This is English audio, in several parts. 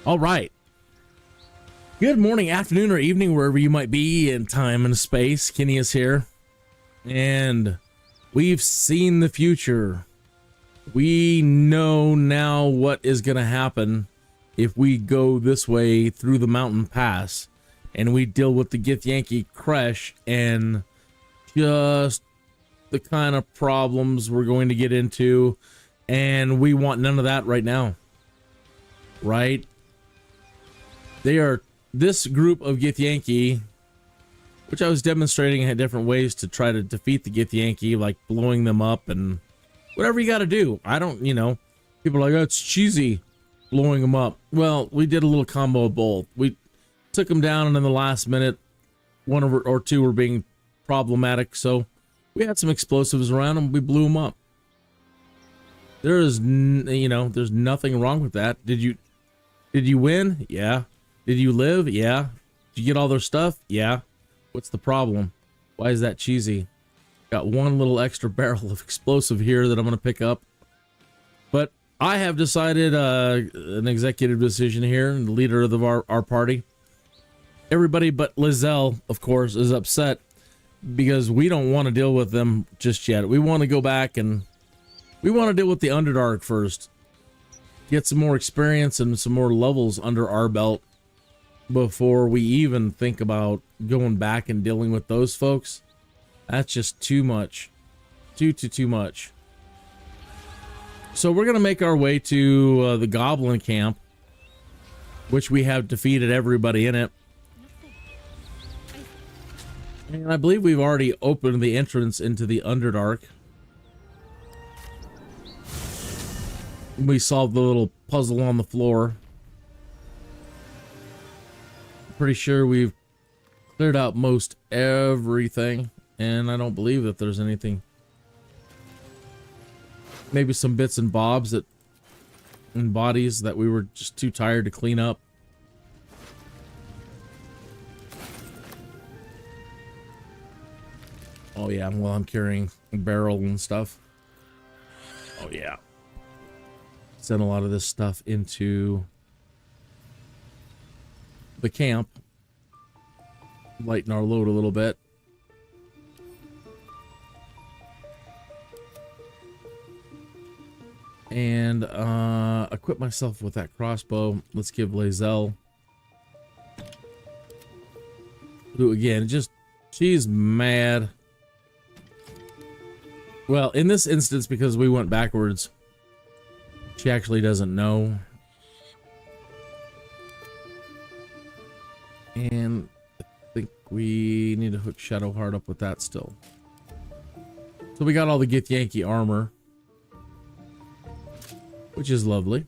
All right. Good morning, afternoon, or evening, wherever you might be in time and space. Kenny is here. And we've seen the future. We know now what is going to happen if we go this way through the mountain pass. And we deal with the Githyanki crash and just the kind of problems we're going to get into. And we want none of that right now. Right? They are this group of Githyanki, which I was demonstrating had different ways to try to defeat the Githyanki, like blowing them up and whatever you got to do. I don't, people are like, oh, it's cheesy blowing them up. Well, we did a little combo of both. We took them down, and in the last minute, one or two were being problematic, so we had some explosives around them. We blew them up. There is, there's nothing wrong with that. Did you win? Yeah. Did you live? Yeah. Did you get all their stuff? Yeah. What's the problem? Why is that cheesy? Got one little extra barrel of explosive here that I'm going to pick up. But I have decided an executive decision here, and the leader of our party. Everybody but Lizelle, of course, is upset because we don't want to deal with them just yet. We want to go back and we want to deal with the Underdark first. Get some more experience and some more levels under our belt before we even think about going back and dealing with those folks. That's just too much. Too much. So we're going to make our way to the Goblin camp, which we have defeated everybody in it. And I believe we've already opened the entrance into the Underdark. We solved the little puzzle on the floor. Pretty sure we've cleared out most everything, and I don't believe that there's anything. Maybe some bits and bobs and bodies that we were just too tired to clean up. Oh yeah, well, I'm carrying a barrel and stuff. Oh yeah. Send a lot of this stuff into the camp. Lighten our load a little bit. And equip myself with that crossbow. Let's give Lizelle, who again, she's mad. Well, in this instance, because we went backwards, she actually doesn't know. And I think we need to hook Shadowheart up with that still. So we got all the Githyanki armor, which is lovely.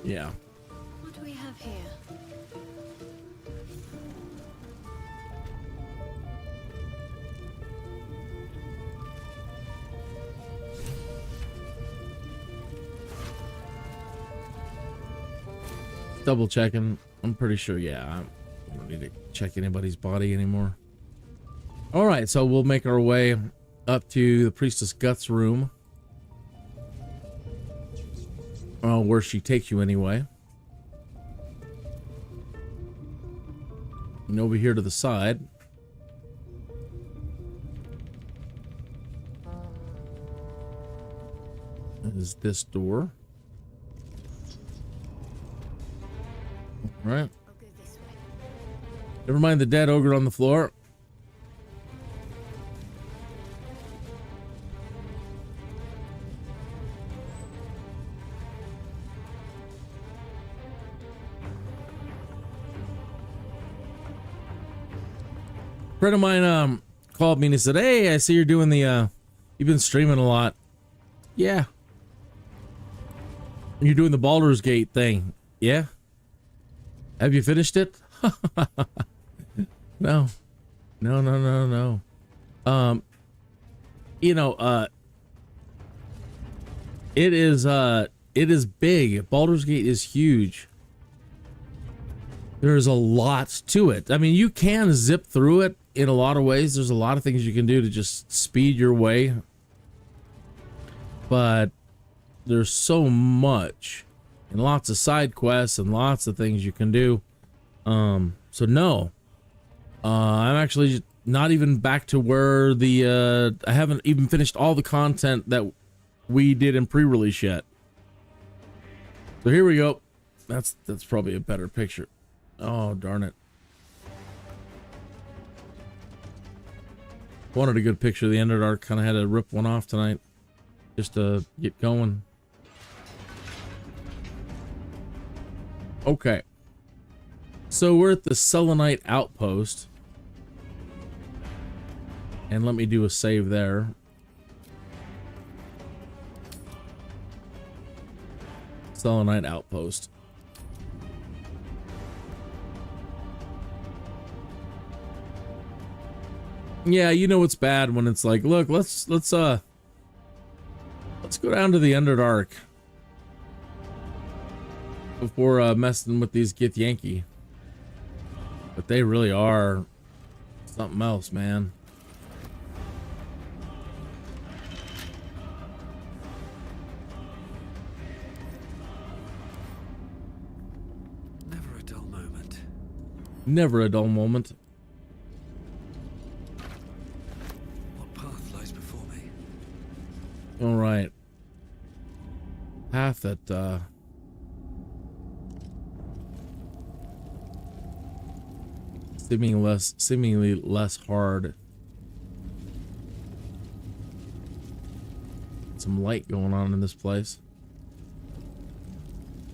Yeah. What do we have here? Double checking. I'm pretty sure, yeah. I don't need to check anybody's body anymore. All right, so we'll make our way up to the Priestess Guts room. Well, where she takes you anyway. And over here to the side is this door. All right. I'll go this way. Never mind the dead ogre on the floor. Friend of mine called me and he said, hey, I see you're doing the you've been streaming a lot. Yeah. You're doing the Baldur's Gate thing. Yeah. Have you finished it? No. No. It is big. Baldur's Gate is huge. There's a lot to it. I mean, you can zip through it in a lot of ways. There's a lot of things you can do to just speed your way. But there's so much and lots of side quests and lots of things you can do. So no, I'm actually not even back to where the, I haven't even finished all the content that we did in pre-release yet. So here we go. That's probably a better picture. Oh, darn it. Wanted a good picture of the Underdark. Kind of had to rip one off tonight just to get going. Okay. So we're at the Selenite Outpost. And let me do a save there. Selenite Outpost. Yeah, you know it's bad when it's like, look, let's go down to the Underdark before messing with these Githyanki. But they really are something else, man. Never a dull moment. Never a dull moment. What path lies before me? All right. Path that seemingly less hard. Some light going on in this place.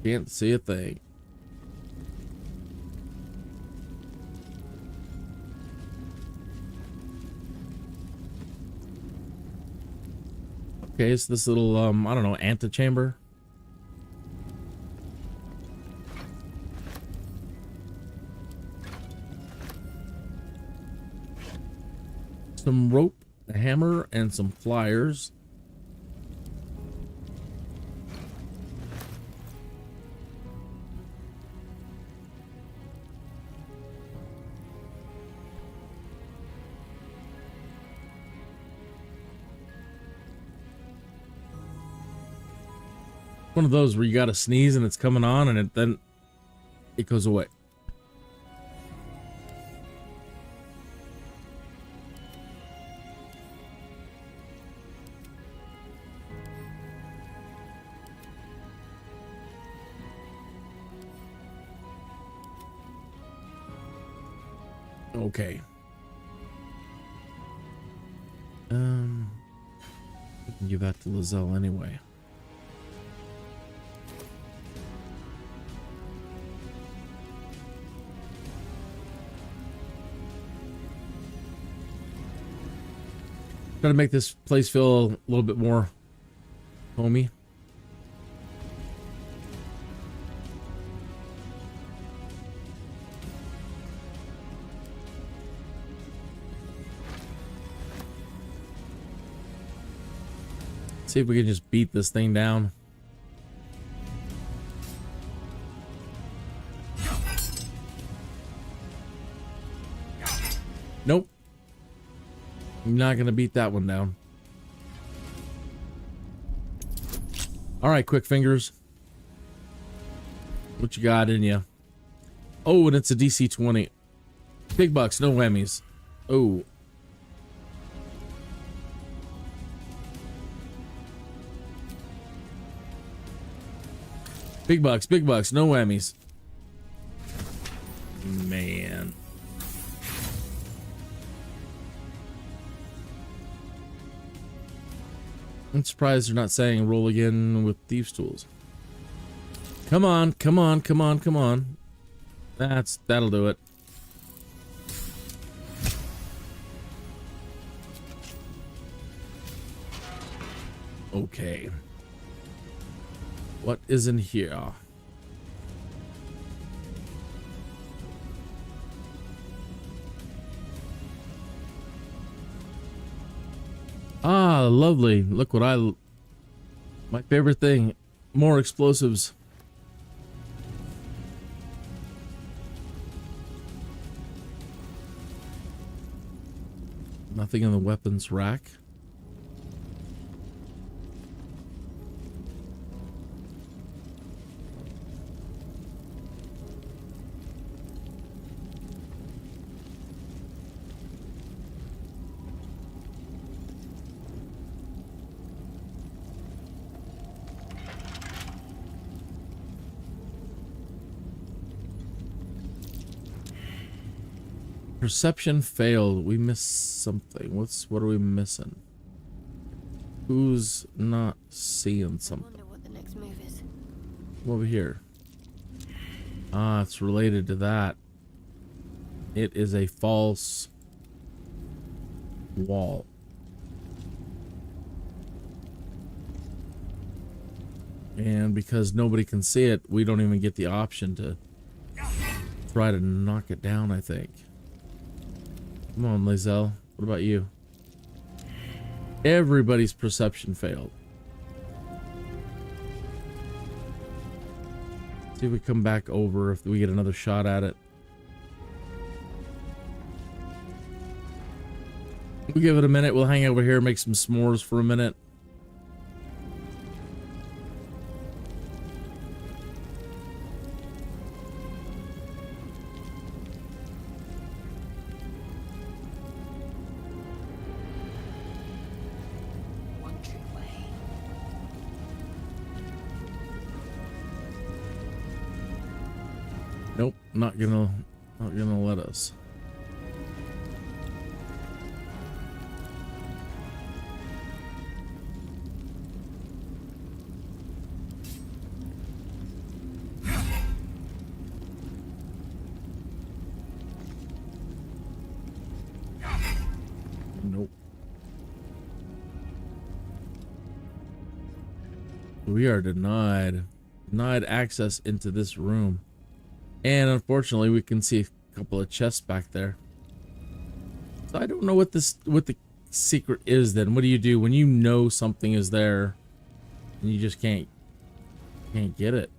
Can't see a thing. Okay, it's this little I don't know, antechamber. Some rope, a hammer, and some pliers. One of those where you gotta sneeze and it's coming on and then it goes away. Okay. I can give that to Lizelle anyway. Try to make this place feel a little bit more homey. See if we can just beat this thing down. Nope. I'm not gonna beat that one down. All right, quick fingers. What you got in you? Oh, and it's a DC 20. Big bucks, no whammies. Oh. Big bucks, no whammies. Man. I'm surprised they're not saying roll again with thieves' tools. Come on, come on, come on, come on. That'll do it. Okay. What is in here? Ah, lovely. Look what I My favorite thing, more explosives. Nothing in the weapons rack. Perception failed. We missed something. What are we missing? Who's not seeing I something? wonder what the next move is. Over here. Ah, it's related to that. It is a false wall. And because nobody can see it, we don't even get the option to try to knock it down, I think. Come on, Lizelle. What about you? Everybody's perception failed. See if we come back over, if we get another shot at it. We'll give it a minute. We'll hang over here, make some s'mores for a minute. Nope, not gonna let us. Nope. We are denied access into this room. And unfortunately, we can see a couple of chests back there. So I don't know what the secret is then. What do you do when you know something is there and you just can't get it?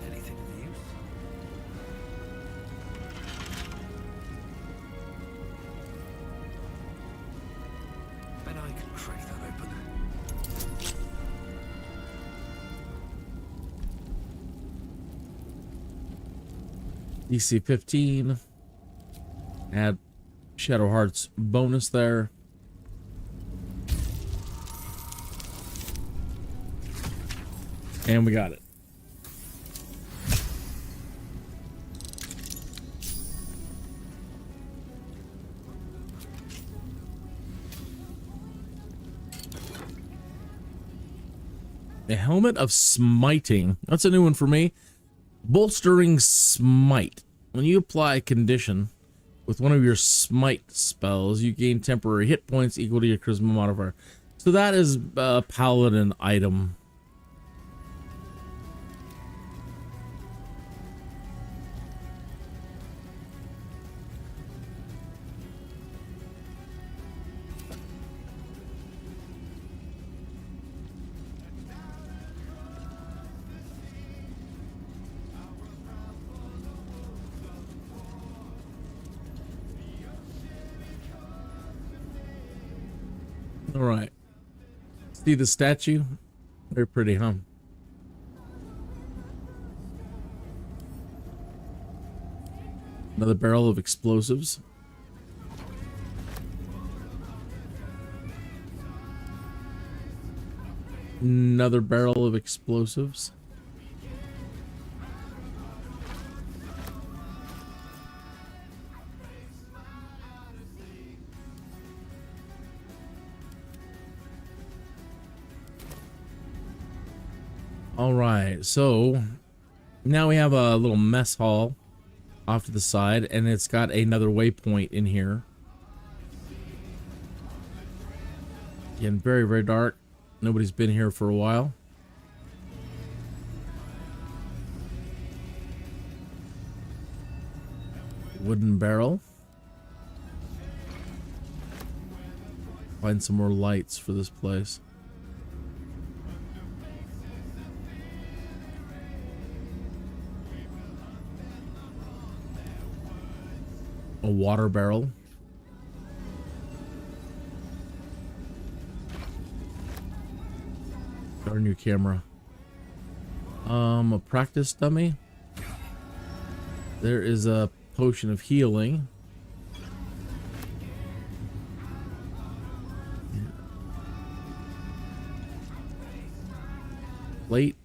Anything of use? Bet I can crack that open. DC 15. Add Shadow Heart's bonus there. And we got it. The Helmet of Smiting. That's a new one for me. Bolstering Smite. When you apply a condition with one of your Smite spells, you gain temporary hit points equal to your Charisma modifier. So that is a Paladin item. All right. See the statue? Very pretty, huh? Another barrel of explosives. Another barrel of explosives. All right, so now we have a little mess hall off to the side, and it's got another waypoint in here. Again, very, very dark. Nobody's been here for a while. Wooden barrel. Find some more lights for this place. A water barrel. Darn your camera. A practice dummy. There is a potion of healing. Plate.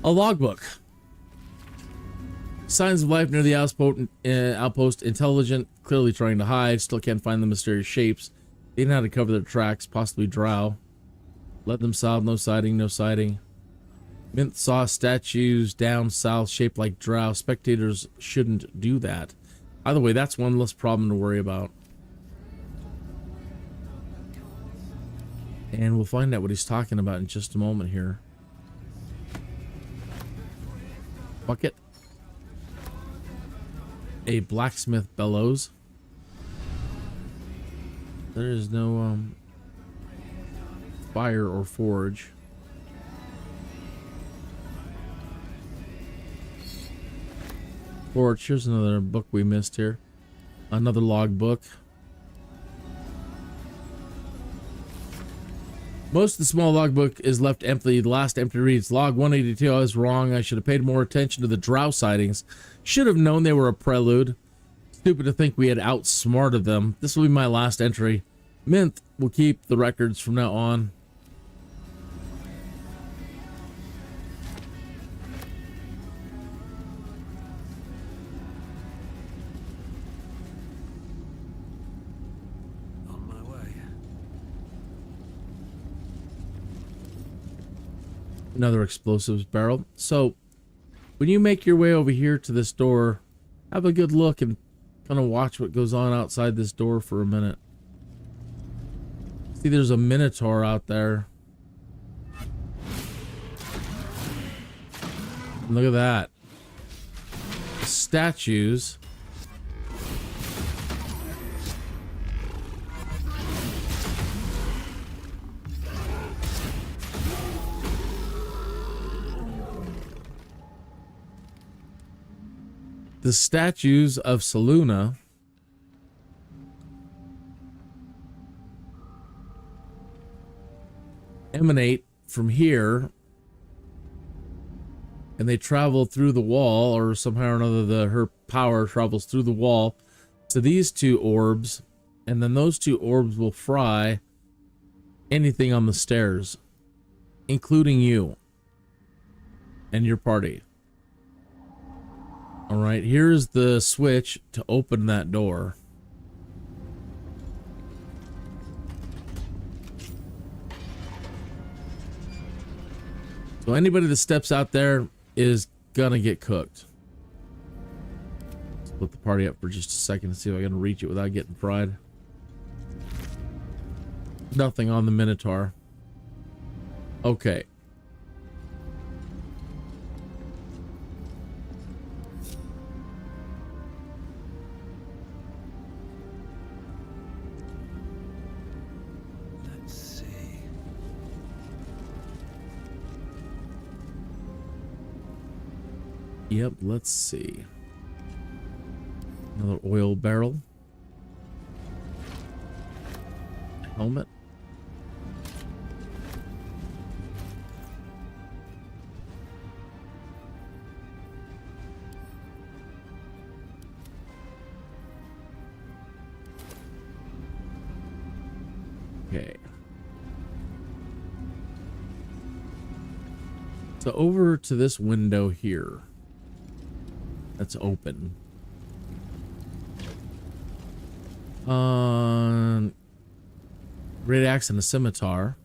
A logbook. Signs of life near the outpost. Intelligent, clearly trying to hide. Still can't find the mysterious shapes. They know how to cover their tracks, possibly drow. Let them solve. No sighting, no sighting. Mint saw statues down south shaped like drow. Spectators shouldn't do that. Either way, that's one less problem to worry about. And we'll find out what he's talking about in just a moment here. Bucket. A blacksmith bellows. There is no fire or forge. Forge. Here's another book we missed here. Another log book. Most of the small logbook is left empty. The last empty reads, Log 182, I was wrong. I should have paid more attention to the drow sightings. Should have known they were a prelude. Stupid to think we had outsmarted them. This will be my last entry. Mint will keep the records from now on. On my way. Another explosives barrel. So, when you make your way over here to this door, have a good look and kind of watch what goes on outside this door for a minute. See, there's a Minotaur out there. Look at that. Statues. The statues of Saluna emanate from here, and they travel through the wall, or somehow or another her power travels through the wall to these two orbs, and then those two orbs will fry anything on the stairs, including you and your party. All right, here's the switch to open that door. So anybody that steps out there is gonna get cooked. Split the party up for just a second and see if I can reach it without getting fried. Nothing on the Minotaur. Okay. Yep, let's see. Another oil barrel. Helmet. Okay. So over to this window here. That's open. Great axe and a scimitar.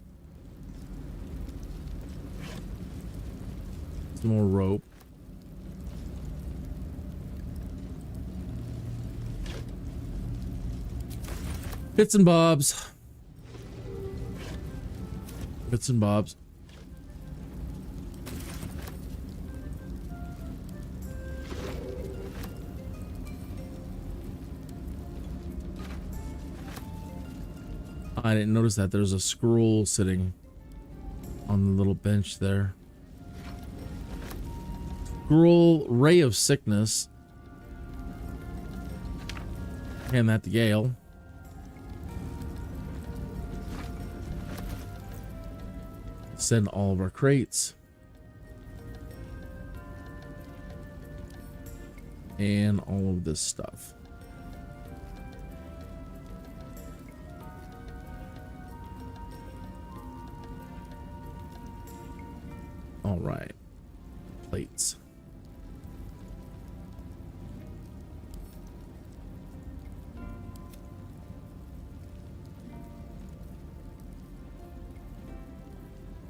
Some more rope. Bits and bobs. Bits and bobs. I didn't notice that. There's a scroll sitting on the little bench there. Scroll, Ray of Sickness. Hand that to Gale. Send all of our crates. And all of this stuff. All right. Plates.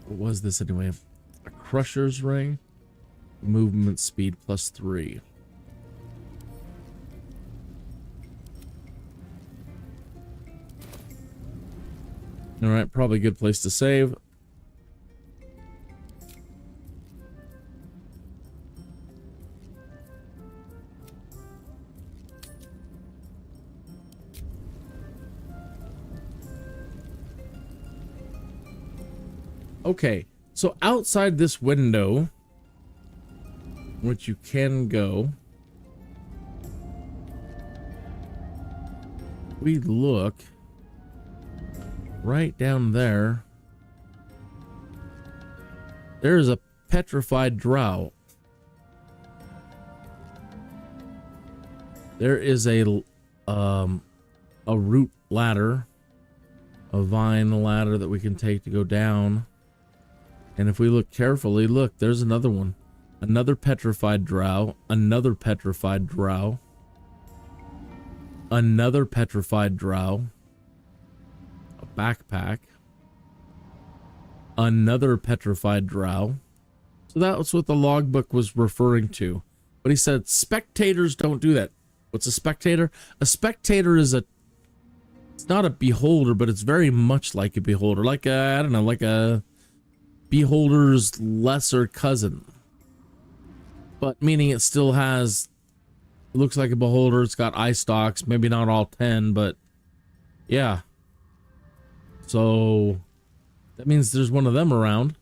What was this anyway? A Crusher's Ring. Movement speed +3. All right, probably a good place to save. Okay, so outside this window, which you can go, we look right down there. There's a petrified drow. There is a root ladder, a vine ladder that we can take to go down. And if we look carefully, look, there's another one. Another petrified drow, another petrified drow, another petrified drow, a backpack, another petrified drow. So that's what the logbook was referring to. But he said spectators don't do that. What's a spectator? A spectator is it's not a beholder, but it's very much like a beholder. Like a, I don't know, like a beholder's lesser cousin. But meaning it still has, it looks like a beholder. It's got eye stalks, maybe not all 10, but yeah. So that means there's one of them around.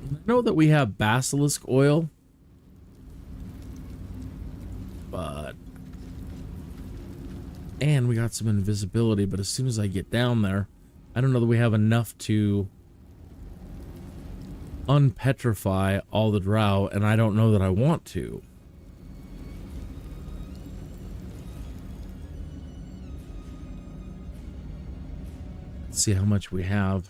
I know that we have basilisk oil, but, and we got some invisibility, but as soon as I get down there, I don't know that we have enough to unpetrify all the drow, and I don't know that I want to. Let's see how much we have.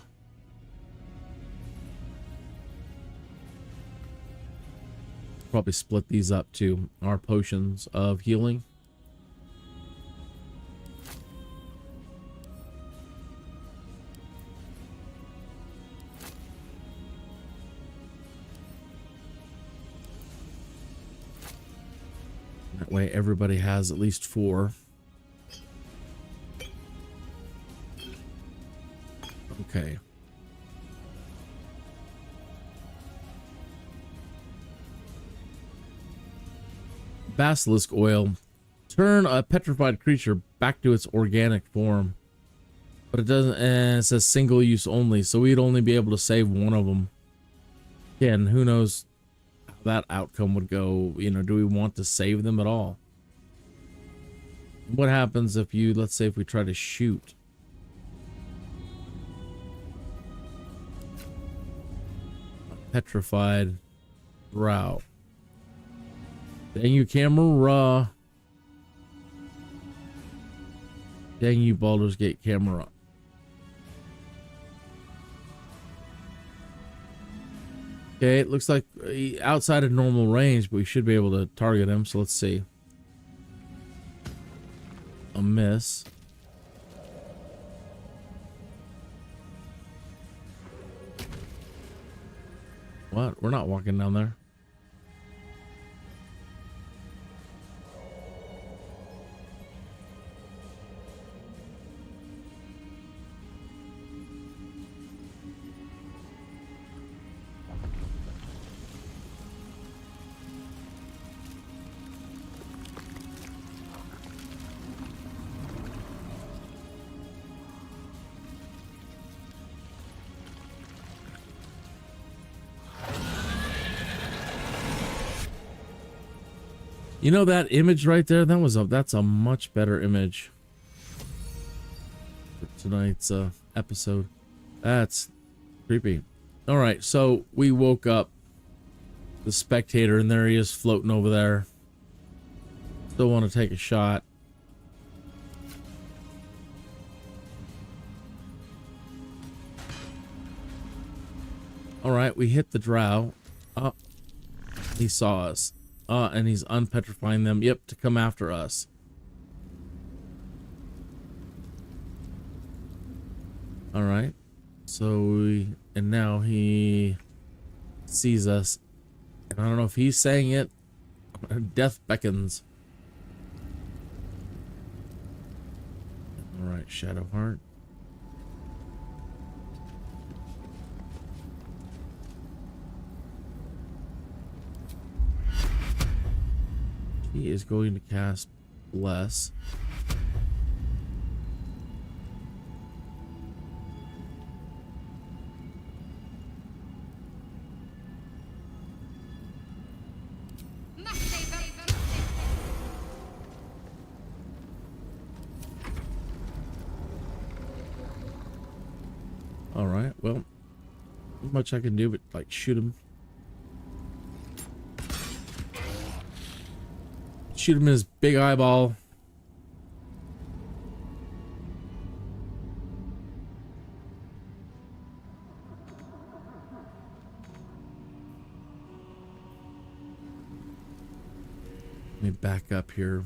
Probably split these up to our potions of healing. That way everybody has at least 4. Okay. Basilisk oil. Turn a petrified creature back to its organic form. But it doesn't, it says single use only, so we'd only be able to save one of them. Again, who knows how that outcome would go. You know, do we want to save them at all? What happens if you, let's say if we try to shoot? A petrified drow. Dang you, camera. Dang you, Baldur's Gate camera. Okay, it looks like outside of normal range, but we should be able to target him. So let's see. A miss. What? We're not walking down there. You know that image right there? That's a much better image for tonight's episode. That's creepy. All right, so we woke up the spectator, and there he is floating over there. Still want to take a shot. All right, we hit the drow. Oh, he saw us. And he's unpetrifying them. Yep, to come after us. All right. So and now he sees us. And I don't know if he's saying it. Death beckons. All right, Shadowheart. He is going to cast Bless. All right, well, not much I can do but like shoot him. Shoot him in his big eyeball. Let me back up here.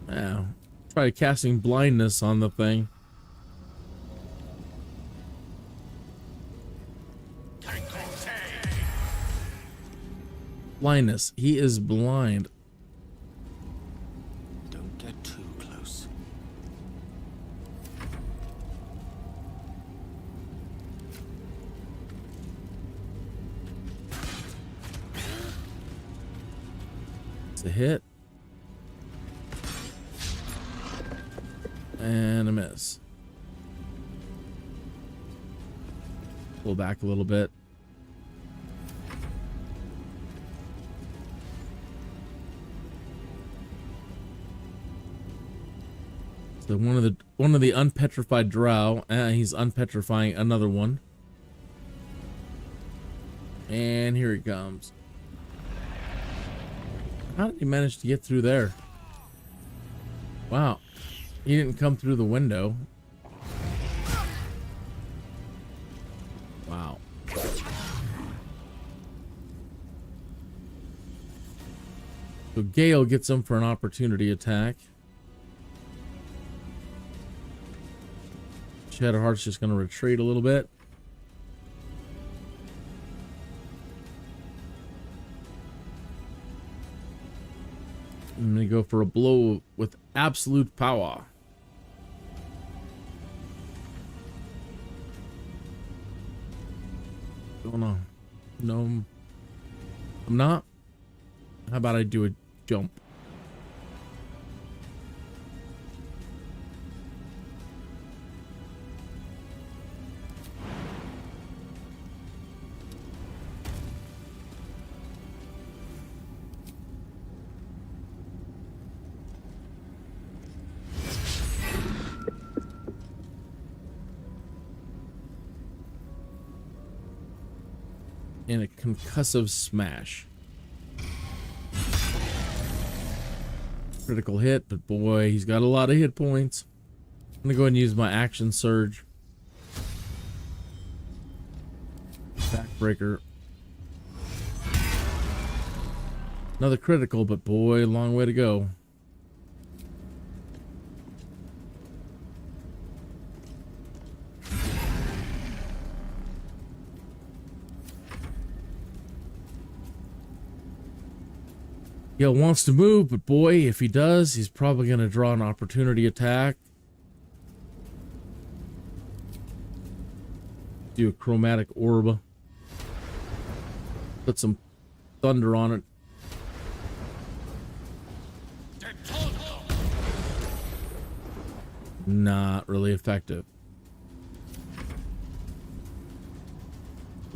Now, try casting blindness on the thing. Blindness. He is blind. Don't get too close. It's a hit. And a miss. Pull back a little bit. So one of the unpetrified drow, he's unpetrifying another one. And here he comes. How did he manage to get through there? Wow. He didn't come through the window. Wow. So Gale gets him for an opportunity attack. Shadowheart's just going to retreat a little bit. I'm going to go for a blow with absolute power. Oh no. No. I'm not. How about I do a jump? And a concussive smash. Critical hit, but boy, he's got a lot of hit points. I'm gonna go ahead and use my action surge. Backbreaker. Another critical, but boy, long way to go. Gale wants to move, but boy, if he does, he's probably going to draw an opportunity attack. Do a chromatic orb. Put some thunder on it. Not really effective.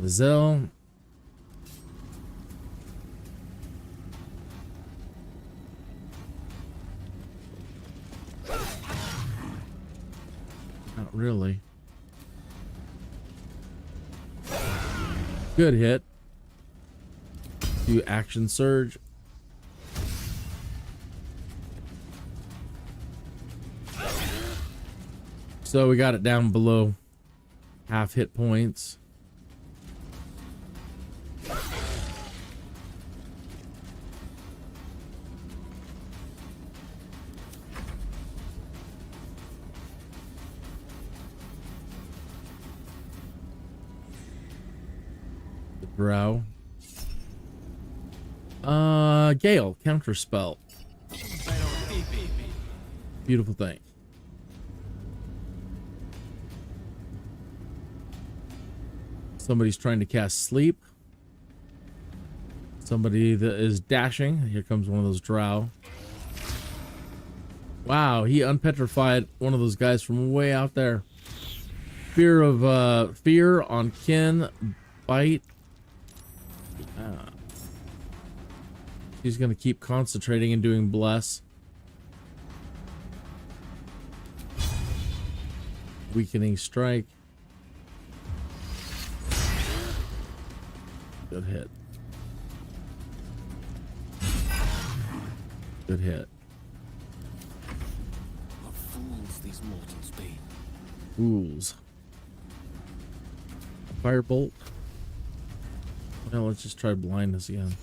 Zell. Not really. Good hit. Do action surge. So we got it down below half hit points. The Drow. Gale, counter spell. Beautiful thing. Somebody's trying to cast sleep. Somebody that is dashing. Here comes one of those drow. Wow, he unpetrified one of those guys from way out there. Fear on kin, bite. He's gonna keep concentrating and doing bless. Weakening strike. Good hit. Good hit. What fools these mortals be. Fools. Firebolt. Well, let's just try blindness again.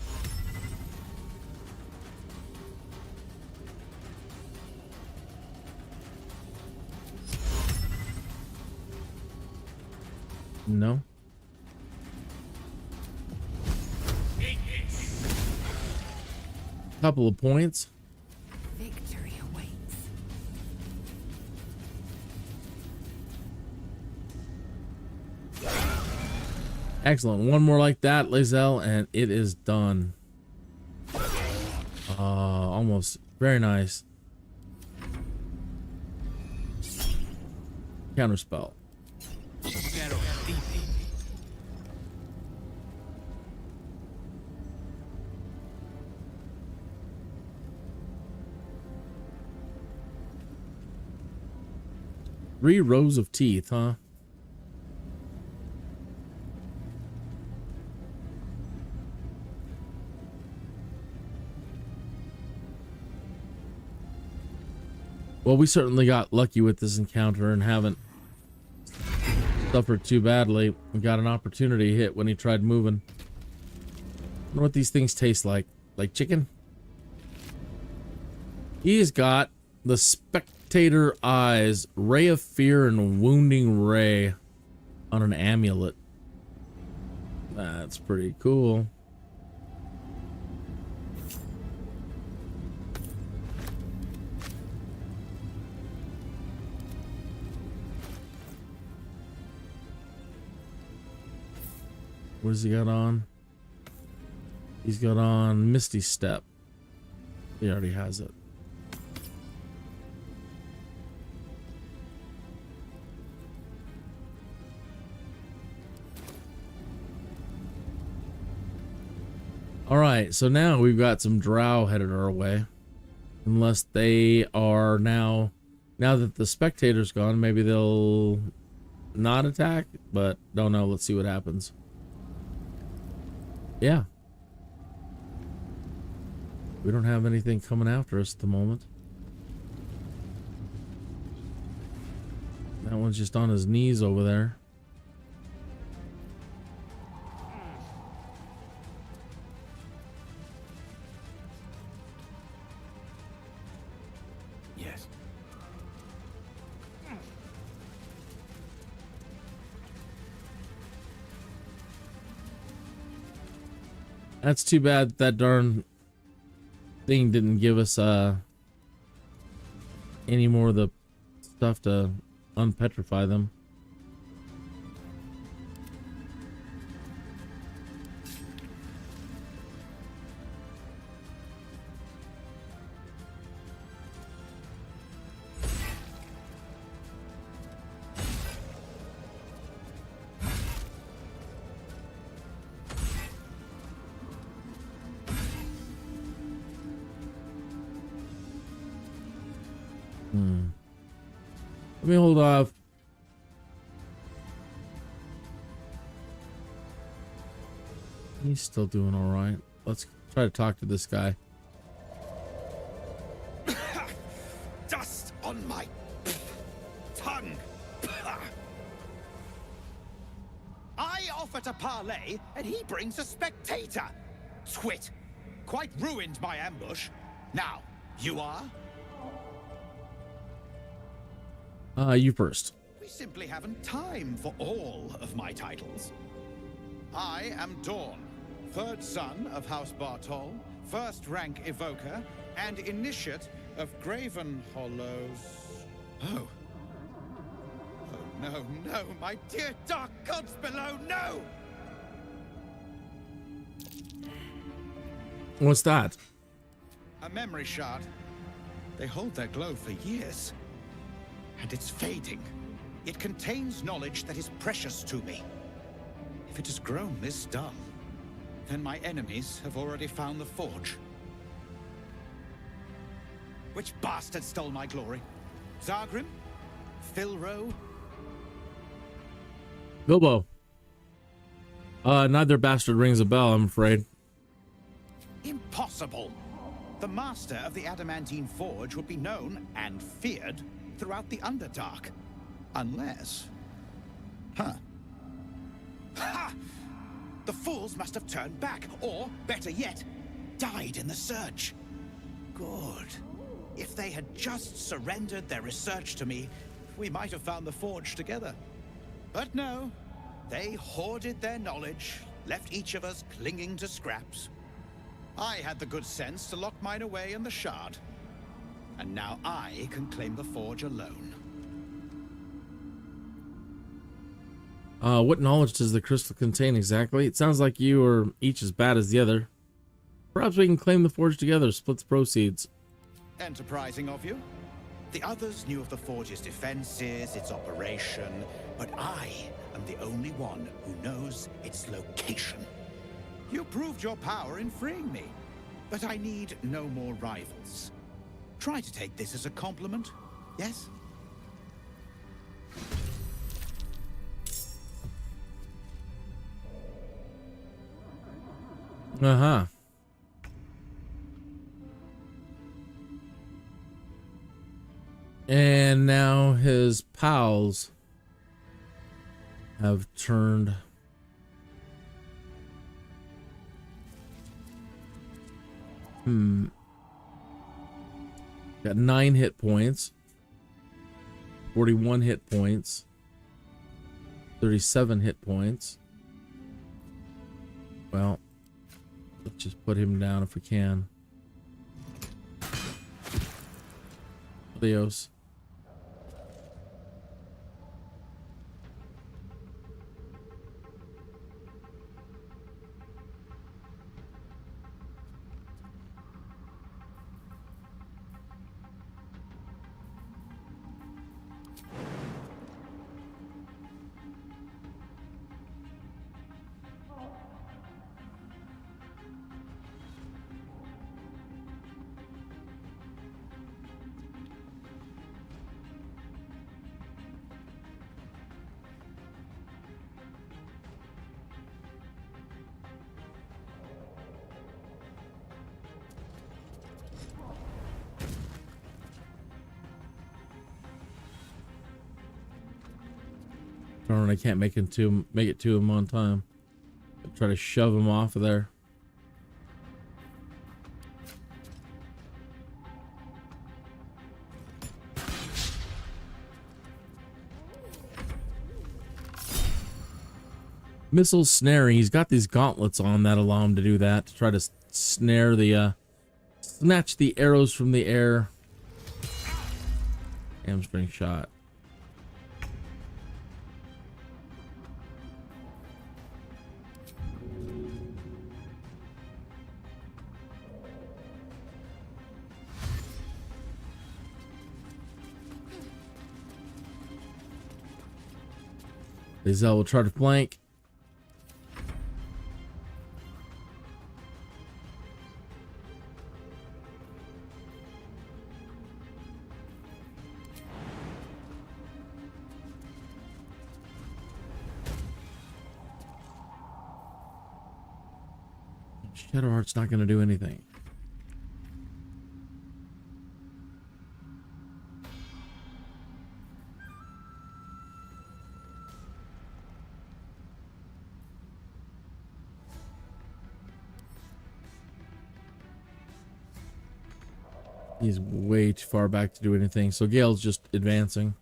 No. Couple of points. Victory awaits. Excellent. One more like that, Lazelle, and it is done. Almost. Very nice. Counterspell. Three rows of teeth, huh? Well, we certainly got lucky with this encounter and haven't suffered too badly. We got an opportunity hit when he tried moving. I wonder what these things taste like. Like chicken? He's got the Spectator Eyes, Ray of Fear, and Wounding Ray on an amulet. That's pretty cool. What does he got on? He's got on Misty Step. He already has it. All right, so now we've got some drow headed our way. Unless they are now that the spectator's gone, maybe they'll not attack, but don't know. Let's see what happens. Yeah. We don't have anything coming after us at the moment. That one's just on his knees over there. Yes. That's too bad that darn thing didn't give us any more of the stuff to unpetrify them. Let me hold off. He's still doing all right. Let's try to talk to this guy. Dust on my tongue. I offer to parley, and he brings a spectator. Twit. Quite ruined my ambush. Now, you are? You first. We simply haven't time for all of my titles. I am Dawn, third son of House Bartol, first rank evoker, and initiate of Graven Hollows. Oh. Oh, no, no, my dear dark gods below, no! What's that? A memory shard. They hold their glow for years. And it's fading. It contains knowledge that is precious to me. If it has grown this dull, then my enemies have already found the forge. Which bastard stole my glory? Zargrim? Philro? Bilbo. Neither bastard rings a bell, I'm afraid. Impossible! The master of the adamantine forge would be known and feared throughout the Underdark. Unless... Huh. Ha! The fools must have turned back, or, better yet, died in the search. Good. If they had just surrendered their research to me, we might have found the forge together. But no, they hoarded their knowledge, left each of us clinging to scraps. I had the good sense to lock mine away in the shard. And now I can claim the forge alone. What knowledge does the crystal contain exactly? It sounds like you are each as bad as the other. Perhaps we can claim the forge together, split the proceeds. Enterprising of you. The others knew of the forge's defenses, its operation, but I am the only one who knows its location. You proved your power in freeing me, but I need no more rivals. Try to take this as a compliment, yes? Uh-huh. And now his pals have turned got 9 hit points, 41 hit points, 37 hit points. Well, let's just put him down if we can. Leos. Darn, I can't make it to him on time. I'll try to shove him off of there. Missile snare. He's got these gauntlets on that allow him to do that, to try to snare the snatch the arrows from the air. Hamstring shot. Lizelle will try to flank. Shadowheart's not going to do anything. He's way too far back to do anything, so Gale's just advancing.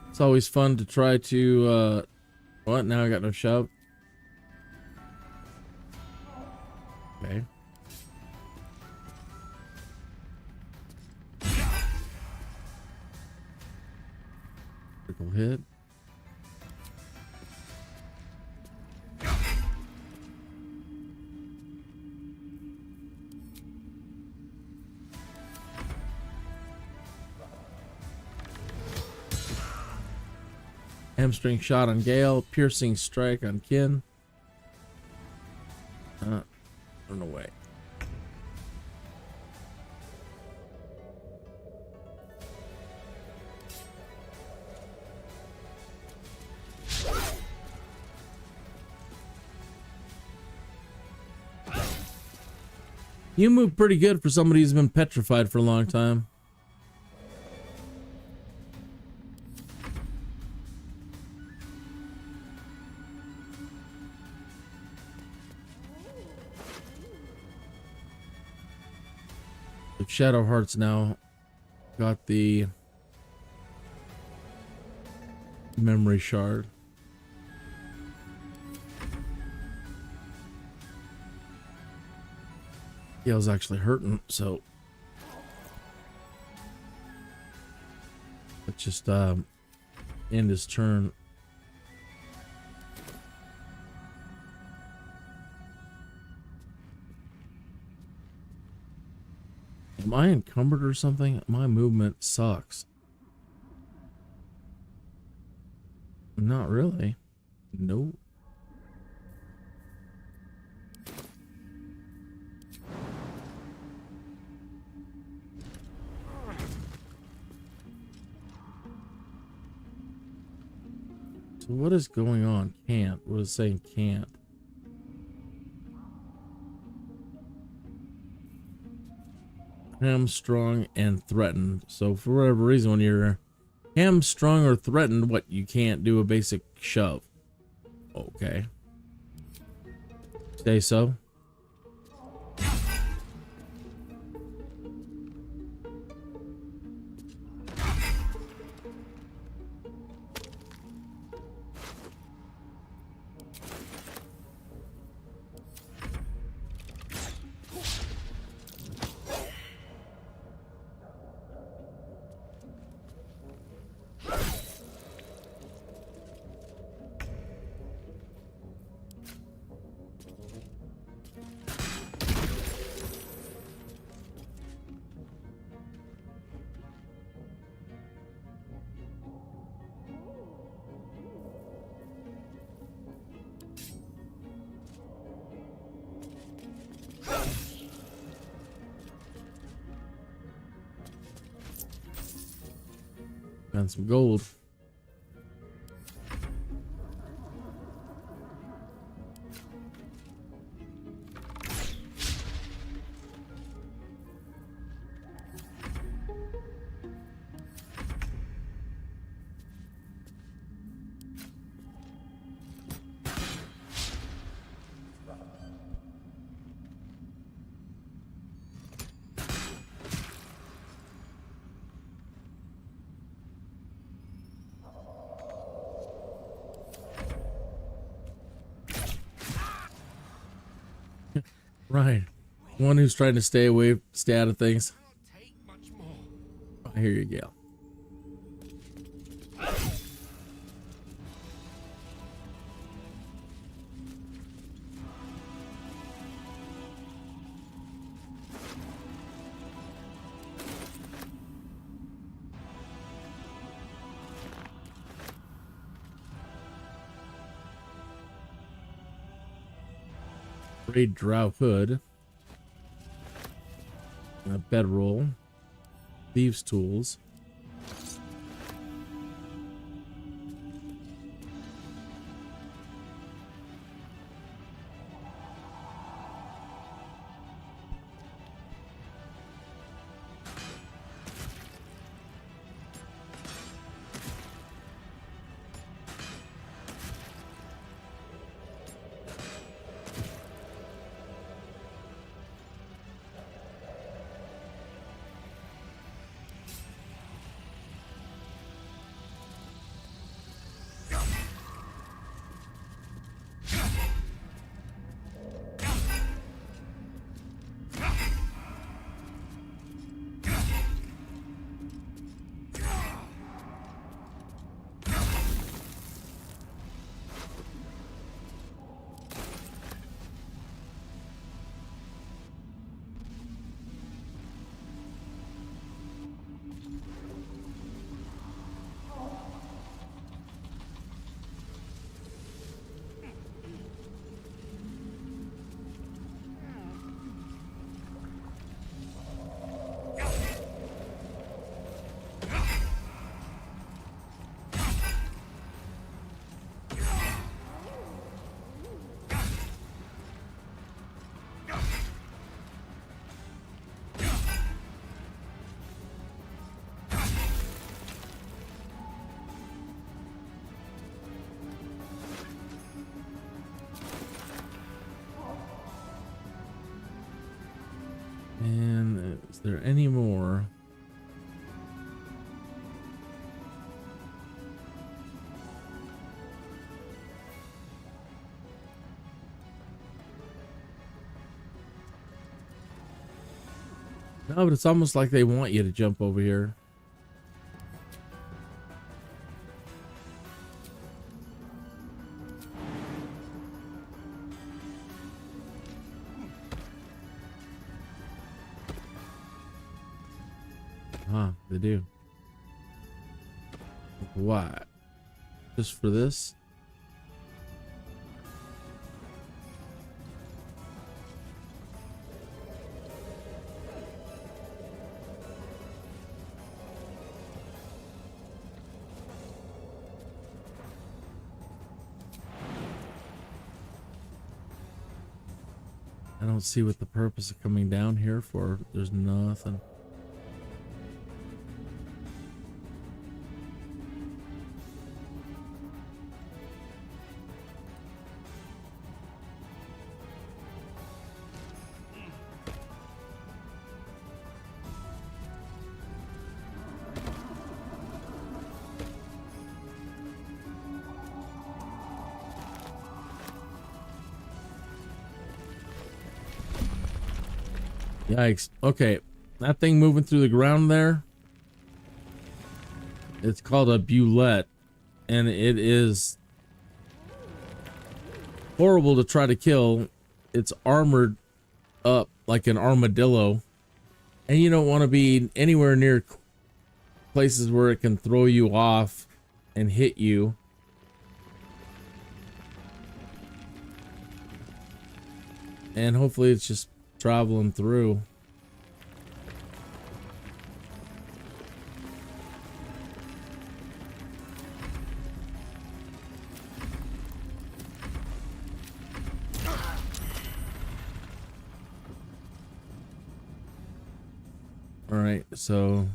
It's always fun to try to, what? Now I got no shove. Okay. Critical hit. Hamstring shot on Gale, piercing strike on Kin. Run away. You move pretty good for somebody who's been petrified for a long time. Shadowheart's now got the memory shard. Gale's actually hurting, so let's just end his turn. Am I encumbered or something? My movement sucks. Not really. Nope. So what is going on? Can't. What is it saying? Can't. Hamstrung and threatened. So for whatever reason, when you're hamstrung or threatened, what, you can't do a basic shove. Okay. Say so. Got some gold. Right. One who's trying to stay out of things. Oh, here you go. Raid Drow hood. A bedroll. Thieves' tools. And is there any more? No, but it's almost like they want you to jump over here. Huh, they do. Why? Just for this? I don't see what the purpose of coming down here for. There's nothing. Yikes. Okay, that thing moving through the ground there, it's called a bulette, and it is horrible to try to kill. It's armored up like an armadillo, and you don't want to be anywhere near places where it can throw you off and hit you. And hopefully it's just traveling through. All right, so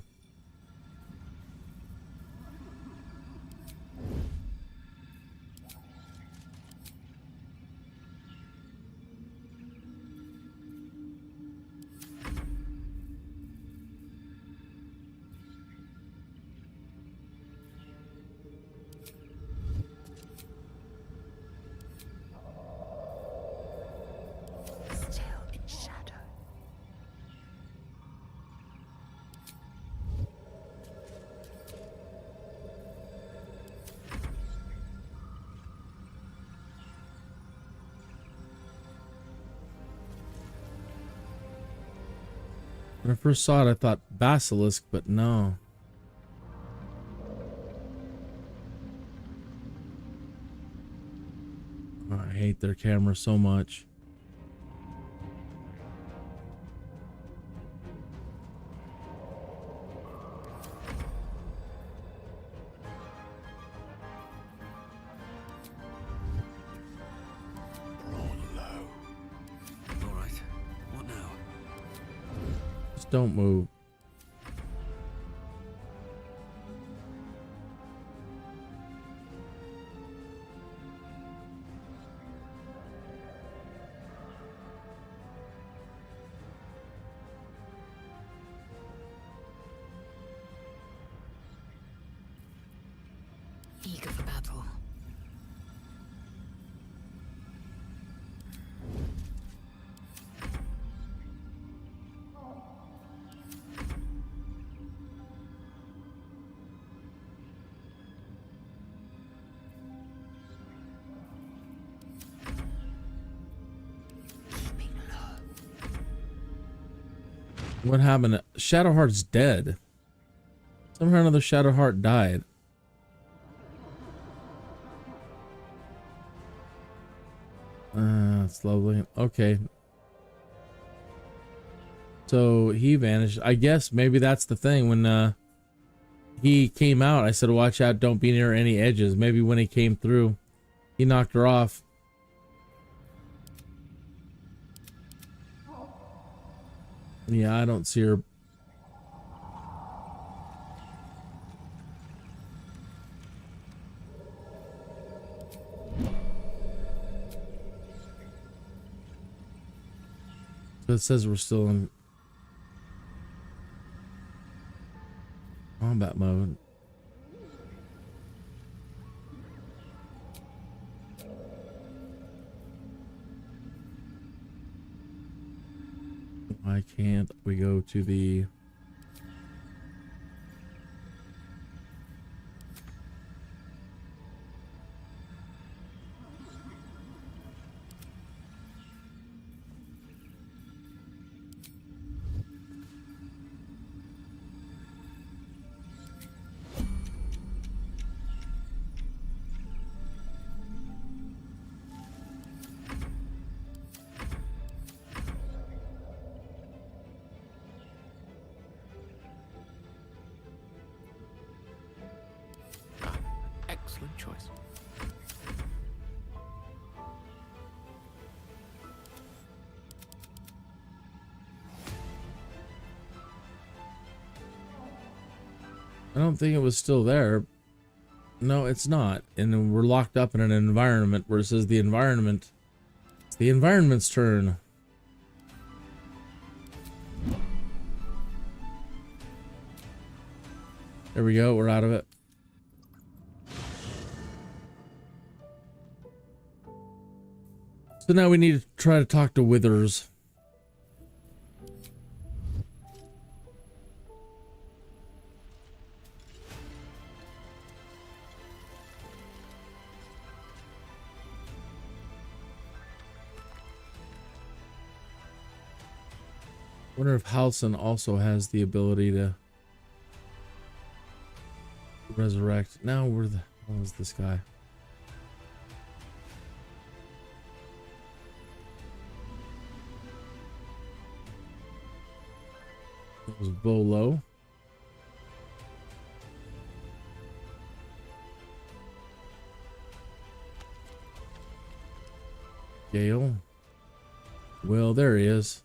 Still in shadow. when I first saw it, I thought basilisk, but no. Oh, I hate their camera so much. don't move. Eager for battle. Keeping low. What happened? Shadowheart's dead. Somehow or another Shadowheart died. That's lovely. Okay. So he vanished. I guess maybe that's the thing. When he came out, I said, watch out, don't be near any edges. Maybe when he came through, he knocked her off. Yeah, I don't see her. It says we're still in combat mode. Why can't we go to the... Excellent choice. I don't think it was still there. No, it's not. And then we're locked up in an environment where it says the environment. It's the environment's turn. There we go. We're out of it. So now we need to try to talk to Withers. Wonder if Halson also has the ability to resurrect. Now where the hell is this guy? It was Bolo. Gale. Well, there he is.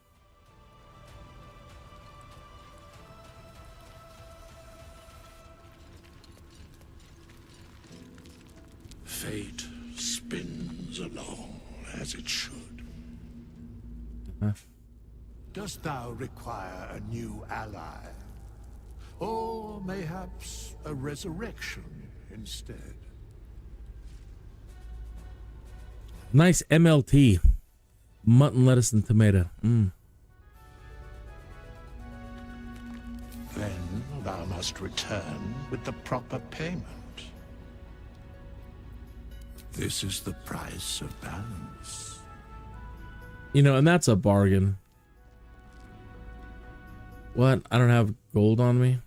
Fate spins along as it should. Dost thou require a new ally? Or mayhaps a resurrection instead? Nice MLT. Mutton, lettuce, and tomato. Then thou must return with the proper payment. This is the price of balance. You know, and that's a bargain. What? I don't have gold on me?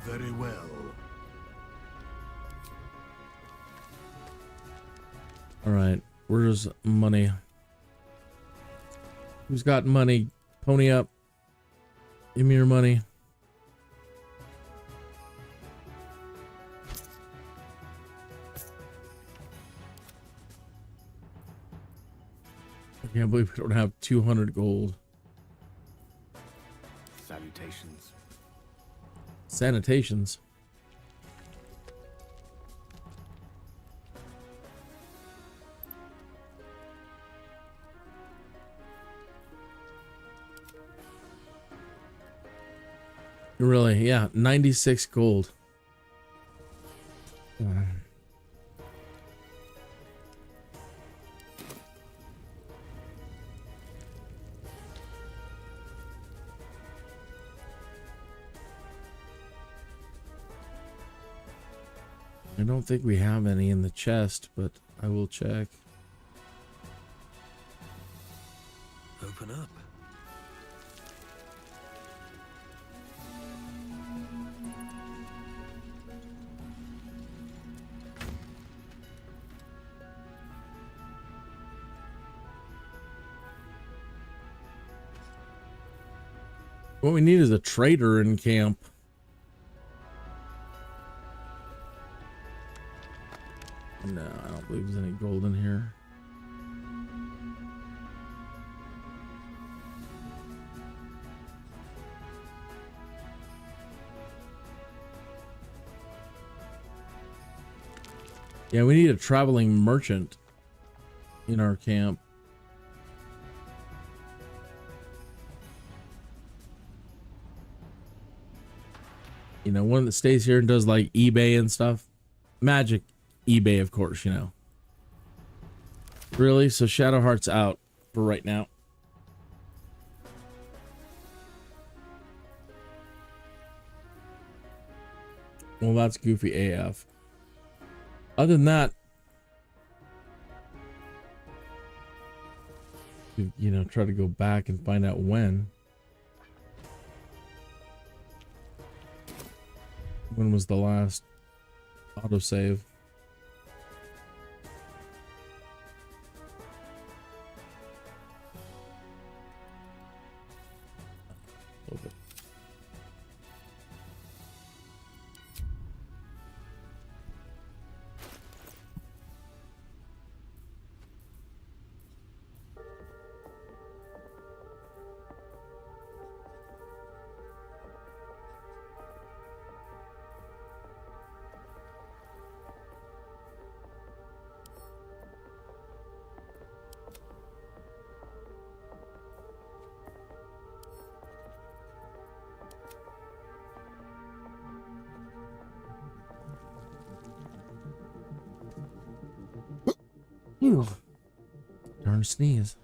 Very well. Alright, where's money? Who's got money? Pony up. Give me your money. I can't believe we don't have 200 gold. Salutations. Sanitations. Really, yeah, 96 gold. I don't think we have any in the chest, but I will check. Open up. What we need is a trader in camp. No, I don't believe there's any gold in here. Yeah, we need a traveling merchant in our camp. You know, one that stays here and does like eBay and stuff. Magic eBay, of course, you know. Really? So Shadowheart's out for right now. Well, that's goofy AF. Other than that, you know, try to go back and find out when. When was the last autosave? Okay. Ew. Darn sneeze.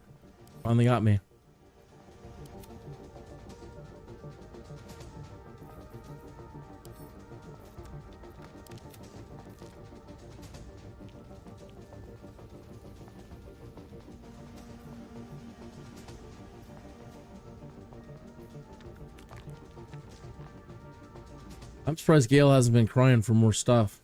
Finally got me. I'm surprised Gale hasn't been crying for more stuff.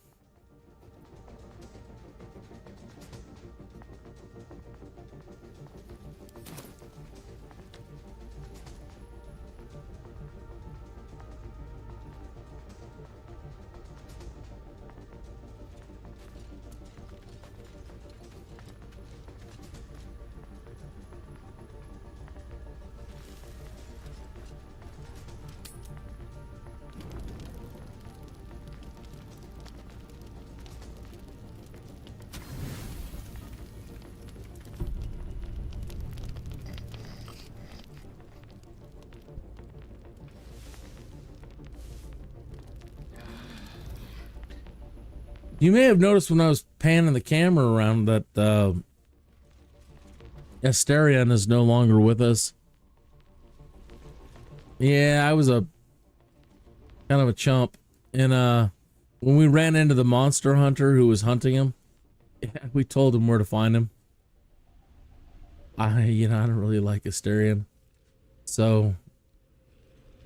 You may have noticed when I was panning the camera around that Asterion is no longer with us. Yeah, I was a kind of a chump. And when we ran into the monster hunter who was hunting him, we told him where to find him. I don't really like Asterion. So,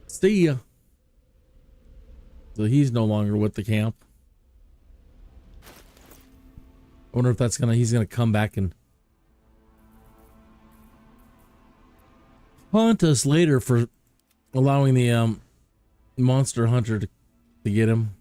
see ya. So he's no longer with the camp. I wonder if he's gonna come back and haunt us later for allowing the monster hunter to get him.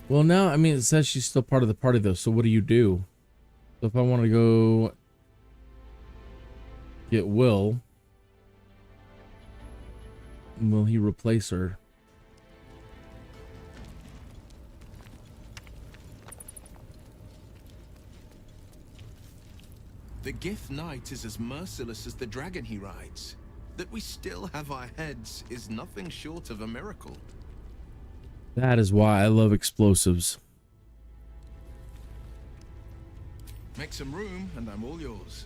Well, now, I mean, it says she's still part of the party, though, so what do you do? So if I want to go get Will he replace her? The Gith Knight is as merciless as the dragon he rides. That we still have our heads is nothing short of a miracle. That is why I love explosives. Make some room, and I'm all yours.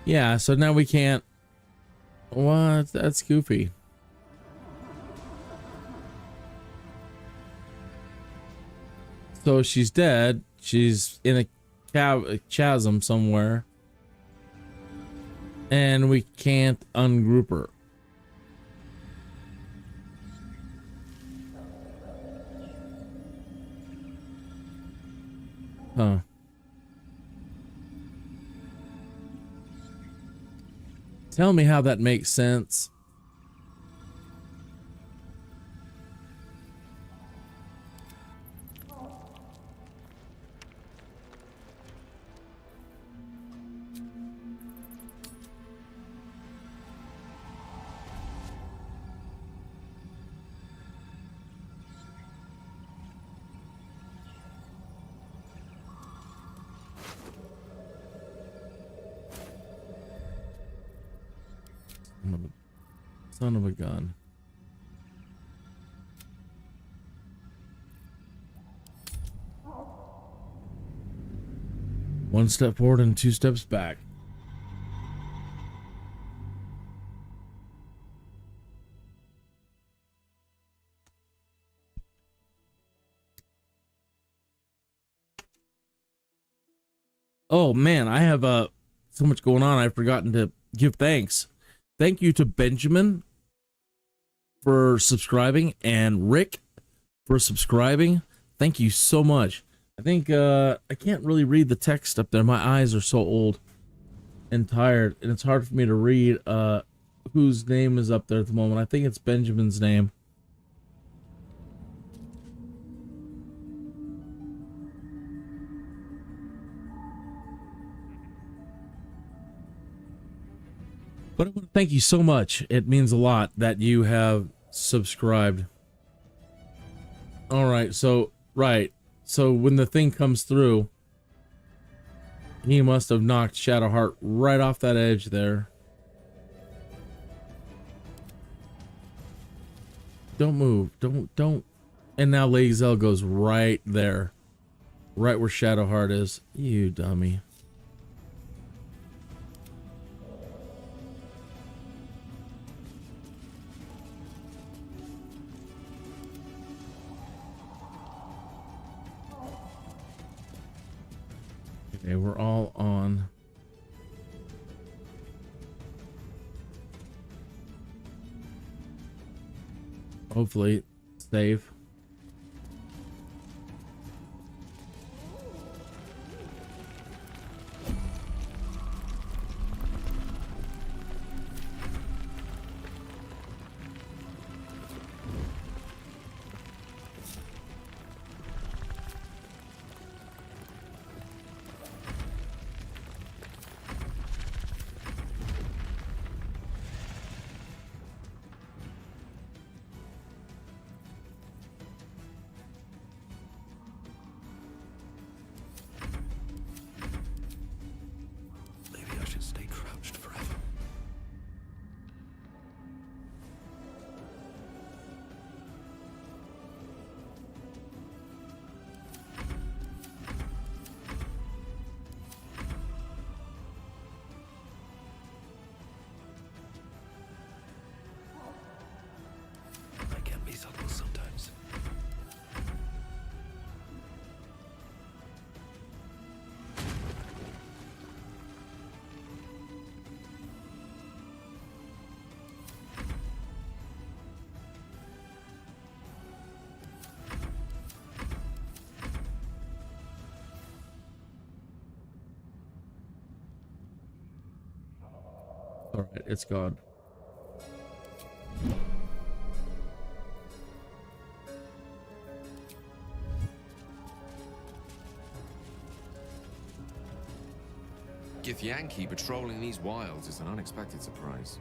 Yeah, so now we can't. What? That's goofy. So she's dead. She's in a chasm somewhere. And we can't ungroup her. Huh. Tell me how that makes sense. Son of a gun. One step forward and 2 steps back. Oh man, I have so much going on. I've forgotten to give thanks. Thank you to Benjamin for subscribing and Rick for subscribing. Thank you so much. I think I can't really read the text up there. My eyes are so old and tired, and it's hard for me to read whose name is up there at the moment. I think it's Benjamin's name. But I want to thank you so much. It means a lot that you have subscribed. All right, so when the thing comes through, he must have knocked Shadowheart right off that edge there. Don't move. Don't. And now Lady Zell goes right there. Right where Shadowheart is. You dummy. Okay, we're all on. Hopefully, safe. All right, it's gone. Githyanki patrolling these wilds is an unexpected surprise.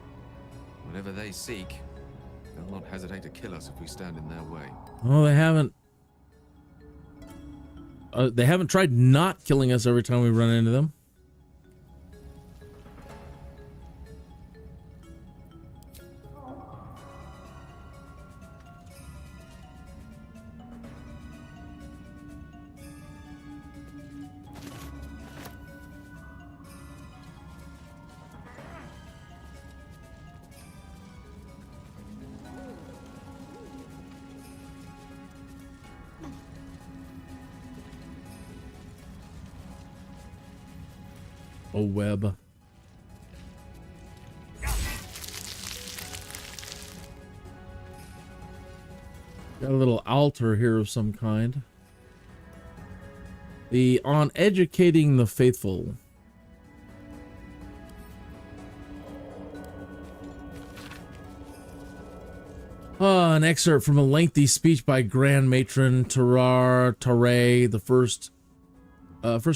Whatever they seek, they'll not hesitate to kill us if we stand in their way. Oh, they haven't. They haven't tried not killing us every time we run into them. A web. Got a little altar here of some kind. The On Educating the Faithful. An excerpt from a lengthy speech by Grand Matron Tare, the first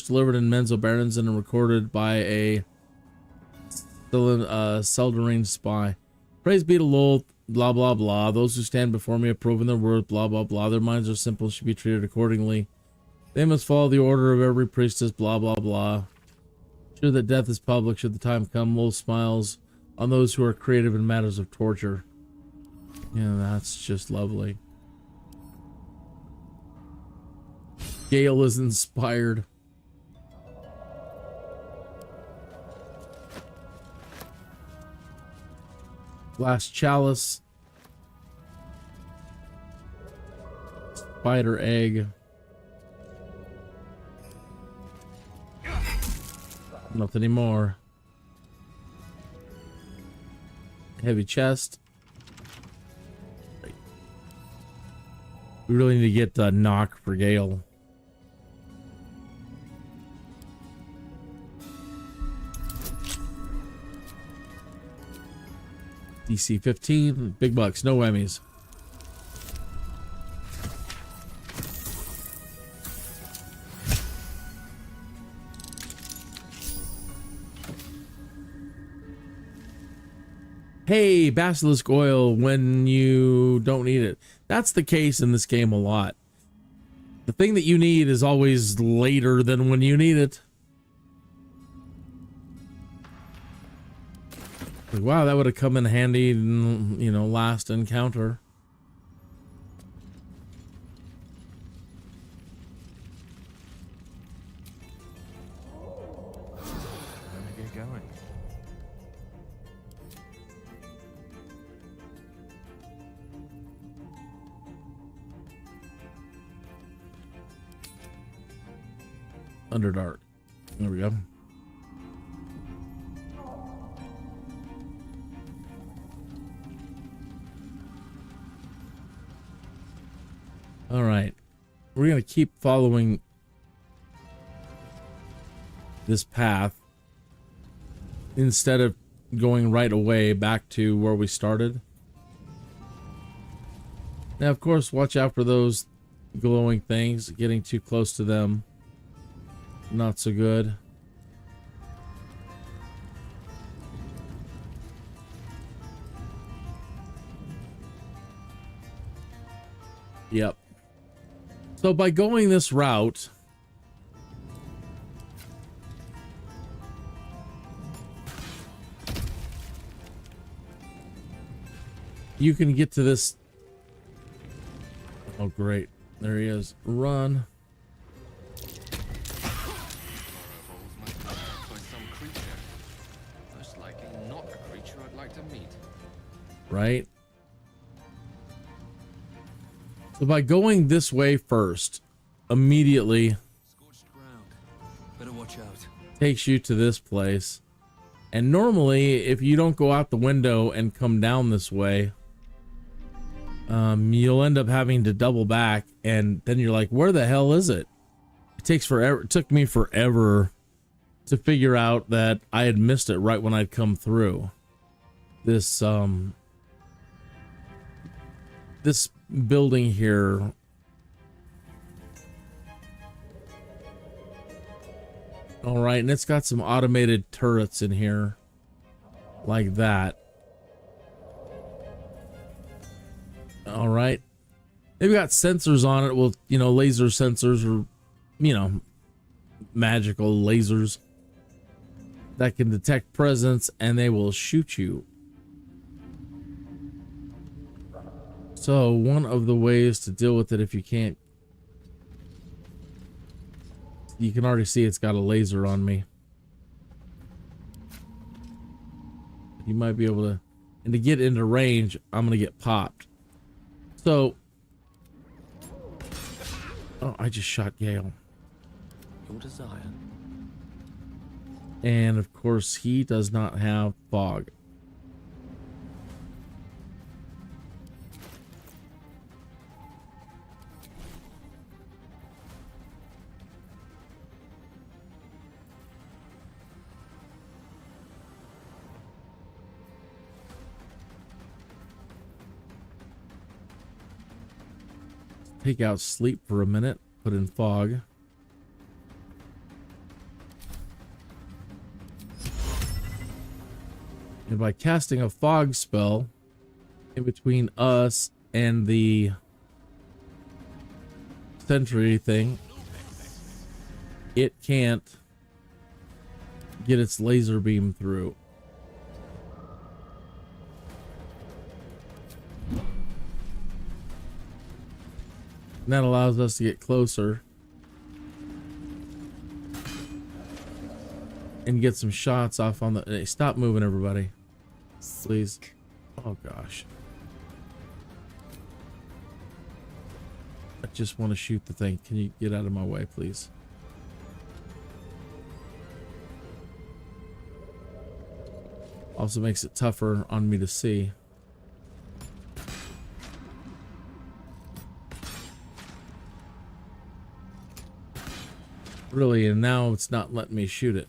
delivered in Menzo Barons and recorded by a Seldarine spy. Praise be to Lol, blah blah blah. Those who stand before me have proven their worth, blah blah blah. Their minds are simple, should be treated accordingly. They must follow the order of every priestess, blah blah blah. Sure that death is public, should the time come. Lol smiles on those who are creative in matters of torture. Yeah, that's just lovely. Gale is inspired. Glass chalice. Spider egg. Nothing anymore. Heavy chest. We really need to get a knock for Gale. DC 15, big bucks, no whammies. Hey, basilisk oil when you don't need it. That's the case in this game a lot. The thing that you need is always later than when you need it. Like, wow, that would have come in handy in, you know, last encounter. Get going. Underdark. There we go. All right, we're gonna keep following this path instead of going right away back to where we started. Now, of course, watch out for those glowing things. Getting too close to them, not so good. Yep. So by going this route, you can get to this. Oh, great. There he is. Run. Most likely not a creature I'd like to meet. Right? So by going this way first, immediately Scorched ground. Better watch out. takes you to this place. And normally, if you don't go out the window and come down this way, you'll end up having to double back, and then you're like, where the hell is it? It takes forever. It took me forever to figure out that I had missed it right when I'd come through. this this building here. All right, and it's got some automated turrets in here like that. All right. They've got sensors on it. Well, you know, laser sensors or, you know, magical lasers that can detect presence and they will shoot you. So one of the ways to deal with it, if you can't, you can already see it's got a laser on me. You might be able to, and to get into range, I'm going to get popped. So, oh, I just shot Gale. Your desire. And of course, he does not have fog. Take out sleep for a minute, put in fog. And by casting a fog spell in between us and the sentry thing, it can't get its laser beam through. And that allows us to get closer and get some shots off on the... Hey, stop moving, everybody. Please. Oh, gosh. I just want to shoot the thing. Can you get out of my way, please? Also makes it tougher on me to see. Really, and now it's not letting me shoot it.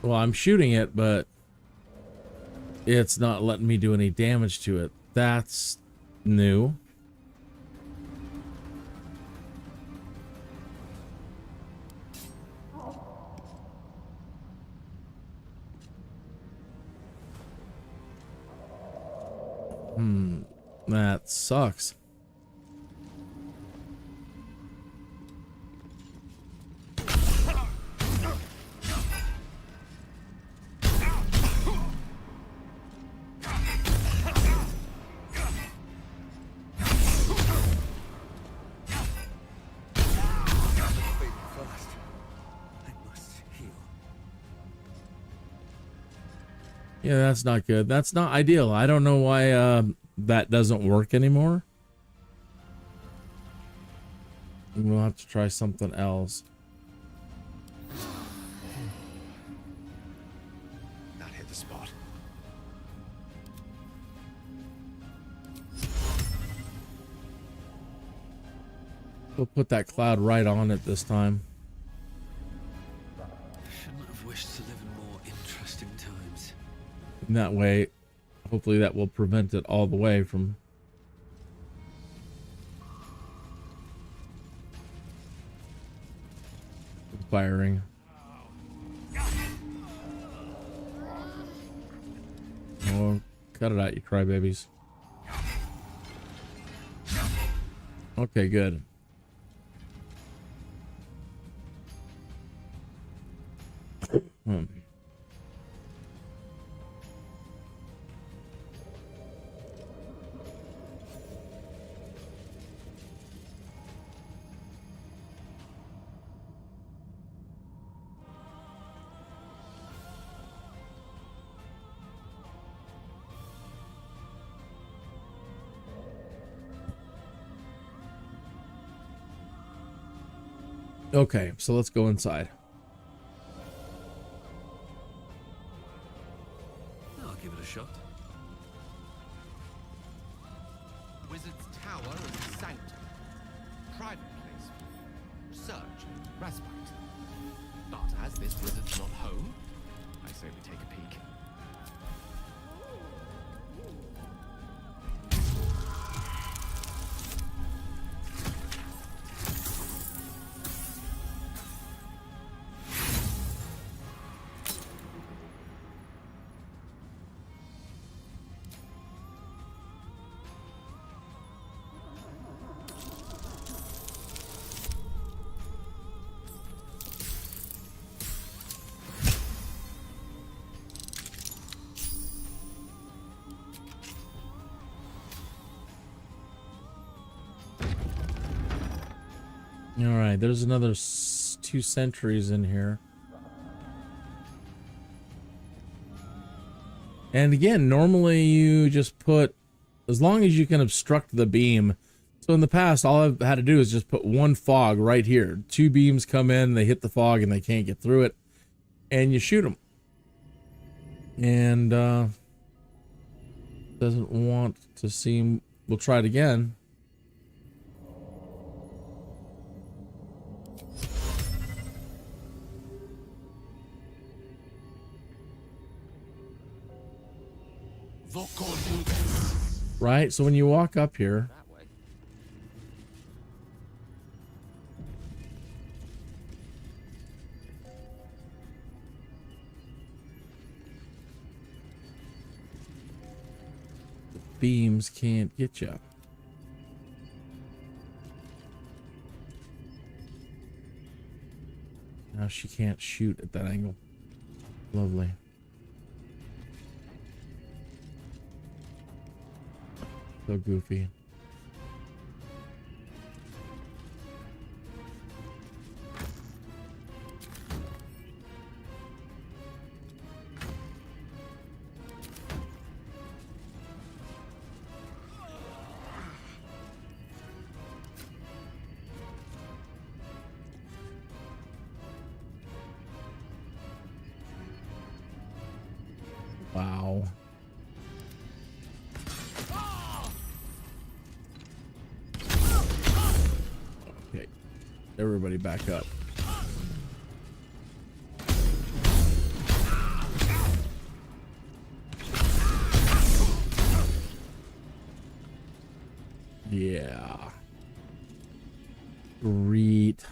Well, I'm shooting it, but it's not letting me do any damage to it. That's new. That sucks. Yeah, that's not good. That's not ideal. I don't know why that doesn't work anymore. We'll have to try something else. That hit the spot. We'll put that cloud right on it this time. Shouldn't have wished to live in more interesting times. In that way, hopefully that will prevent it all the way from firing. Oh, cut it out, you crybabies. Okay, good. Okay, so let's go inside. I'll give it a shot. Wizard's Tower is a sanctum. Private place. Research. Respite. But as this wizard's not home, I say we take a peek. my, there's another 2 sentries in here. And again, normally you just put, as long as you can obstruct the beam. So in the past, all I've had to do is just put 1 fog right here. 2 beams come in, they hit the fog and they can't get through it. And you shoot them. And doesn't want to seem, we'll try it again. Right, so when you walk up here, That way. the beams can't get you. Now she can't shoot at that angle. Lovely. So goofy. Wow. Okay. Everybody back up. Yeah. Great.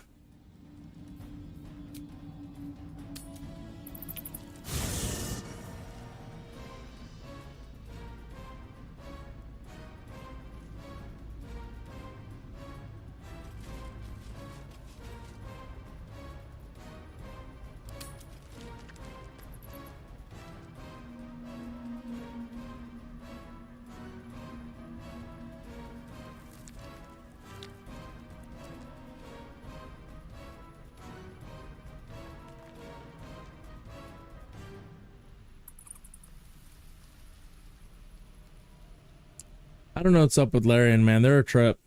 I don't know what's up with Larian, man. They're a trip.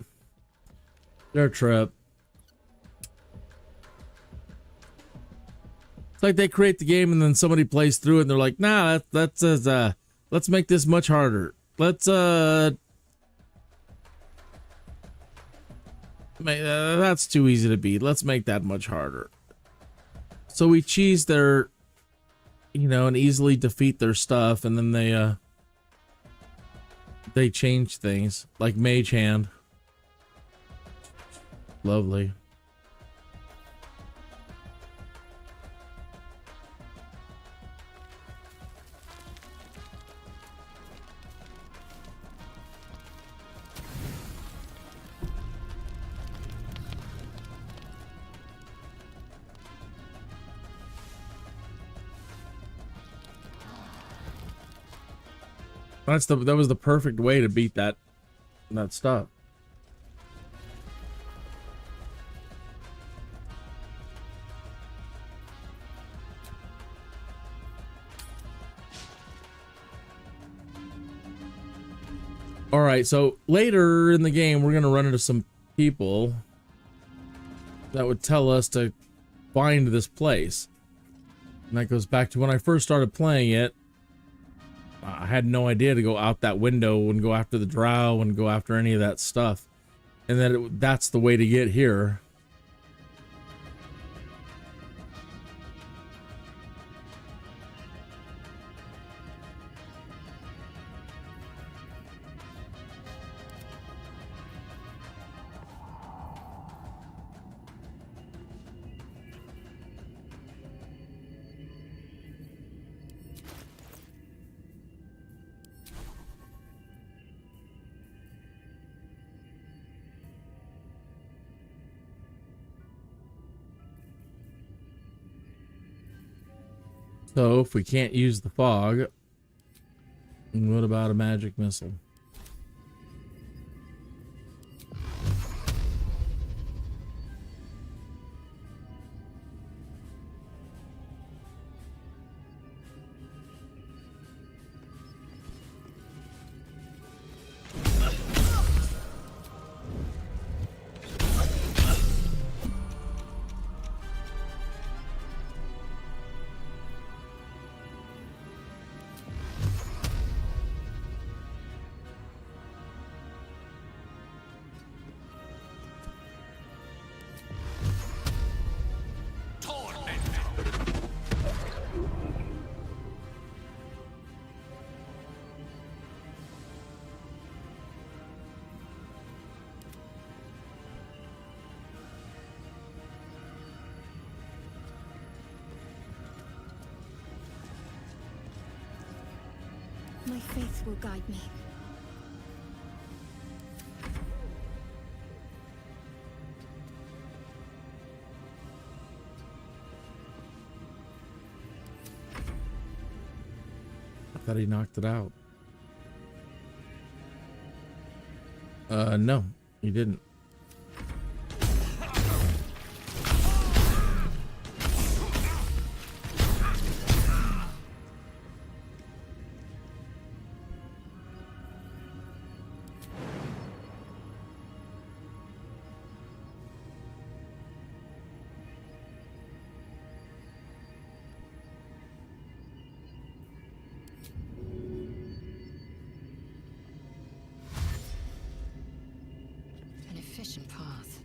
They're a trip. It's like they create the game and then somebody plays through it and they're like, nah, let's make this much harder. Let's that's too easy to beat. Let's make that much harder. So we cheese their, you know, and easily defeat their stuff, and then they change things, like Mage Hand. Lovely. That was the perfect way to beat that stuff. All right, so later in the game, we're gonna run into some people that would tell us to find this place, and that goes back to when I first started playing it. I had no idea to go out that window and go after the drow and go after any of that stuff, and that that's the way to get here. So if we can't use the fog, what about a magic missile? faith will guide me. I thought he knocked it out. No, he didn't. An efficient path.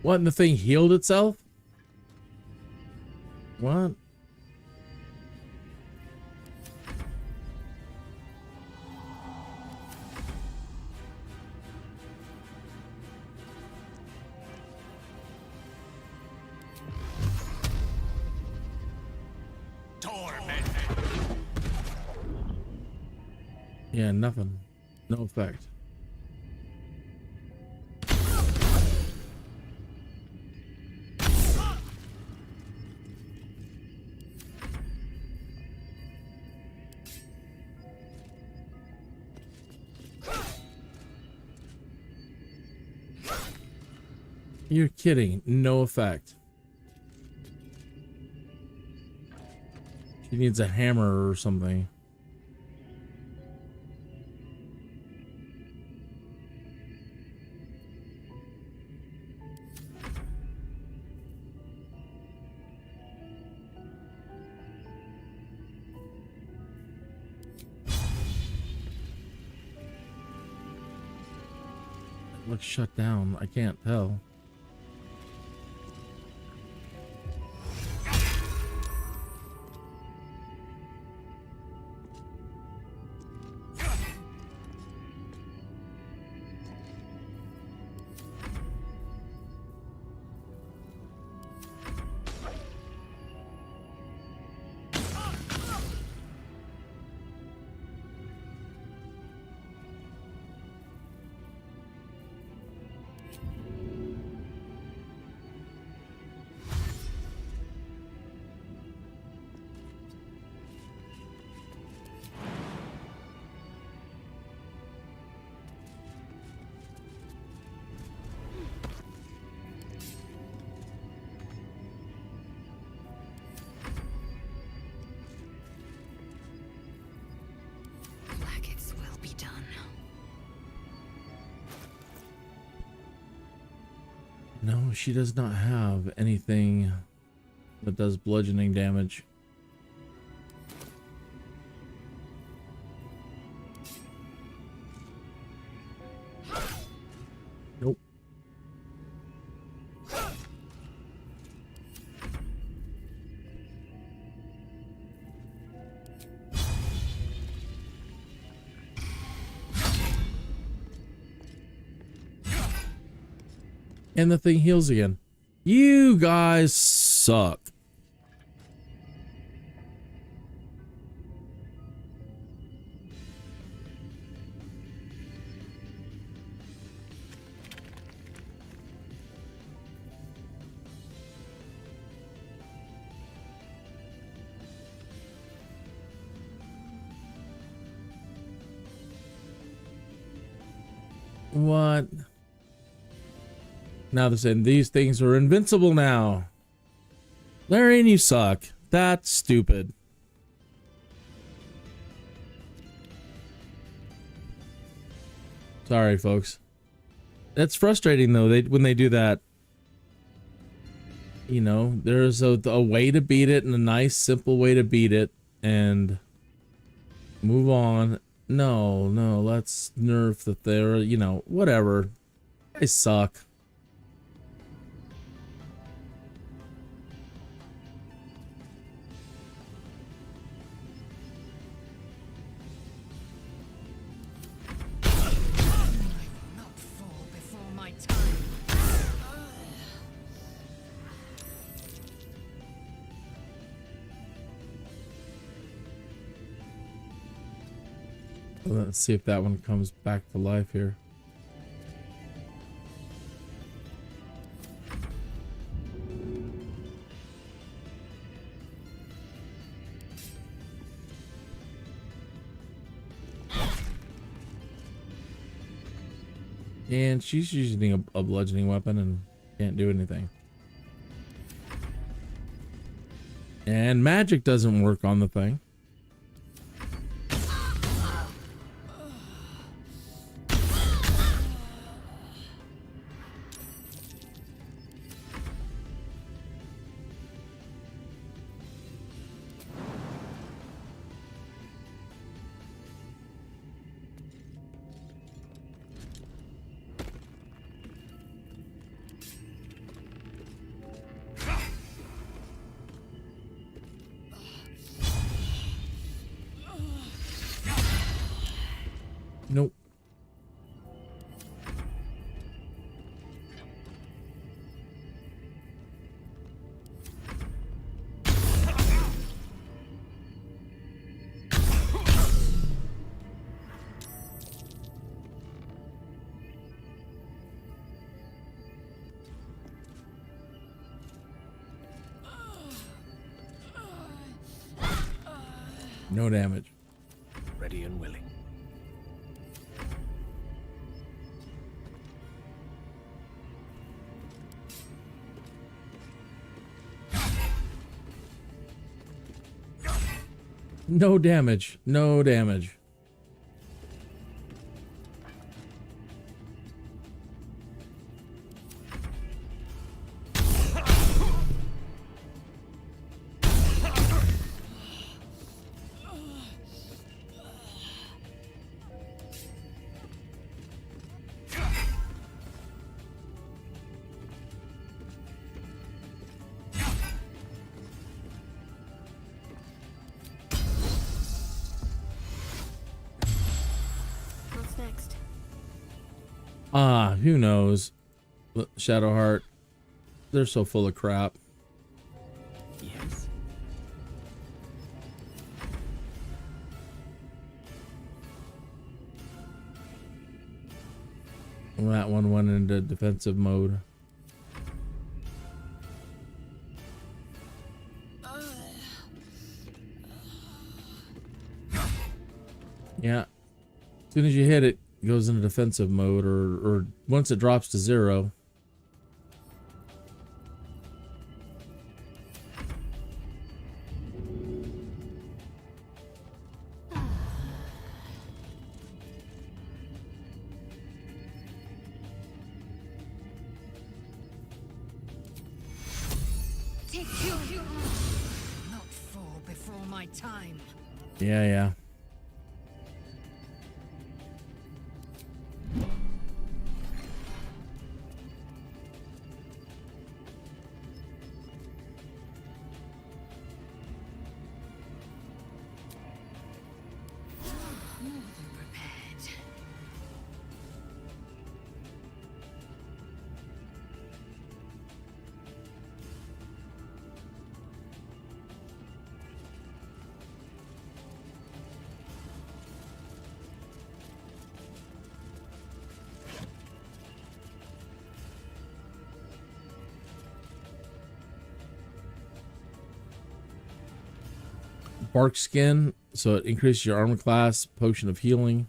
What, and the thing healed itself? What? Yeah, nothing. No effect. You're kidding. No effect. She needs a hammer or something. It looks shut down. I can't tell. No, she does not have anything that does bludgeoning damage. Nope. And the thing heals again. You guys suck. What? Now they're saying these things are invincible now. Larian, you suck. That's stupid. Sorry, folks. That's frustrating though. When they do that. You know, there's a way to beat it and a nice, simple way to beat it and move on. No, let's nerf the there, you know, whatever. They suck. Let's see if that one comes back to life here. And she's using a bludgeoning weapon and can't do anything. And magic doesn't work on the thing. Nope. No damage. Ready and willing. No damage. No damage. Who knows? Shadowheart, they're so full of crap. Yes. That one went into defensive mode. Yeah. As soon as you hit it, it goes into defensive mode, or once it drops to 0. Take you. Not fall before my time. Yeah. Bark skin, so it increases your armor class. Potion of healing.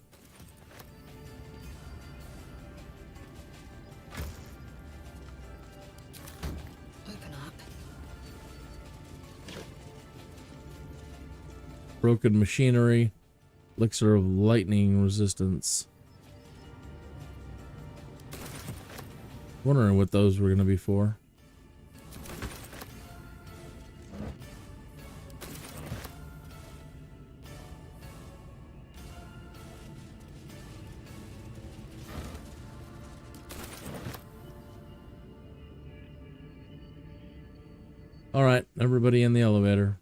Open up. Broken machinery. Elixir of lightning resistance. Wondering what those were going to be for. All right, everybody in the elevator.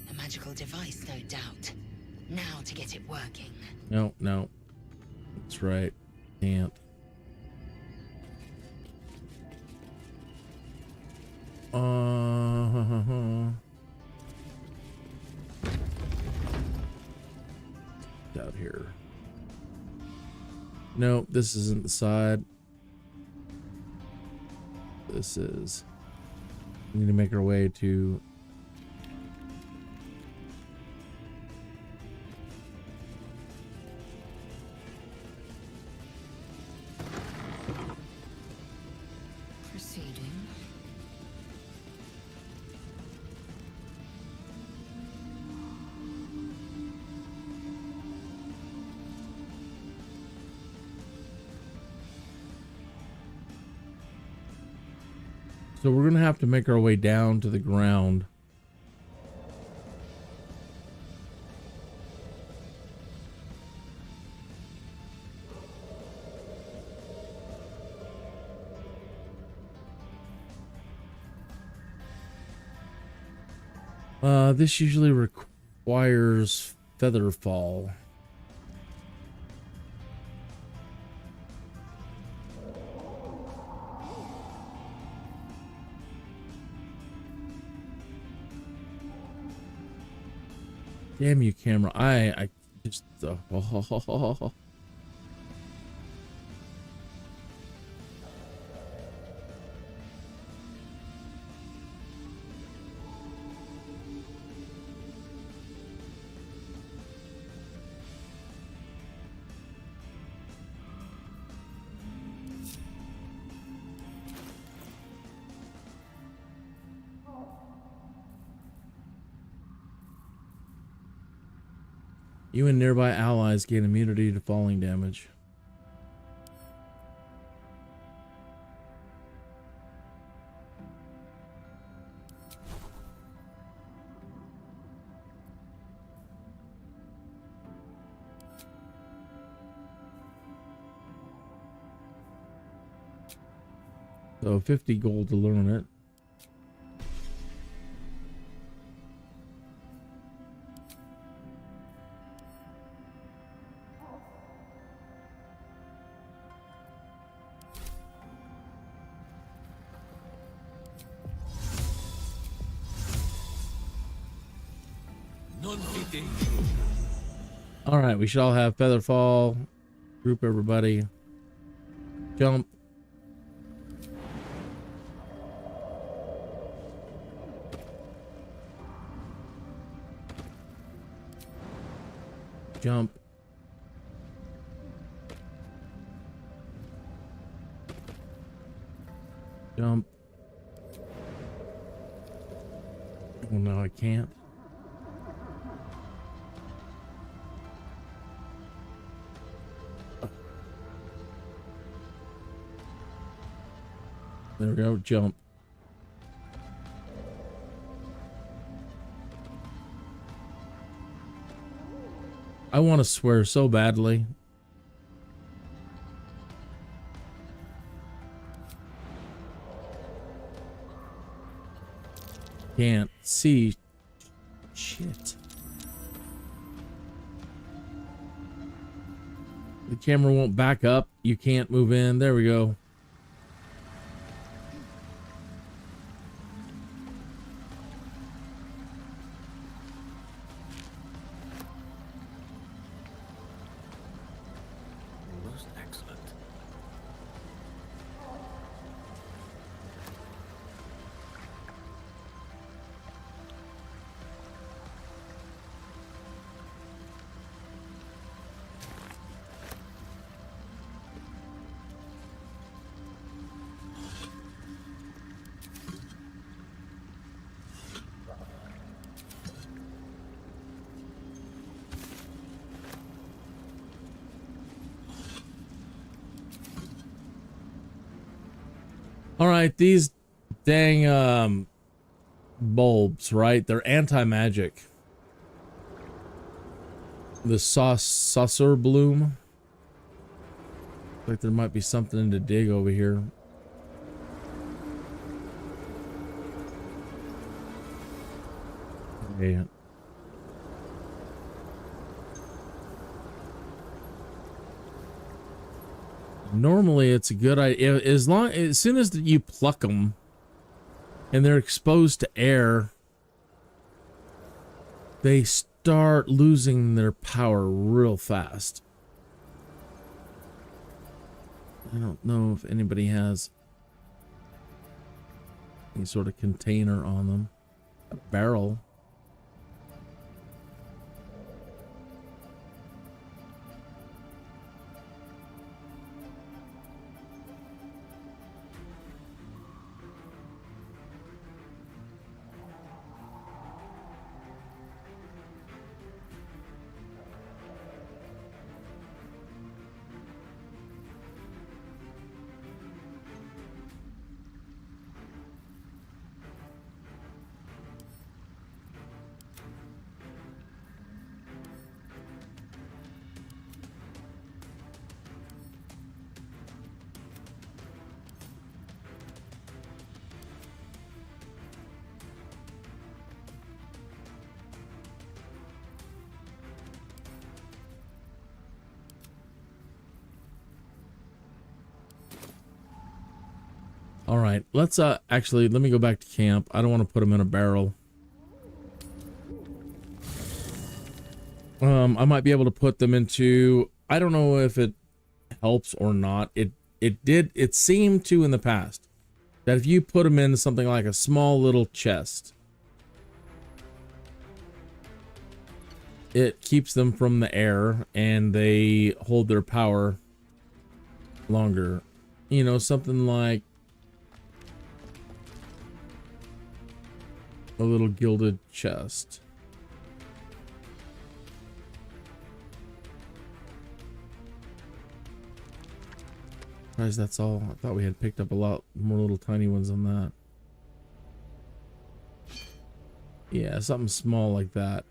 A magical device, no doubt. Now to get it working. No, no. That's right. Can't. Out here. No, this isn't the side. This is. We need to make our way to. Proceeding. So we're gonna have to make our way down to the ground. This usually requires feather fall. Damn you, camera. I just You and nearby allies gain immunity to falling damage. So 50 gold to learn it. All right, we should all have feather fall. Group everybody. Jump. Jump. Jump. Oh no, I can't. There we go, jump. I want to swear so badly. Can't see. Shit. The camera won't back up. You can't move in. There we go. Most excellent. All right, these dang bulbs, right? They're anti-magic. The saucer bloom. Like there might be something to dig over here. Okay. Normally it's a good idea as soon as you pluck them and they're exposed to air, they start losing their power real fast. I don't know if anybody has any sort of container on them. A barrel. All right, let's actually let me go back to camp. I don't want to put them in a barrel. I might be able to put them into, I don't know if it helps or not. It seemed to in the past that if you put them in something like a small little chest, it keeps them from the air and they hold their power longer. You know, something like a little gilded chest. Guys, that's all. I thought we had picked up a lot more little tiny ones than that. Yeah, something small like that.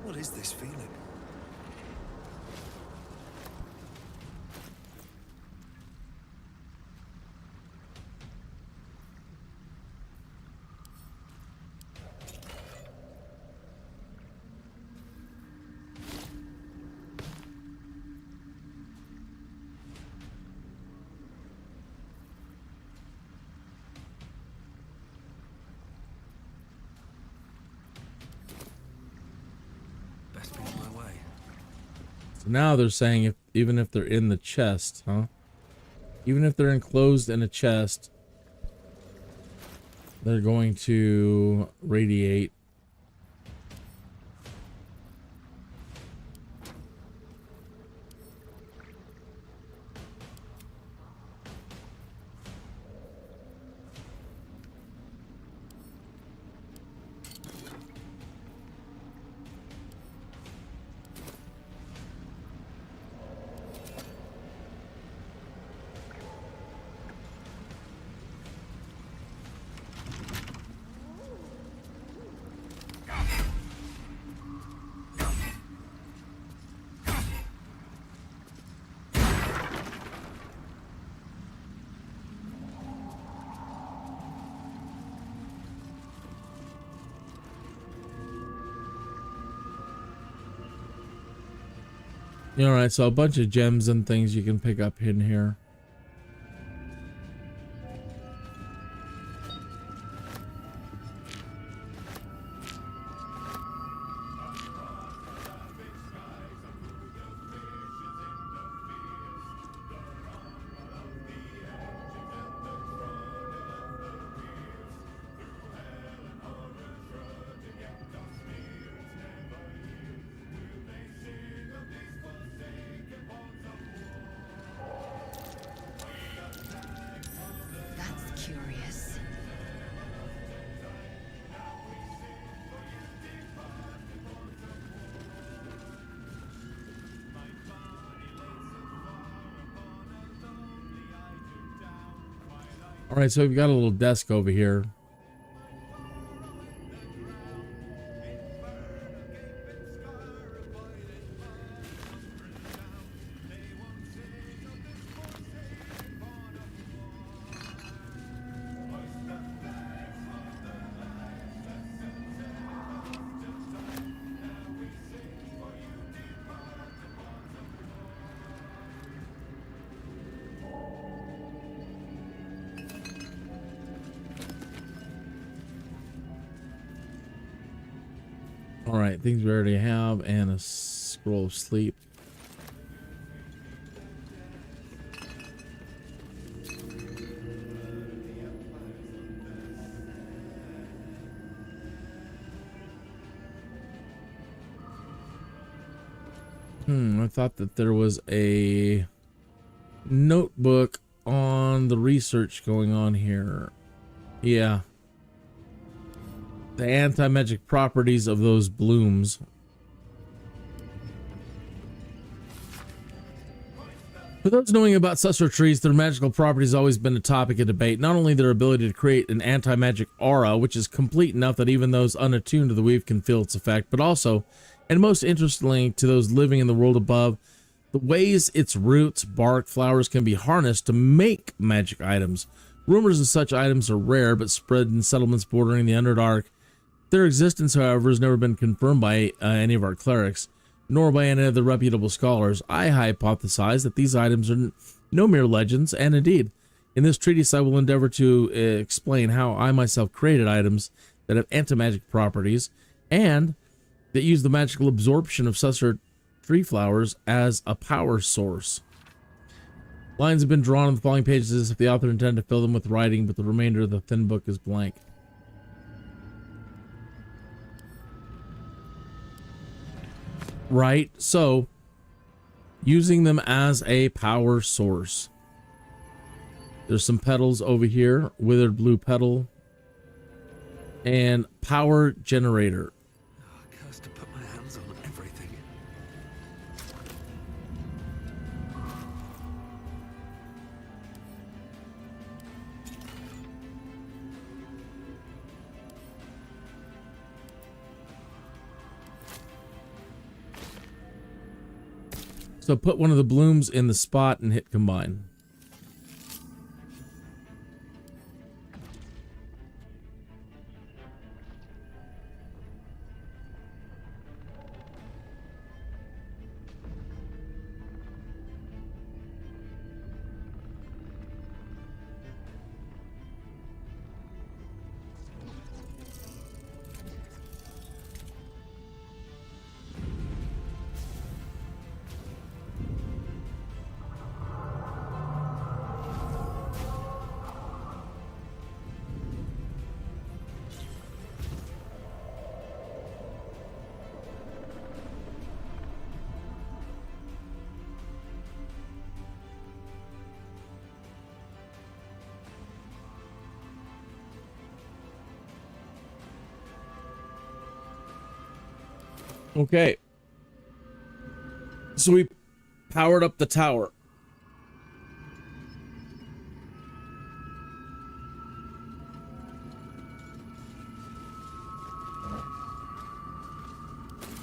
What is this feeling? Now they're saying even if they're in the chest, huh? Even if they're enclosed in a chest, they're going to radiate. All right, so a bunch of gems and things you can pick up in here. All right, so we've got a little desk over here. All right, things we already have, and a scroll of sleep. I thought that there was a notebook on the research going on here. Yeah. The anti-magic properties of those blooms. For those knowing about Susser trees, their magical properties have always been a topic of debate. Not only their ability to create an anti-magic aura, which is complete enough that even those unattuned to the weave can feel its effect, but also, and most interestingly to those living in the world above, the ways its roots, bark, flowers can be harnessed to make magic items. Rumors of such items are rare, but spread in settlements bordering the Underdark. Their existence, however, has never been confirmed by any of our clerics, nor by any of the reputable scholars. I hypothesize that these items are no mere legends, and indeed, in this treatise I will endeavor to explain how I myself created items that have anti-magic properties, and that use the magical absorption of Susser tree flowers as a power source. Lines have been drawn on the following pages as if the author intended to fill them with writing, but the remainder of the thin book is blank. Right, so using them as a power source. There's some petals over here, withered blue petal, and power generator. Oh, cursed to put my hands on everything. So put one of the blooms in the spot and hit combine. Okay. So we powered up the tower.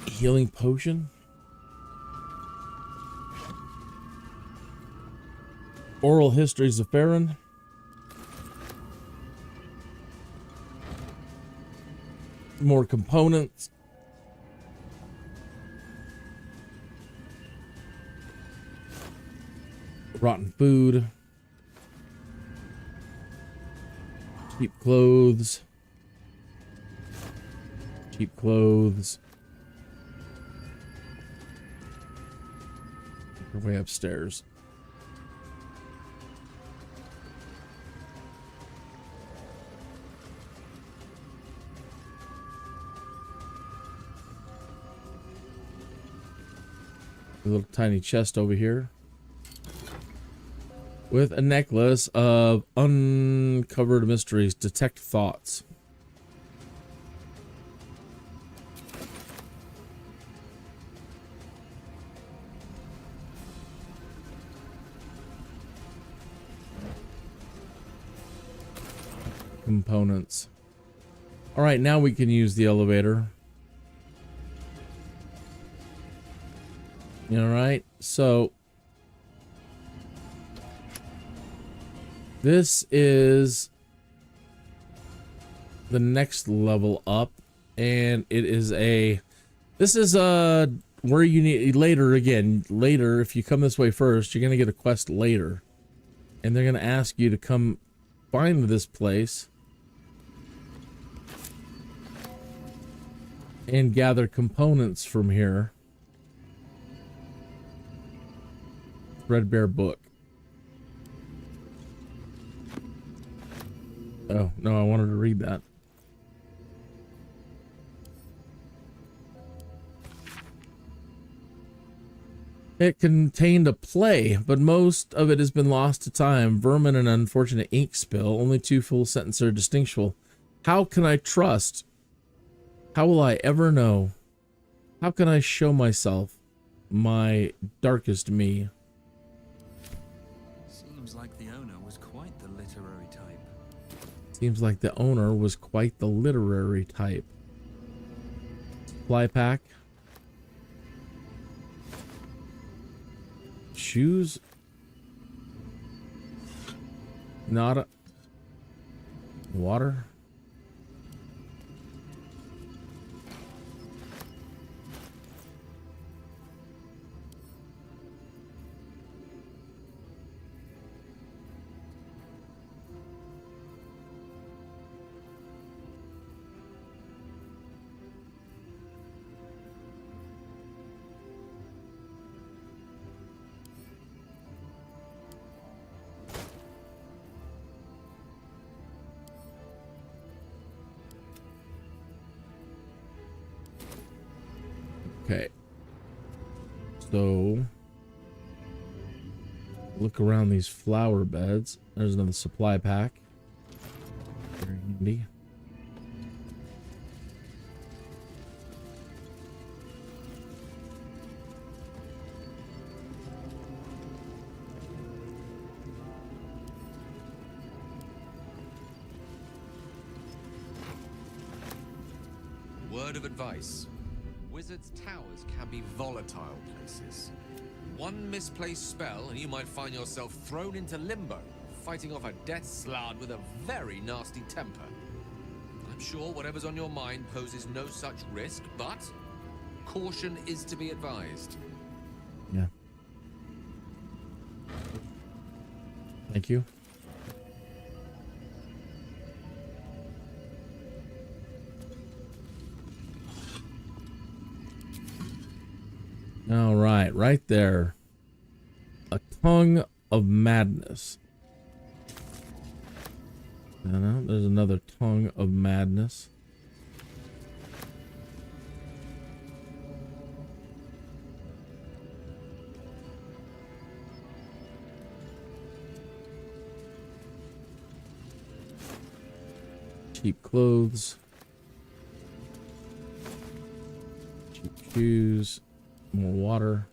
Healing potion. Oral histories of Farron. More components. Rotten food. Cheap clothes. Cheap clothes. We're way upstairs. A little tiny chest over here with a necklace of uncovered mysteries. Detect thoughts. components. All right, now we can use the elevator. All right, so this is the next level up, and it is this is where you need later if you come this way first, you're gonna get a quest later, and they're gonna ask you to come find this place and gather components from here. Threadbare book. Oh no, I wanted to read that. It contained a play, but most of it has been lost to time, vermin, and unfortunate ink spill. Only 2 full sentences are distinguishable. How can I trust? How will I ever know? How can I show myself my darkest me? Seems like the owner was quite the literary type. Seems like the owner was quite the literary type. Supply pack. Shoes. Nada. Water. Okay. So look around these flower beds. There's another supply pack. Very handy. Word of advice. Wizards' towers can be volatile places. One misplaced spell and you might find yourself thrown into limbo, fighting off a death slard with a very nasty temper. I'm sure whatever's on your mind poses no such risk, but caution is to be advised. Yeah. Thank you. All right, right there. A tongue of madness. No, there's another tongue of madness. Cheap clothes. Cheap shoes. More water.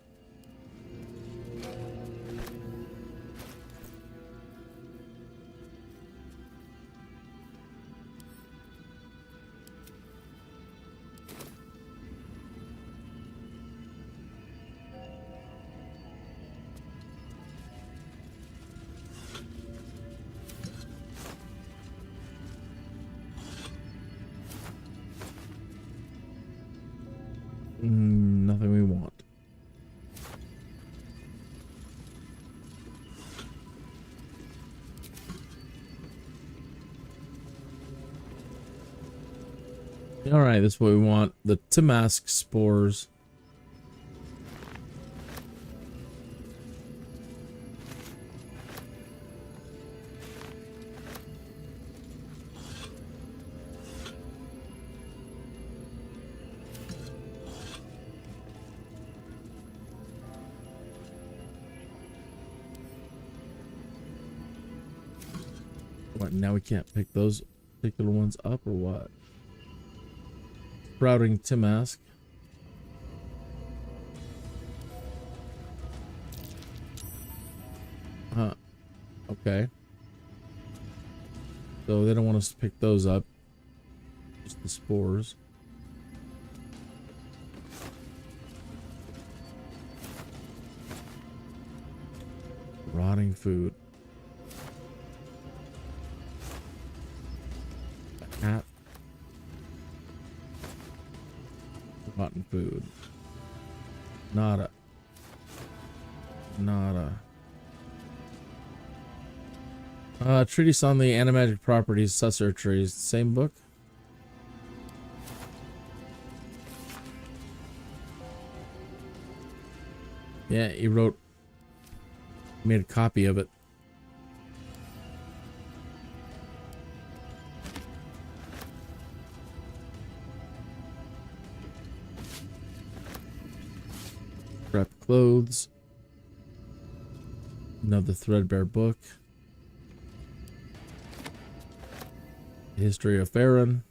Nothing we want. All right, this is what we want. The Tamask spores. What, now we can't pick those particular ones up or what? Sprouting Tamask. Huh. Okay. So they don't want us to pick those up. Just the spores. Rotting food. A cat. Rotten food. Nada. Nada. Treatise on the animagic properties, sussor trees. Same book? Yeah, he wrote, made a copy of it. Scrap clothes. Another threadbare book. History of Farron.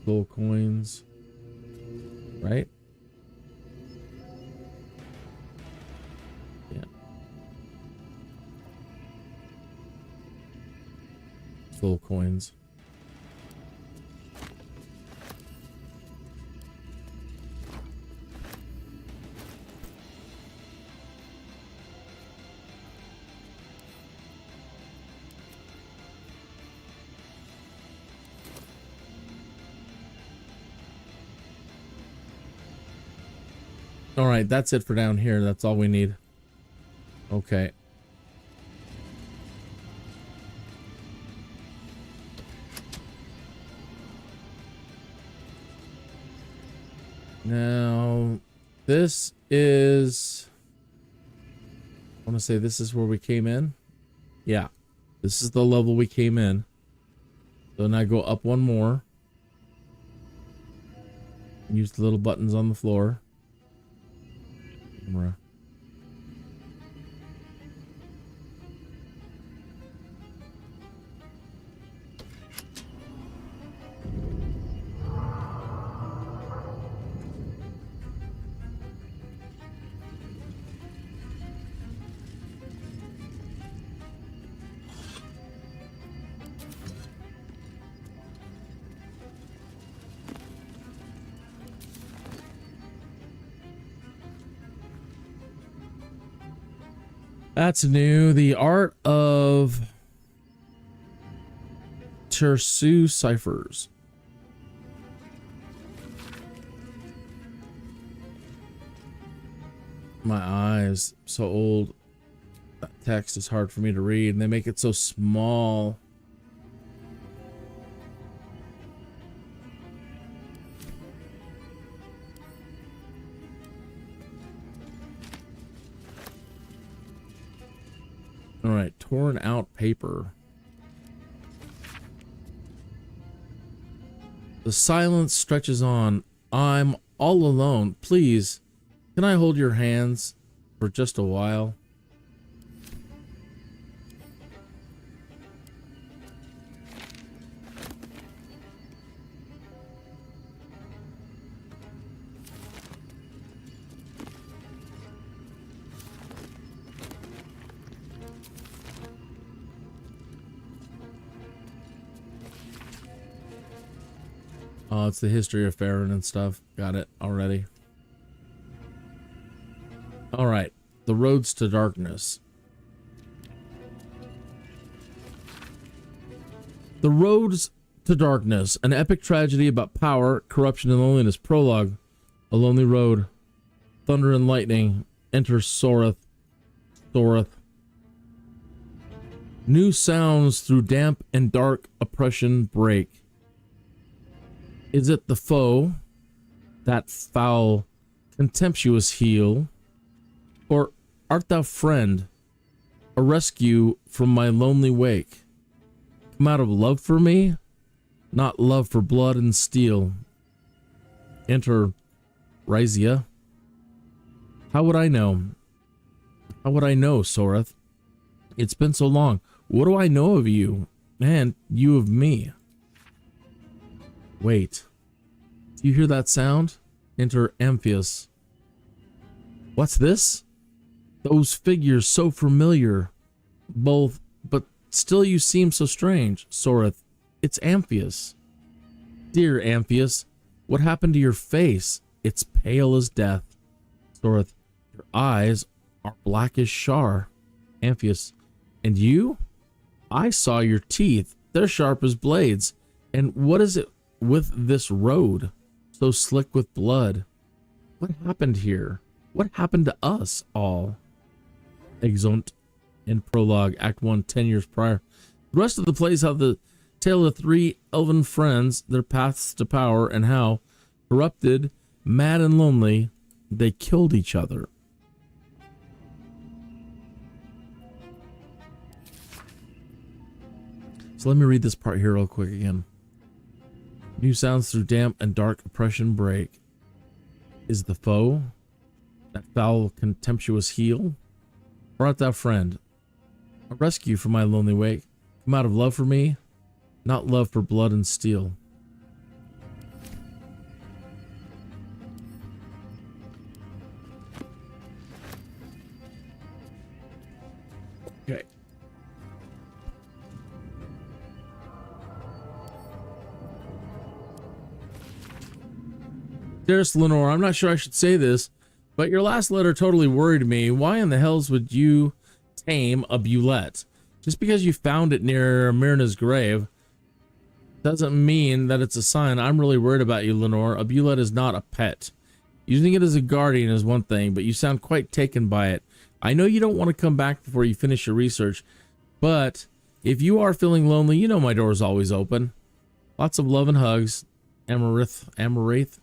Gold coins. Right? Yeah. Gold coins. All right, that's it for down here. That's all we need. Okay. Now, this is... I want to say this is where we came in. Yeah, this is the level we came in. So now go up one more. Use the little buttons on the floor. Camera. That's new. The Art of Tersu Ciphers. My eyes, so old. That text is hard for me to read, and they make it so small. All right, torn out paper. The silence stretches on. I'm all alone. Please, can I hold your hands for just a while? Oh, it's the history of Farron and stuff. Got it already. All right. The Roads to Darkness. The Roads to Darkness. An epic tragedy about power, corruption, and loneliness. Prologue. A lonely road. Thunder and lightning. Enter Soreth. New sounds through damp and dark oppression break. Is it the foe, that foul, contemptuous heel? Or art thou friend, a rescue from my lonely wake? Come out of love for me, not love for blood and steel. Enter Ryzia. How would I know? How would I know, Soreth? It's been so long. What do I know of you? And you of me? Wait. Do you hear that sound? Enter Amphius. What's this? Those figures so familiar. Both, but still you seem so strange. Soreth, it's Amphius. Dear Amphius, what happened to your face? It's pale as death. Soreth, your eyes are black as char. Amphius, and you? I saw your teeth. They're sharp as blades. And what is it with this road? So slick with blood. What happened here? What happened to us all? Exeunt in prologue, Act 1, 10 years prior. The rest of the plays how the tale of three elven friends, their paths to power, and how, corrupted, mad, and lonely, they killed each other. So let me read this part here real quick again. New sounds through damp and dark oppression break. Is the foe that foul contemptuous heel? Or art thou friend? A rescue from my lonely wake, come out of love for me, not love for blood and steel. Okay. Dearest Lenore, I'm not sure I should say this, but your last letter totally worried me. Why in the hells would you tame a bulette? Just because you found it near Myrna's grave doesn't mean that it's a sign. I'm really worried about you, Lenore. A bulette is not a pet. Using it as a guardian is one thing, but you sound quite taken by it. I know you don't want to come back before you finish your research, but if you are feeling lonely, you know my door is always open. Lots of love and hugs. Amaranth.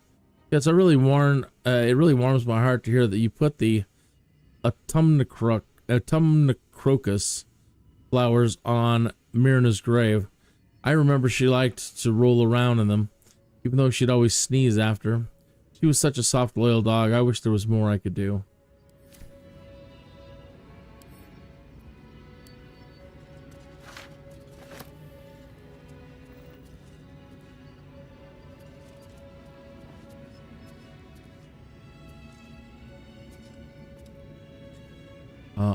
Yes, it really warms my heart to hear that you put the autumnacrocus flowers on Myrna's grave. I remember she liked to roll around in them, even though she'd always sneeze after. She was such a soft, loyal dog. I wish there was more I could do.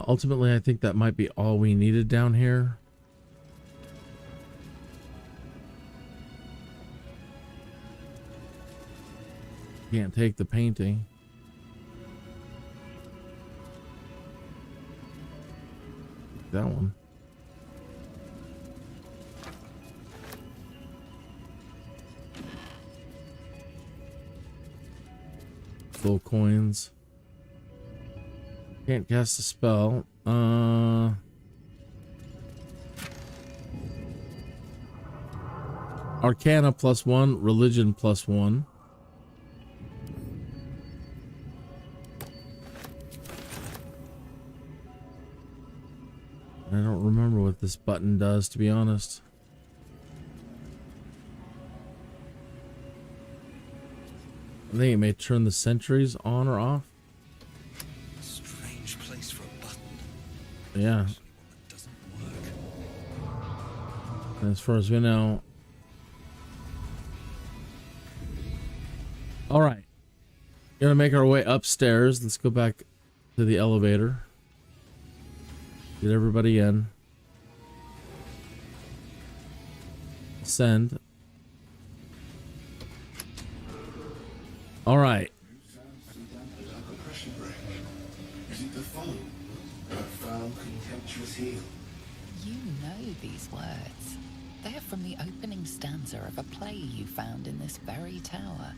Ultimately, I think that might be all we needed down here. Can't take the painting. That one. Full coins. Can't cast a spell. Arcana +1, religion +1. I don't remember what this button does, to be honest. I think it may turn the sentries on or off. Strange place for a button. Yeah. Doesn't work. And as far as we know. All right. Gonna make our way upstairs. Let's go back to the elevator. Get everybody in. Send. All right. Is it the foe that foul contemptuous heel? You know these words. They're from the opening stanza of a play you found in this very tower.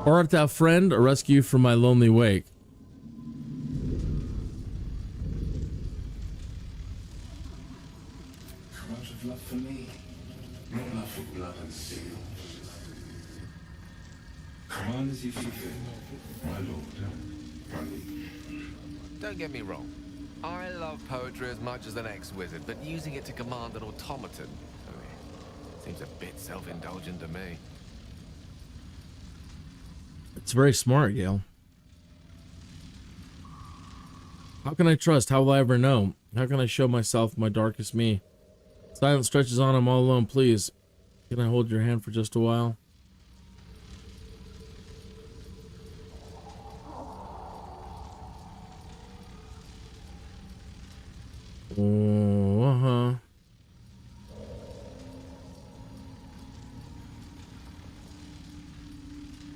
Or art thou friend, a rescue from my lonely wake? Come out of love for me, not love for blood and steel. Command as you see fit, my lord, my liege. Don't get me wrong. I love poetry as much as the next wizard, but using it to command an automaton seems a bit self-indulgent to me. It's very smart, Gale. How can I trust? How will I ever know? How can I show myself my darkest me? Silence stretches on. I'm all alone. Please, can I hold your hand for just a while?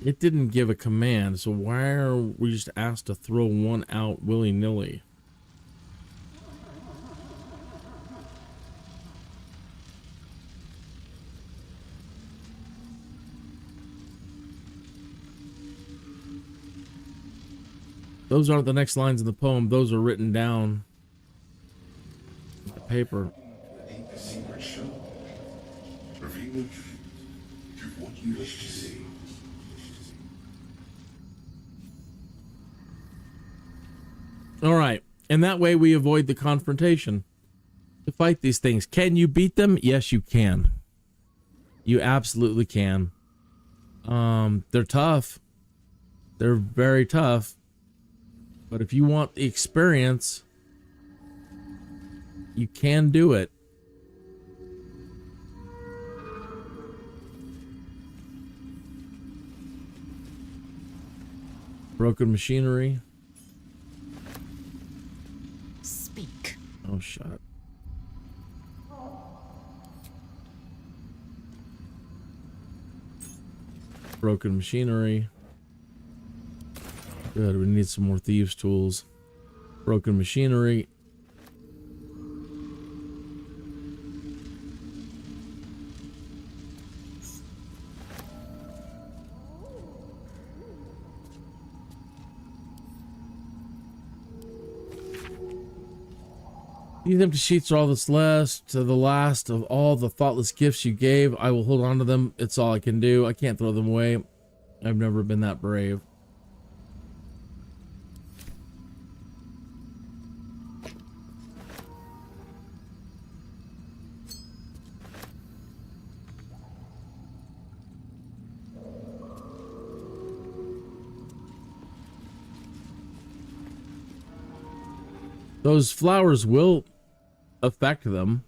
It didn't give a command, so why are we just asked to throw one out willy-nilly? Those aren't the next lines in the poem. Those are written down on the paper. The secret show. Reveal the truth to what you wish to see. All right. And that way we avoid the confrontation. To fight these things. Can you beat them? Yes, you can. You absolutely can. They're tough. They're very tough. But if you want the experience, you can do it. Broken machinery. Speak. Oh, shut. Broken machinery. Good, we need some more thieves' tools. Broken machinery. These empty sheets are all that's left. To the last of all the thoughtless gifts you gave, I will hold on to them. It's all I can do. I can't throw them away. I've never been that brave. Those flowers will affect them.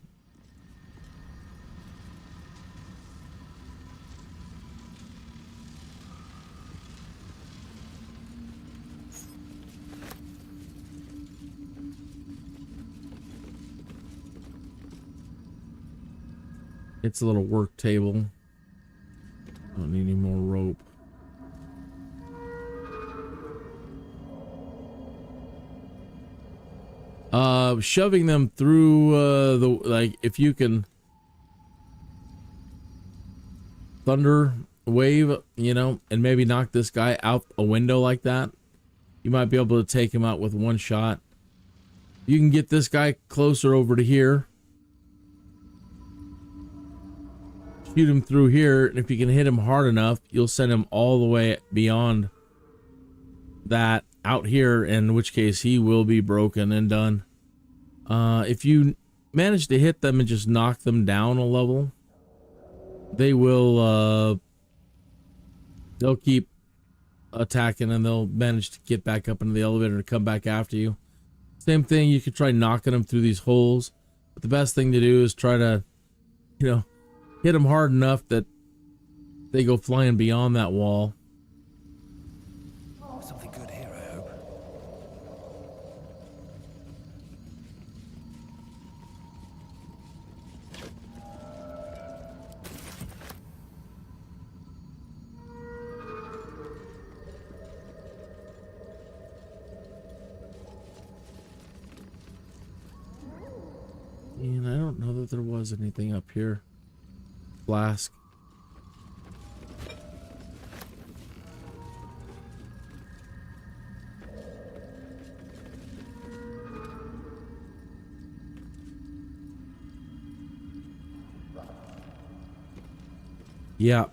It's a little work table. Don't need any more rope. Shoving them through like if you can thunder wave, you know, and maybe knock this guy out a window like that, you might be able to take him out with one shot. You can get this guy closer over to here, shoot him through here, and if you can hit him hard enough, you'll send him all the way beyond that out here, in which case he will be broken and done. If you manage to hit them and just knock them down a level, they will they'll keep attacking and they'll manage to get back up into the elevator and come back after you. Same thing, you could try knocking them through these holes, but the best thing to do is try to, you know, hit them hard enough that they go flying beyond that wall. Something good here, I hope. And I don't know that there was anything up here. Flask. Yeah,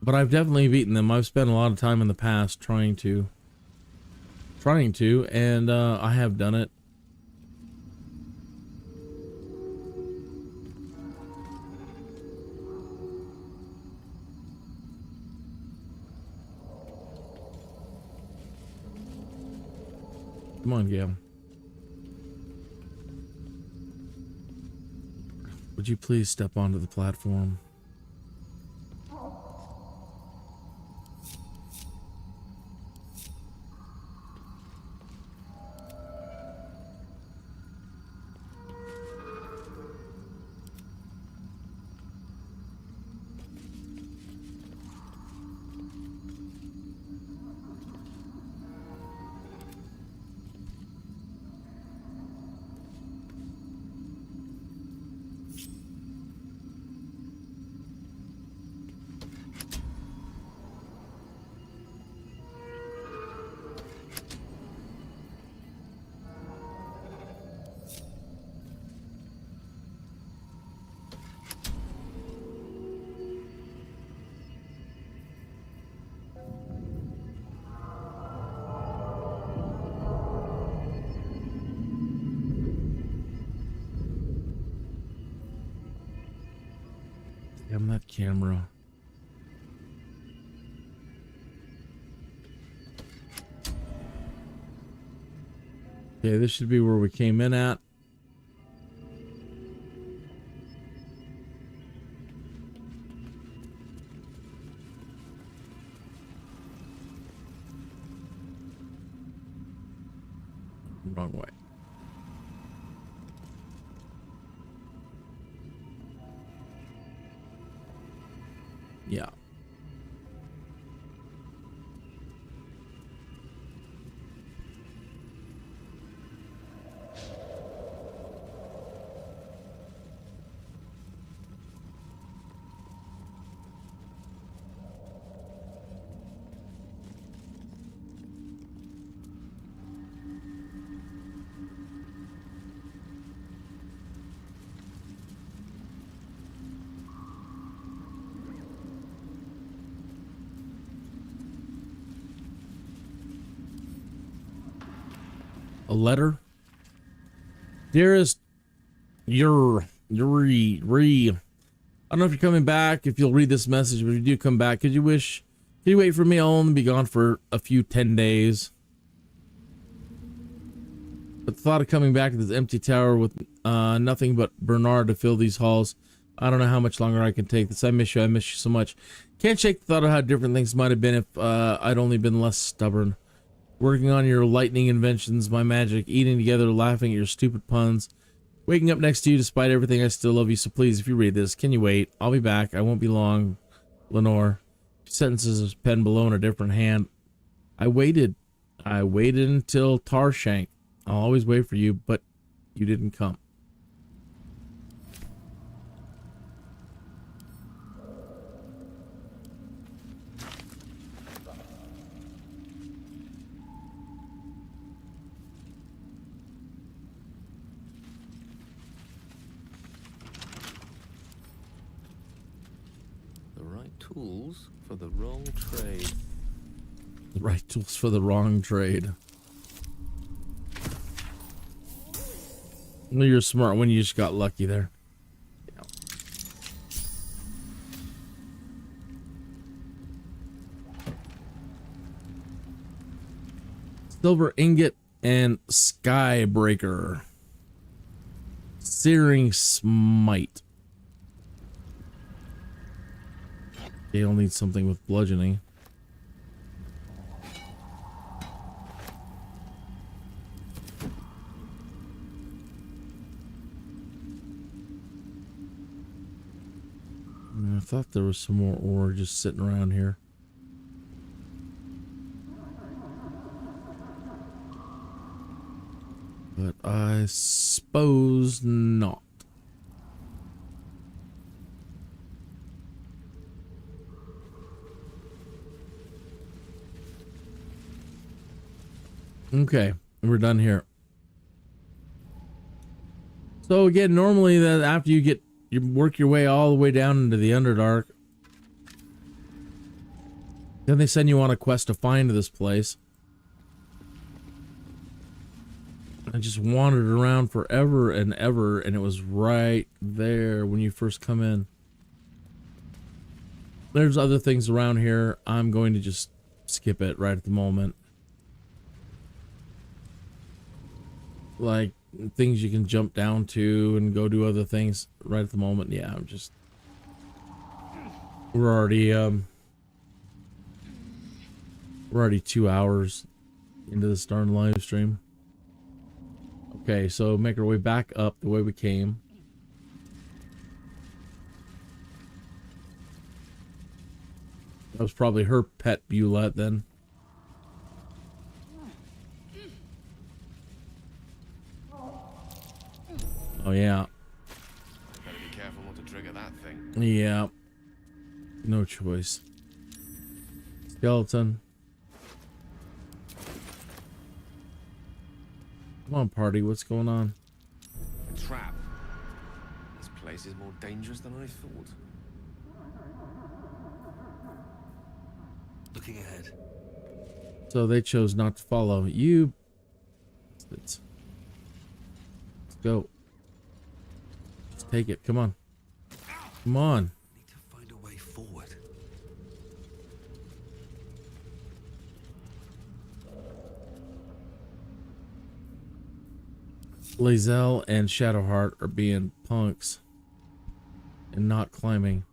but I've definitely beaten them. I've spent a lot of time in the past trying to, and I have done it. Come on, Gail. Would you please step onto the platform? Damn that camera. Okay, this should be where we came in at. Wrong way. Yeah. A letter. Dearest, I don't know if you're coming back, if you'll read this message, but if you do come back, could you wait for me? I'll only be gone for a few 10 days. But the thought of coming back to this empty tower with nothing but Bernard to fill these halls, I don't know how much longer I can take this. I miss you so much. Can't shake the thought of how different things might have been if I'd only been less stubborn. Working on your lightning inventions, my magic, eating together, laughing at your stupid puns, waking up next to you despite everything. I still love you, so please, if you read this, can you wait? I'll be back. I won't be long. Lenore. Sentences his pen below in a different hand. I waited until Tarshank. I'll always wait for you, but you didn't come. Tools for the wrong trade. The right tools for the wrong trade. Well, you're smart when you just got lucky there. Yeah. Silver ingot and skybreaker. Searing smite. You'll need something with bludgeoning. I thought there was some more ore just sitting around here. But I suppose not. Okay, we're done here. So again, normally that after you work your way all the way down into the Underdark, then they send you on a quest to find this place. I just wandered around forever and ever, and it was right there when you first come in. There's other things around here. I'm going to just skip it right at the moment. Like things you can jump down to and go do other things right at the moment. Yeah, we're already 2 hours into this darn live stream. Okay, so make our way back up the way we came. That was probably her pet Bulette then. Oh yeah. Better be careful not to trigger that thing. Yeah. No choice. Skeleton. Come on, party. What's going on? A trap. This place is more dangerous than I thought. Looking ahead. So they chose not to follow you. Let's go. Let's take it. Come on. Come on. Need to Lae'zel and Shadowheart are being punks and not climbing.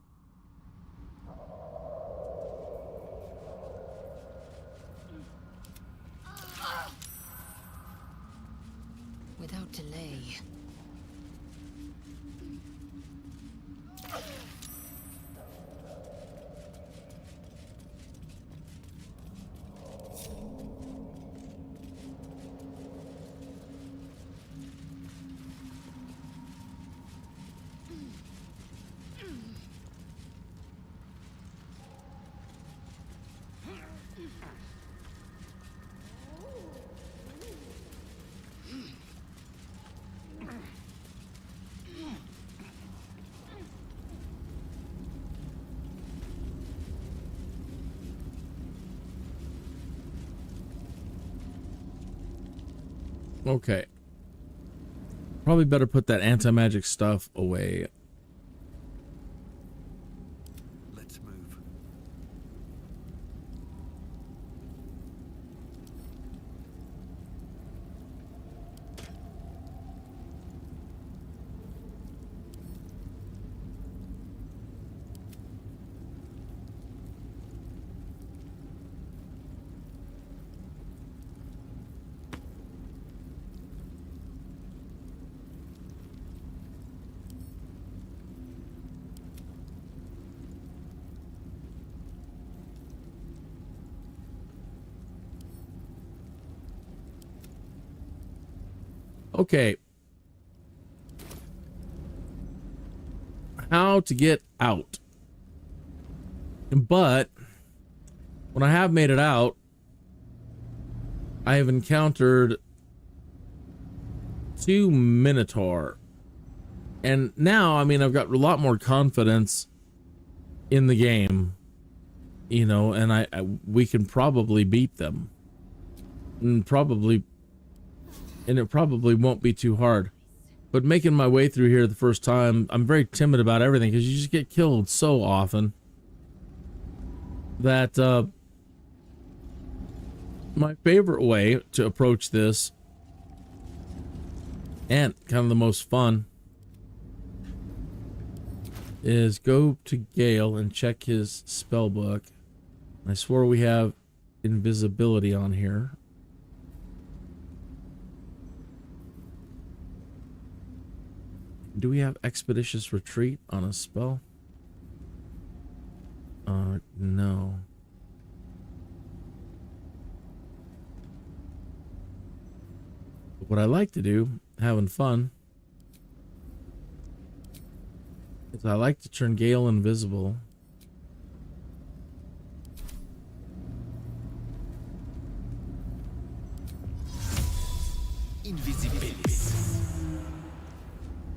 Without delay. Okay. Probably better put that anti-magic stuff away. Let's move. Okay. How to get out. But when I have made it out, I have encountered 2 Minotaur. And now, I mean, I've got a lot more confidence in the game, you know, and we can probably beat them. And it probably won't be too hard. But making my way through here the first time, I'm very timid about everything because you just get killed so often that my favorite way to approach this, and kind of the most fun, is go to Gale and check his spell book. I swore we have invisibility on here. Do we have Expeditious Retreat on a spell? No. But what I like to do, having fun, is I like to turn Gale invisible. Invisibility.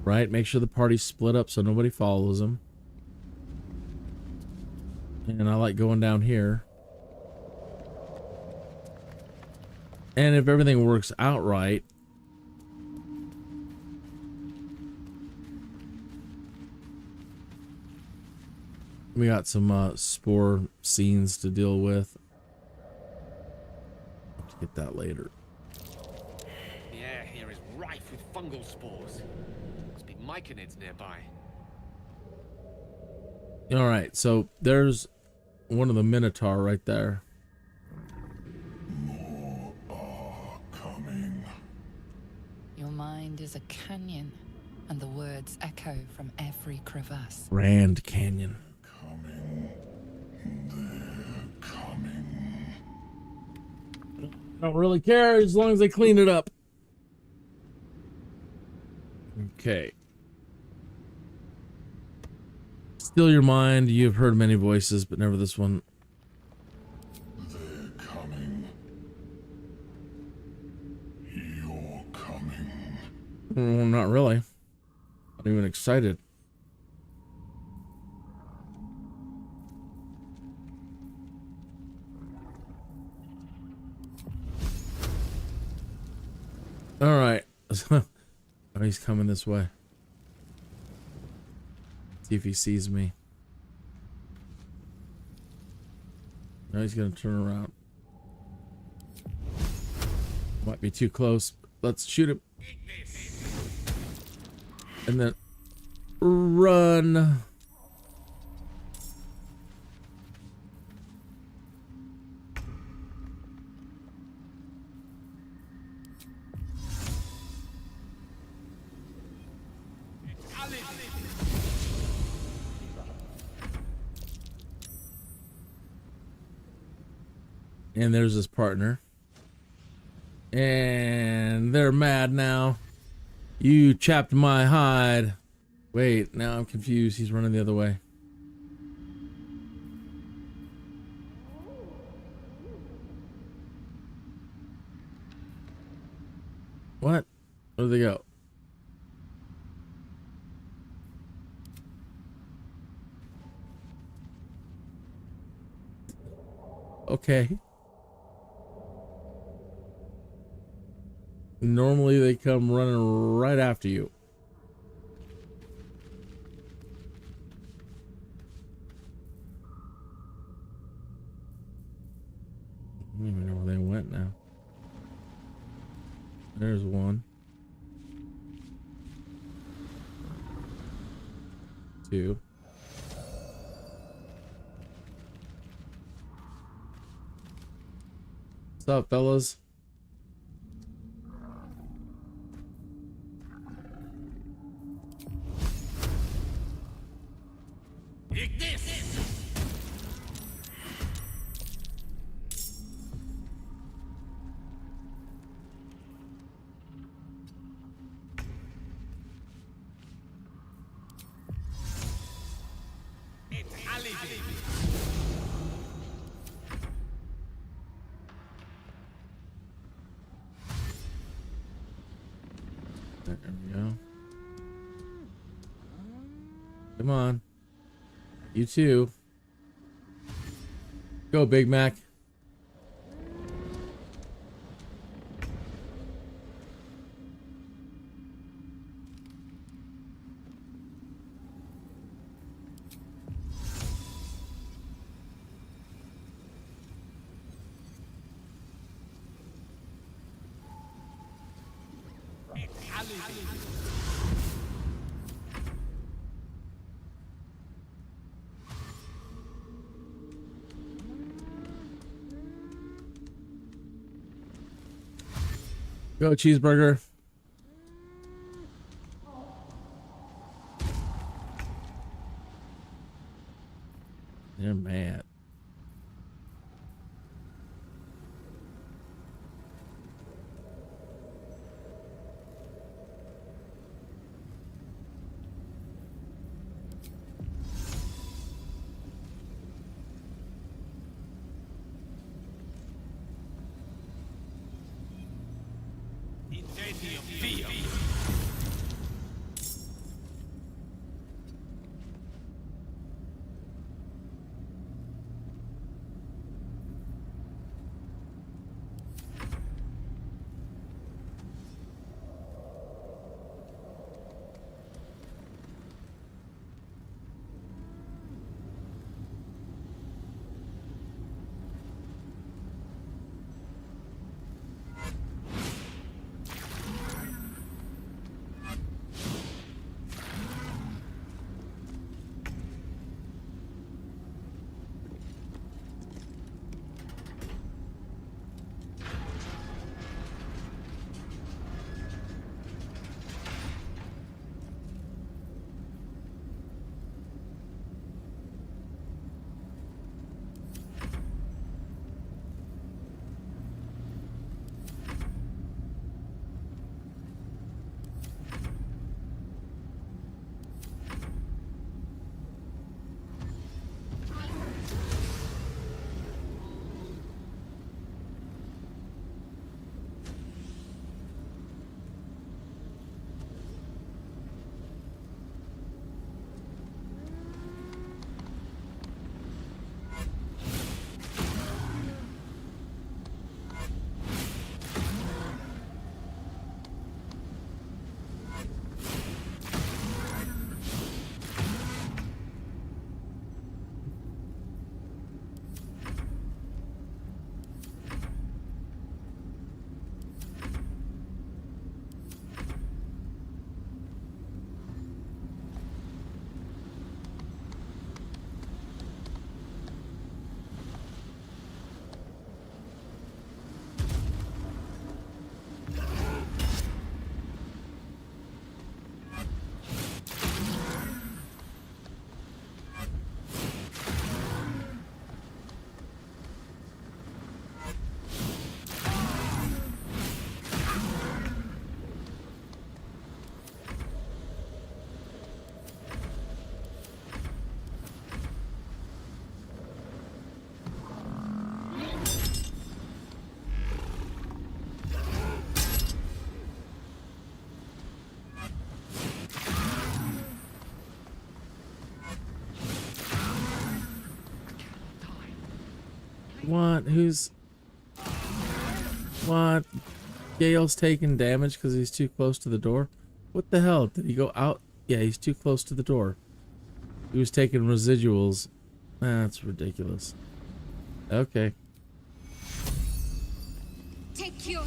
Right? Make sure the party's split up so nobody follows him. And I like going down here. And if everything works out right, we got some spore scenes to deal with. Have to get that later. The air here is rife with fungal spores. Must be myconids nearby. All right, so there's one of the Minotaur right there. More are coming. Your mind is a canyon, and the words echo from every crevasse. Grand Canyon. Coming. They're coming. Don't really care as long as they clean it up. Okay. Still your mind. You've heard many voices, but never this one. They're coming. You're coming. Well, not really. Not even excited. All right. Oh, he's coming this way. See if he sees me. Now he's gonna turn around. Might be too close. Let's shoot him. And then run. And there's his partner. And they're mad now. You chapped my hide. Wait, now I'm confused. He's running the other way. What? Where did they go? Okay. Normally they come running right after you. I don't even know where they went now. There's one. Two. What's up, fellas? There we go. Come on. You too. Go, Big Mac. Go, cheeseburger. They're mad. What? Who's... What? Gale's taking damage because he's too close to the door? What the hell? Did he go out? Yeah, he's too close to the door. He was taking residuals. That's ridiculous. Okay. Take your...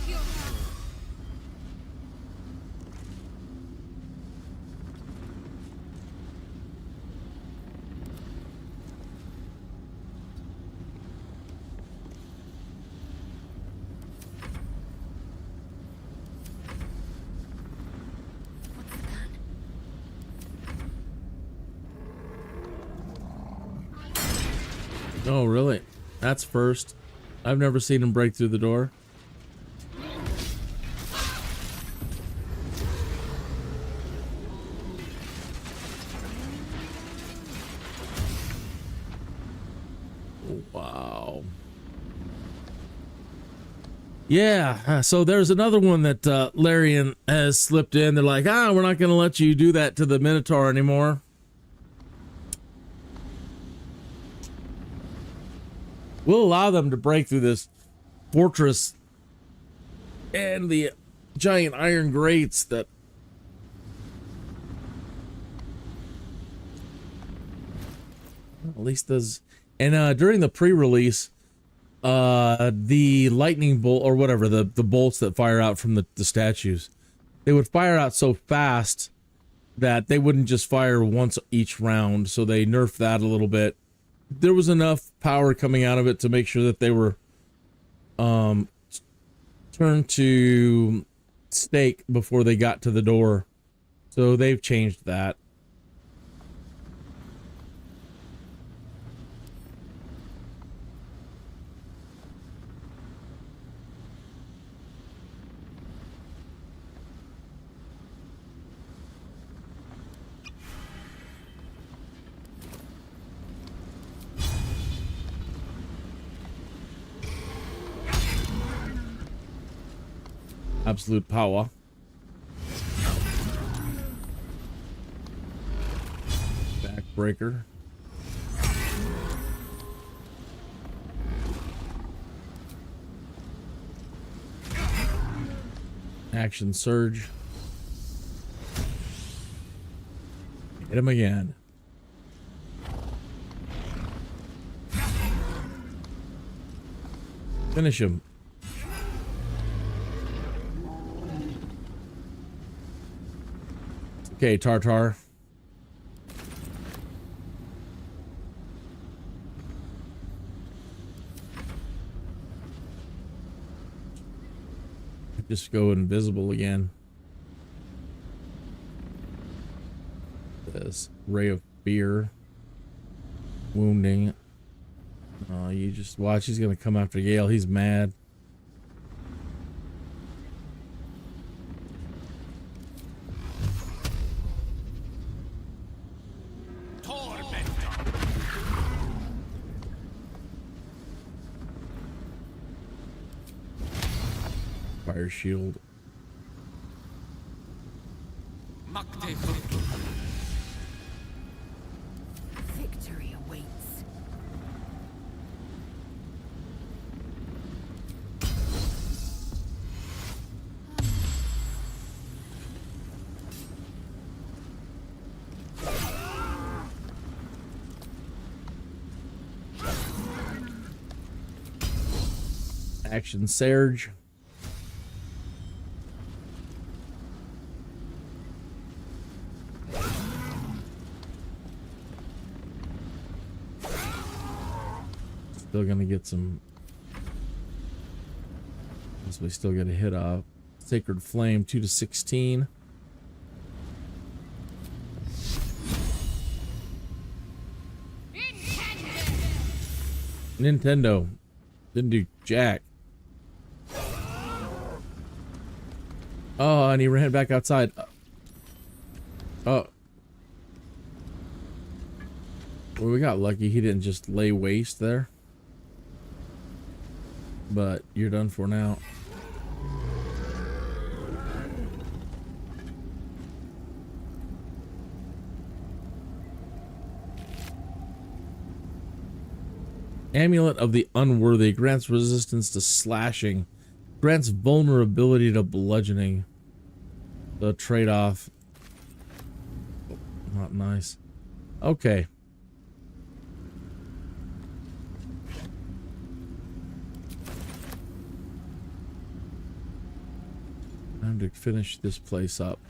Oh, really? That's first. I've never seen him break through the door. Wow. Yeah, so there's another one that Larian has slipped in. They're like, we're not going to let you do that to the Minotaur anymore. We'll allow them to break through this fortress and the giant iron grates that... At least those... And during the pre-release, the lightning bolt, or whatever, the bolts that fire out from the statues, they would fire out so fast that they wouldn't just fire once each round, so they nerfed that a little bit. There was enough power coming out of it to make sure that they were turned to stake before they got to the door. So they've changed that. Absolute power. Backbreaker. Action surge. Hit him again. Finish him. Okay, Tartar. Just go invisible again. This ray of fear. Wounding. Oh, you just watch. He's gonna come after Gale. He's mad. Fire shield. Victory awaits. Action surge. Still gonna get some. Guess we still get a hit off. Sacred Flame 2 to 16. Nintendo didn't do jack. Oh, and he ran back outside. Oh. Well, we got lucky. He didn't just lay waste there. But you're done for now. Amulet of the Unworthy. Grants resistance to slashing. Grants vulnerability to bludgeoning. The trade-off. Not nice. Okay. Time to finish this place up.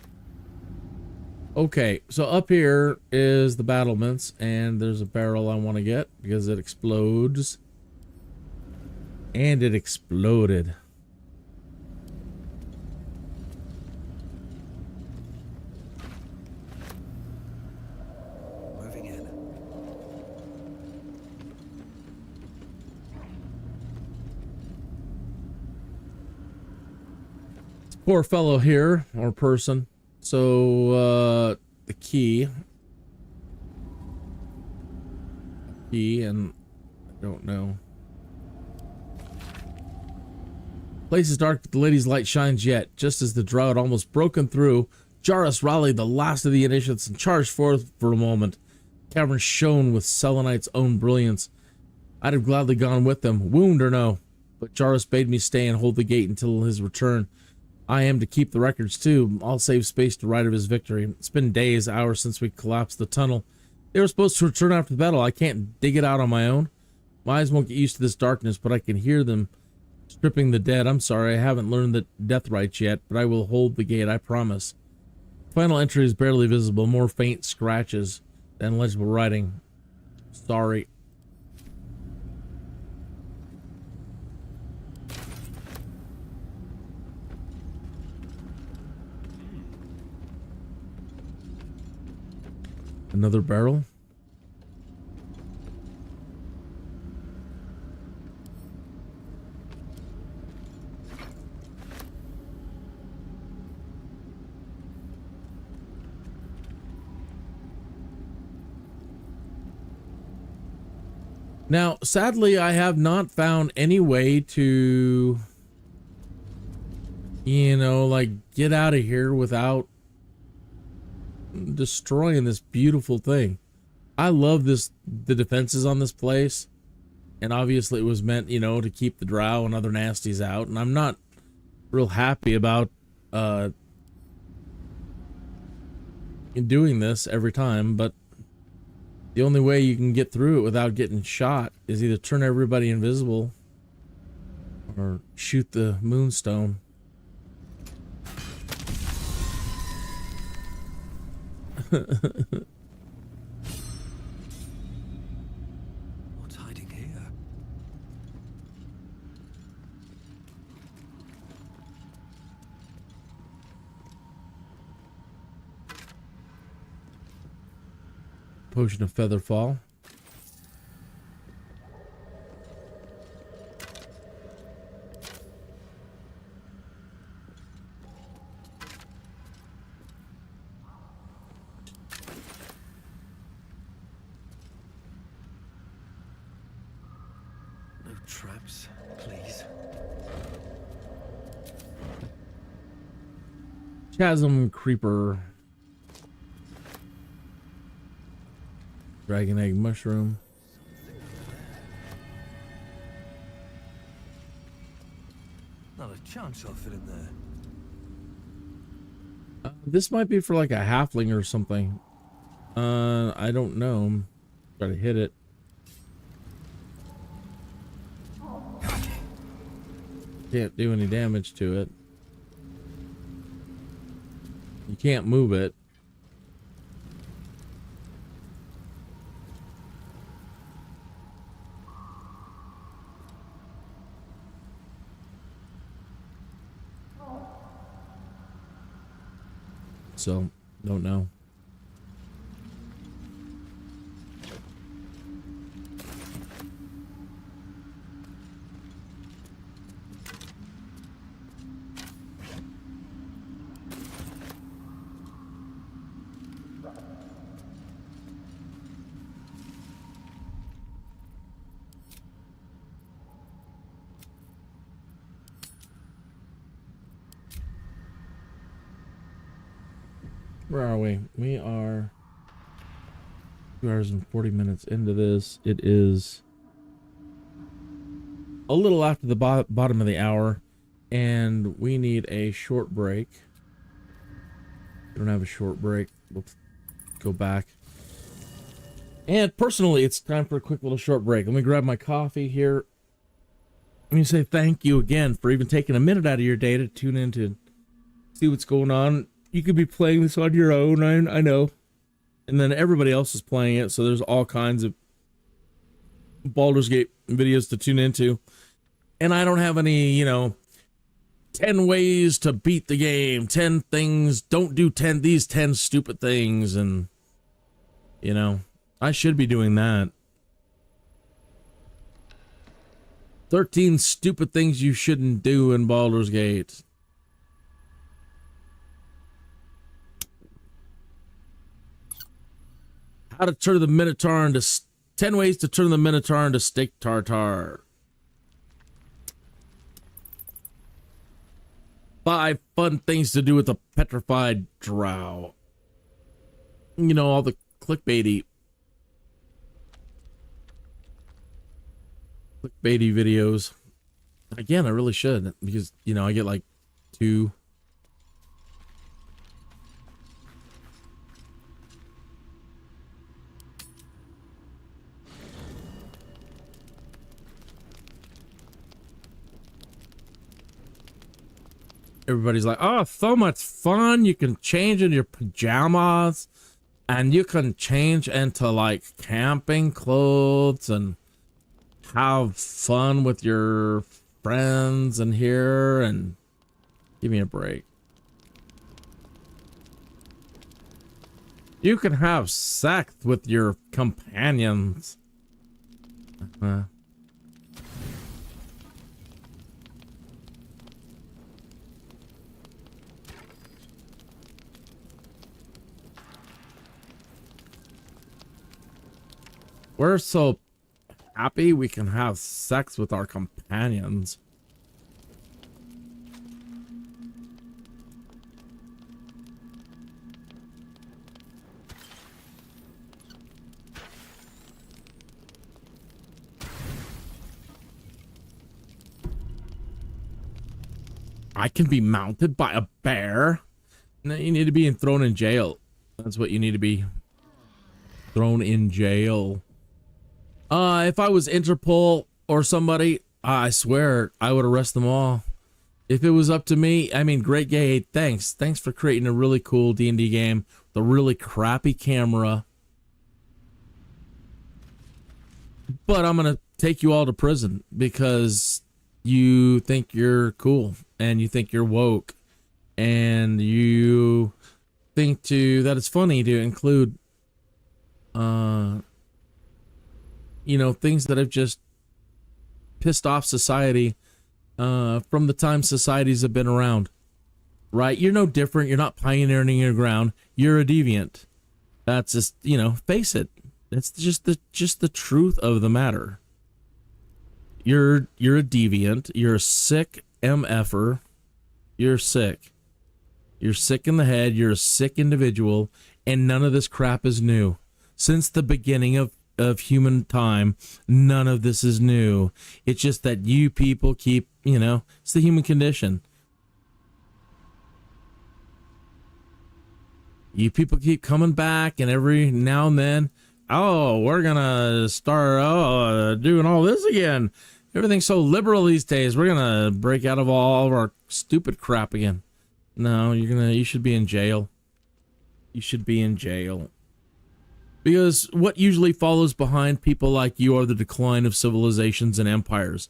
Okay, so up here is the battlements, and there's a barrel I want to get because it explodes. And it exploded. Moving in. Poor fellow here, or person. So, the key, and I don't know. Place is dark, but the lady's light shines yet. Just as the drow had almost broken through, Jarrus rallied the last of the initiates and charged forth for a moment. The cavern shone with Selenite's own brilliance. I'd have gladly gone with them, wound or no, but Jarrus bade me stay and hold the gate until his return. I am to keep the records too. I'll save space to write of his victory. It's been days, hours since we collapsed the tunnel. They were supposed to return after the battle. I can't dig it out on my own. My eyes won't get used to this darkness, but I can hear them stripping the dead. I'm sorry, I haven't learned the death rites yet, but I will hold the gate, I promise. Final entry is barely visible, more faint scratches than legible writing. Sorry. Another barrel? Now, sadly, I have not found any way to, you know, like, get out of here without destroying this beautiful thing. I love this, the defenses on this place, and obviously it was meant, you know, to keep the drow and other nasties out, and I'm not real happy about in doing this every time, but the only way you can get through it without getting shot is either turn everybody invisible or shoot the moonstone. What's hiding here? Potion of Featherfall. Traps, please. Chasm Creeper. Dragon Egg Mushroom. Not a chance I'll fit in there. This might be for like a halfling or something. I don't know. Try to hit it. Can't do any damage to it. You can't move it. So, don't know. Where are we? We are 2 hours and 40 minutes into this. It is a little after the bottom of the hour, and we need a short break. We don't have a short break. We'll go back. And personally, it's time for a quick little short break. Let me grab my coffee here. Let me say thank you again for even taking a minute out of your day to tune in to see what's going on. You could be playing this on your own, I know. And then everybody else is playing it, so there's all kinds of Baldur's Gate videos to tune into. And I don't have any, you know, 10 ways to beat the game, 10 things, don't do these 10 stupid things, and, you know, I should be doing that. 13 stupid things you shouldn't do in Baldur's Gate. How to turn the Minotaur into 10 ways to turn the Minotaur into steak tartare. 5 fun things to do with the Petrified Drow. You know, all the clickbaity videos. Again, I really should, because, you know, I get like 2. Everybody's like, oh, so much fun. You can change in your pajamas, and you can change into like camping clothes and have fun with your friends in here, and give me a break. You can have sex with your companions. We're so happy we can have sex with our companions. I can be mounted by a bear? No, you need to be thrown in jail. That's what you need to be. Thrown in jail. If I was Interpol or somebody, I swear I would arrest them all. If it was up to me, I mean, great game. Thanks for creating a really cool D&D game with a really crappy camera. But I'm gonna take you all to prison because you think you're cool and you think you're woke and you think that it's funny to include you know, things that have just pissed off society from the time societies have been around, right? You're no different. You're not pioneering your ground. You're a deviant. That's just, you know, face it. It's just the truth of the matter. You're a deviant. You're a sick MFer. You're sick. You're sick in the head. You're a sick individual, and none of this crap is new. Since the beginning of human time, none of this is new. It's just that you people keep, you know, it's the human condition. You people keep coming back, and every now and then, oh, we're gonna start doing all this again. Everything's so liberal these days. We're gonna break out of all of our stupid crap again. No, you should be in jail. You should be in jail. Because what usually follows behind people like you are the decline of civilizations and empires.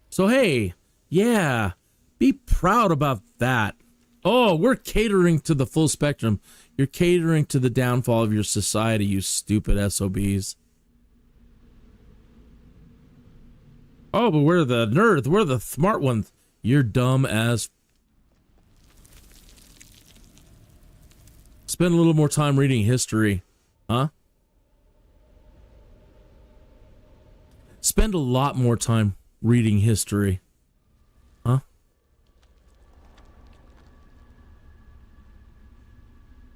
So hey, yeah, be proud about that. Oh, we're catering to the full spectrum. You're catering to the downfall of your society, you stupid SOBs. Oh, but we're the nerds. We're the smart ones. You're dumb as... Spend a little more time reading history. Huh? Spend a lot more time reading history. Huh?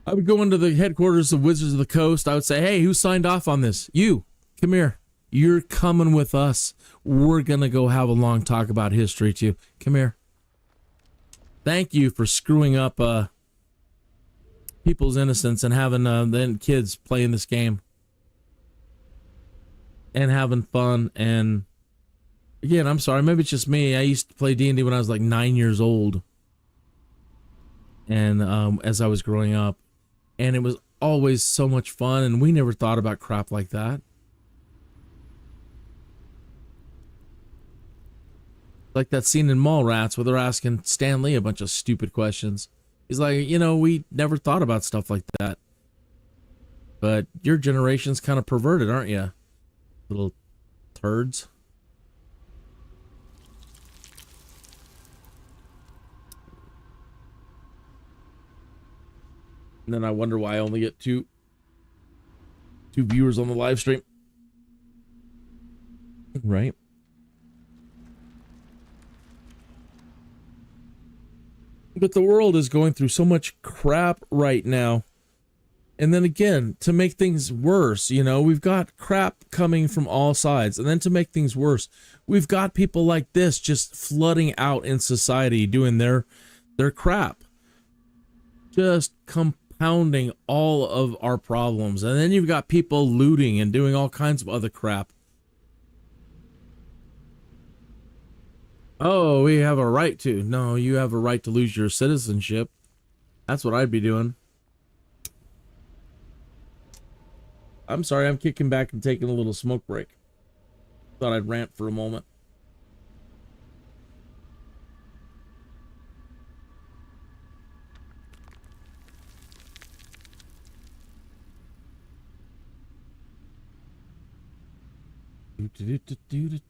I would go into the headquarters of Wizards of the Coast. I would say, hey, who signed off on this? You. Come here. You're coming with us. We're going to go have a long talk about history too. Come here. Thank you for screwing up people's innocence and having then kids playing this game and having fun. And again, I'm sorry, maybe it's just me. I used to play D&D when I was like 9 years old, and as I was growing up, and it was always so much fun, and we never thought about crap like that. Like that scene in Mallrats where they're asking Stan Lee a bunch of stupid questions. He's like, you know, we never thought about stuff like that. But your generation's kind of perverted, aren't you? Little turds. And then I wonder why I only get two viewers on the live stream. Right? But the world is going through so much crap right now. And then again, to make things worse, you know, we've got crap coming from all sides. And then to make things worse, we've got people like this just flooding out in society doing their crap. Just compounding all of our problems. And then you've got people looting and doing all kinds of other crap. Oh, we have a right to. No, you have a right to lose your citizenship. That's what I'd be doing. I'm sorry, I'm kicking back and taking a little smoke break. Thought I'd rant for a moment.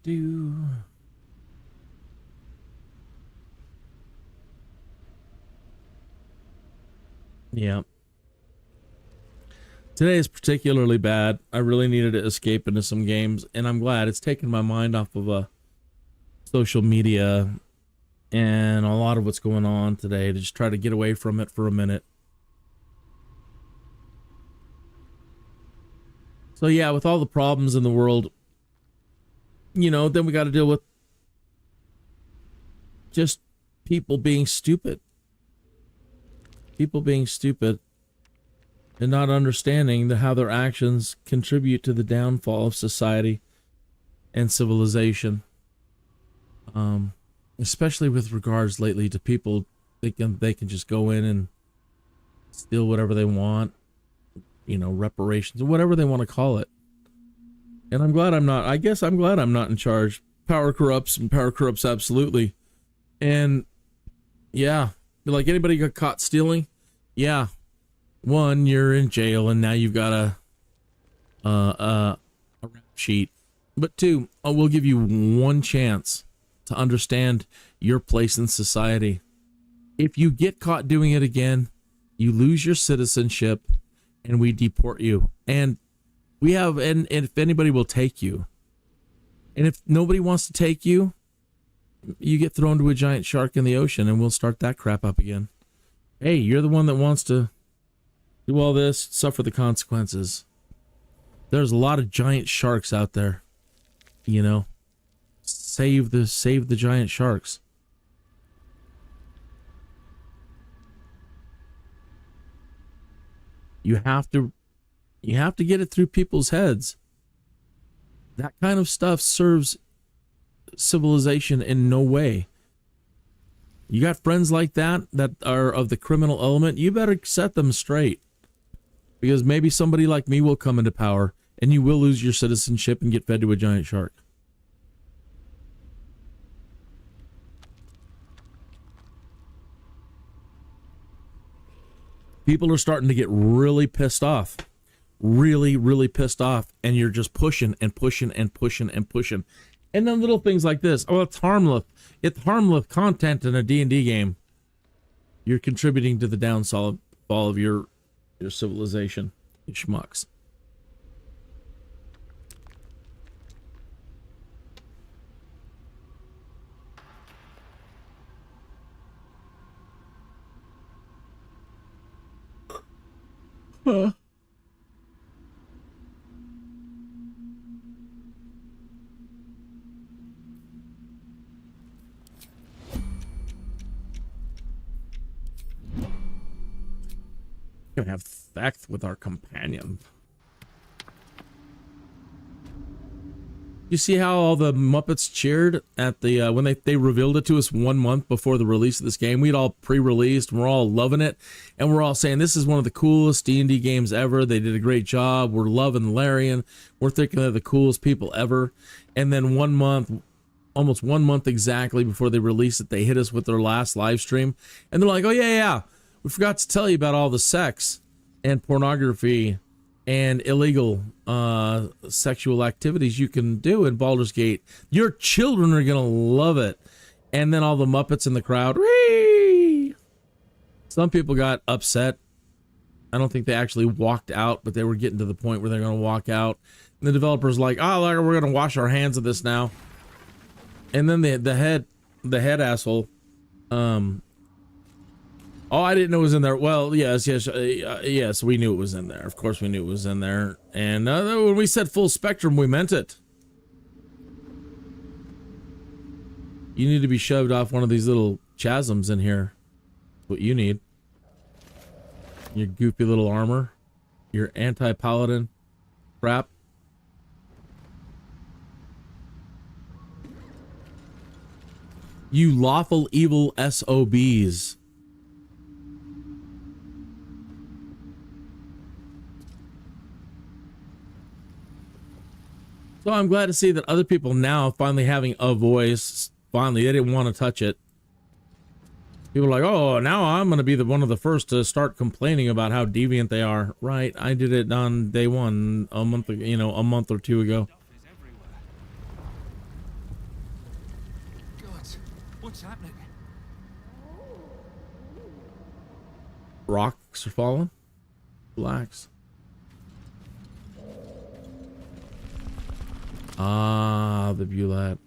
Do. Yeah. Today is particularly bad. I really needed to escape into some games, and I'm glad it's taken my mind off of social media and a lot of what's going on today to just try to get away from it for a minute. So yeah, with all the problems in the world, you know, then we got to deal with just people being stupid. People being stupid and not understanding how their actions contribute to the downfall of society and civilization. Especially with regards lately to people thinking they can just go in and steal whatever they want, you know, reparations or whatever they want to call it. And I'm glad I'm not, I guess I'm glad I'm not in charge. Power corrupts, and power corrupts absolutely. And yeah, like anybody got caught stealing? Yeah. One, you're in jail and now you've got a rap sheet. But two, we'll give you one chance to understand your place in society. If you get caught doing it again, you lose your citizenship and we deport you. And we have, and if anybody will take you. And if nobody wants to take you, you get thrown to a giant shark in the ocean and we'll start that crap up again. Hey, you're the one that wants to do all this, suffer the consequences. There's a lot of giant sharks out there. You know, save the giant sharks. You have to get it through people's heads. That kind of stuff serves civilization in no way. You got friends like that are of the criminal element, you better set them straight. Because maybe somebody like me will come into power and you will lose your citizenship and get fed to a giant shark. People are starting to get really pissed off. Really, really pissed off. And you're just pushing and pushing and pushing and pushing. And then little things like this. Oh, it's harmless. It's harmless content in a D&D game. You're contributing to the downfall of your civilization. You schmucks. Gonna have theft with our companion. You see how all the Muppets cheered at the when they revealed it to us 1 month before the release of this game? We'd all pre-released, and we're all loving it, and we're all saying this is one of the coolest D&D games ever. They did a great job. We're loving Larian. We're thinking they're the coolest people ever. And then 1 month, almost 1 month exactly before they released it, they hit us with their last live stream, and they're like, "Oh yeah, we forgot to tell you about all the sex and pornography and illegal sexual activities you can do in Baldur's Gate. Your children are gonna love it." And then all the Muppets in the crowd, whee! Some people got upset. I don't think they actually walked out, but they were getting to the point where they're gonna walk out. And the developer's like, "Oh, we're gonna wash our hands of this now." And then the head asshole, "Oh, I didn't know it was in there." Well, yes, we knew it was in there. Of course we knew it was in there. And when we said full spectrum, we meant it. You need to be shoved off one of these little chasms in here. That's what you need. Your goofy little armor. Your anti-paladin crap. You lawful evil SOBs. So I'm glad to see that other people now finally having a voice. Finally, they didn't want to touch it. People are like, "Oh, now I'm going to be one of the first to start complaining about how deviant they are." Right? I did it on day one a month ago, a month or two ago. God, what's happening? Rocks are falling. Relax. Ah, the Bulette.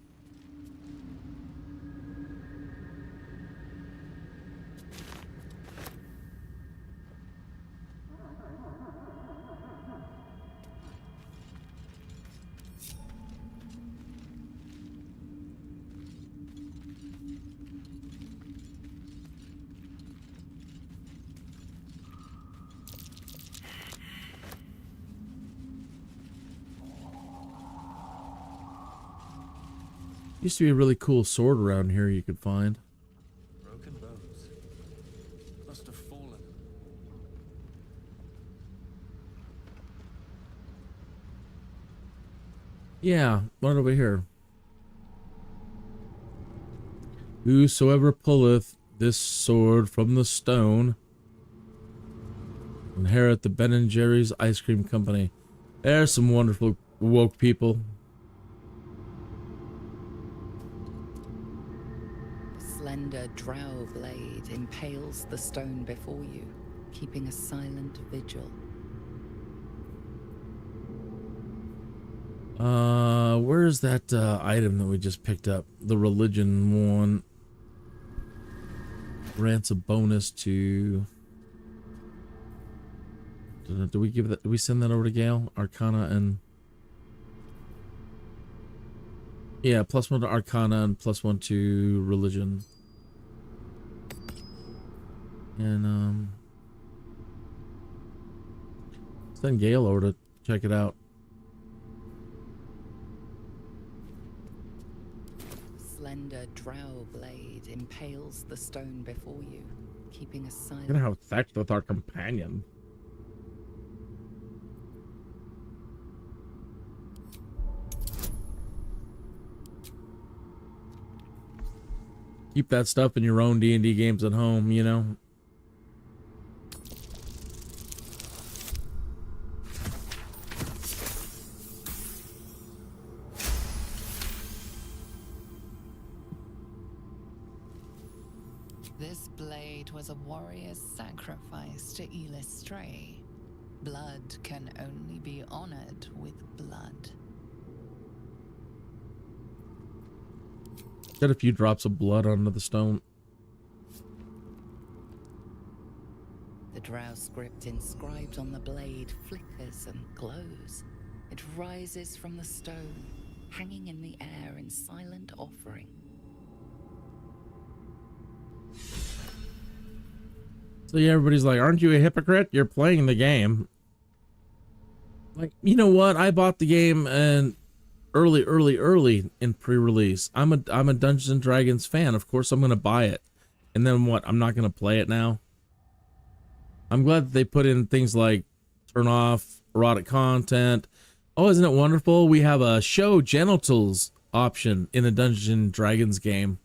Used to be a really cool sword around here you could find. Broken bones. Must have fallen. Yeah, right over here. "Whosoever pulleth this sword from the stone will inherit the Ben & Jerry's Ice Cream Company." There's some wonderful woke people. Slender drow blade impales the stone before you, keeping a silent vigil. Where's that item that we just picked up? The religion one. Grants a bonus to... Do we give that? Do we send that over to Gale? Arcana and... Yeah, +1 to Arcana and +1 to Religion. And send Gale over to check it out. Slender drow blade impales the stone before you, keeping a silent... We're gonna have sex with our companion. Keep that stuff in your own D&D games at home, you know? This blade was a warrior's sacrifice to Stray. Blood can only be honored with blood. Got a few drops of blood onto the stone. The drow script inscribed on the blade flickers and glows. It rises from the stone, hanging in the air in silent offering. So yeah, everybody's like, aren't you a hypocrite? You're playing the game. Like, you know what? I bought the game and early in pre-release. I'm a Dungeons and Dragons fan. Of course I'm gonna buy it. And then what? I'm not gonna play it now. I'm glad that they put in things like turn off erotic content. Oh, isn't it wonderful? We have a show genitals option in a Dungeons and Dragons game.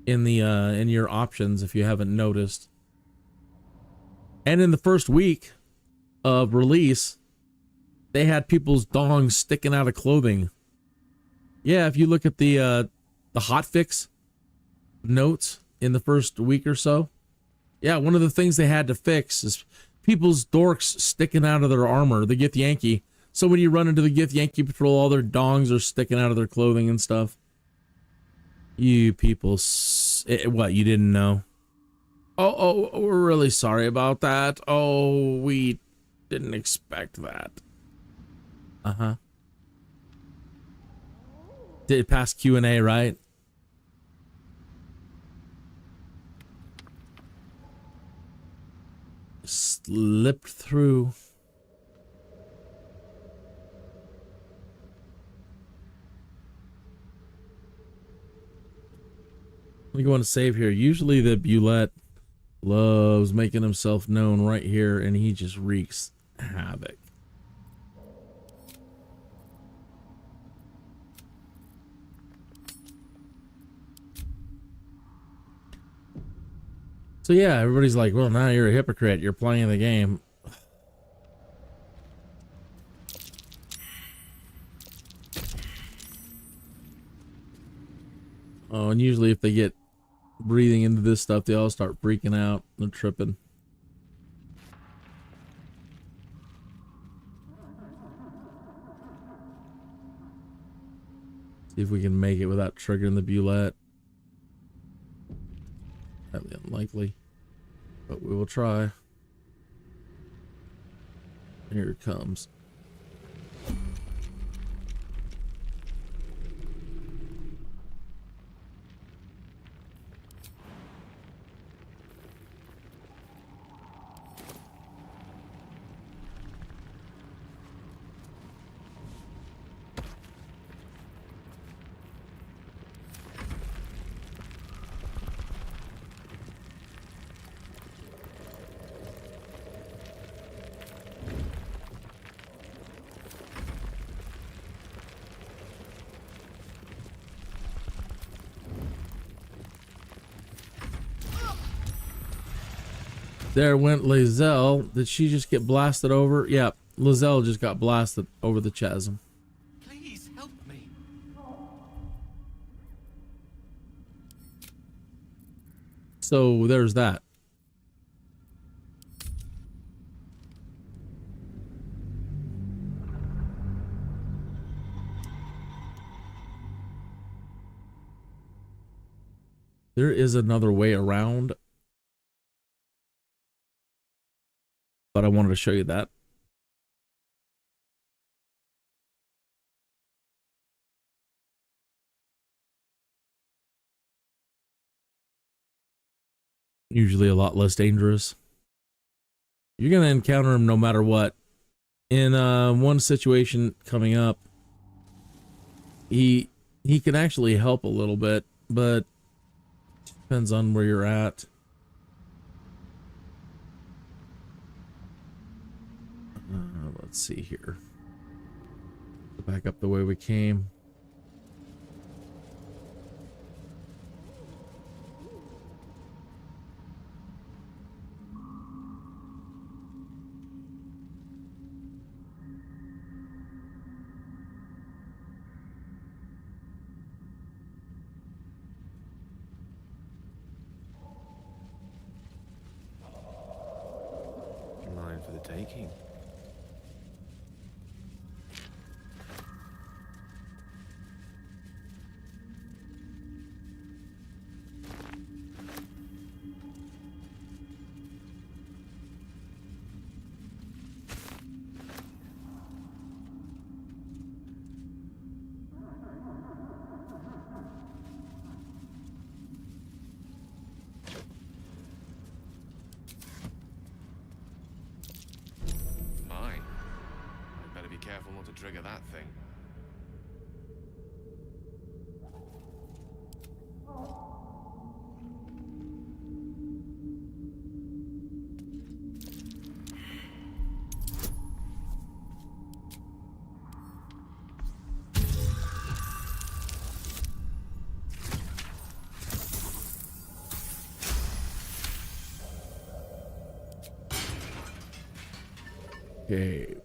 In the in your options, if you haven't noticed. And in the first week of release, they had people's dongs sticking out of clothing. Yeah, if you look at the hotfix notes in the first week or so, yeah, one of the things they had to fix is people's dorks sticking out of their armor, the Githyanki. So when you run into the Githyanki patrol, all their dongs are sticking out of their clothing and stuff. You people, what, you didn't know? Oh, we're really sorry about that. Oh, we didn't expect that. Uh-huh. Did it pass Q&A, right? Slipped through. Let me go on to save here. Usually the Bulette loves making himself known right here, and he just wreaks havoc. So yeah, everybody's like, well, now you're a hypocrite. You're playing the game. Oh, and usually if they get breathing into this stuff, they all start freaking out. They're tripping. See if we can make it without triggering the Bulette. Highly unlikely, but we will try. Here it comes. There went Lazelle. Did she just get blasted over? Yeah, Lazelle just got blasted over the chasm. Please help me. So there's that. There is another way around, but I wanted to show you that. Usually a lot less dangerous. You're going to encounter him no matter what. In one situation coming up, he can actually help a little bit, but depends on where you're at. Let's see here. Go back up the way we came. Mine for the taking. Better be careful not to trigger that thing. Okay.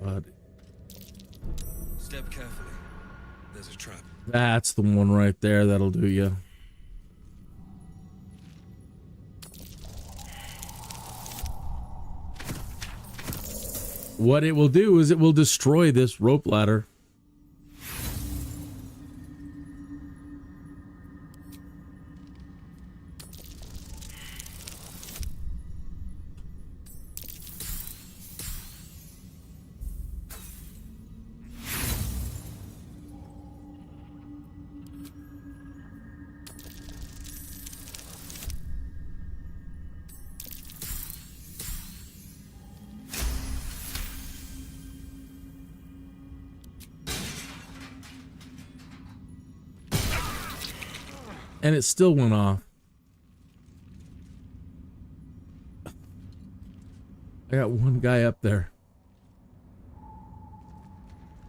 But Step carefully. There's a trap. that's the one right there. That'll do you. What it will do is it will destroy this rope ladder. And it still went off. I got one guy up there.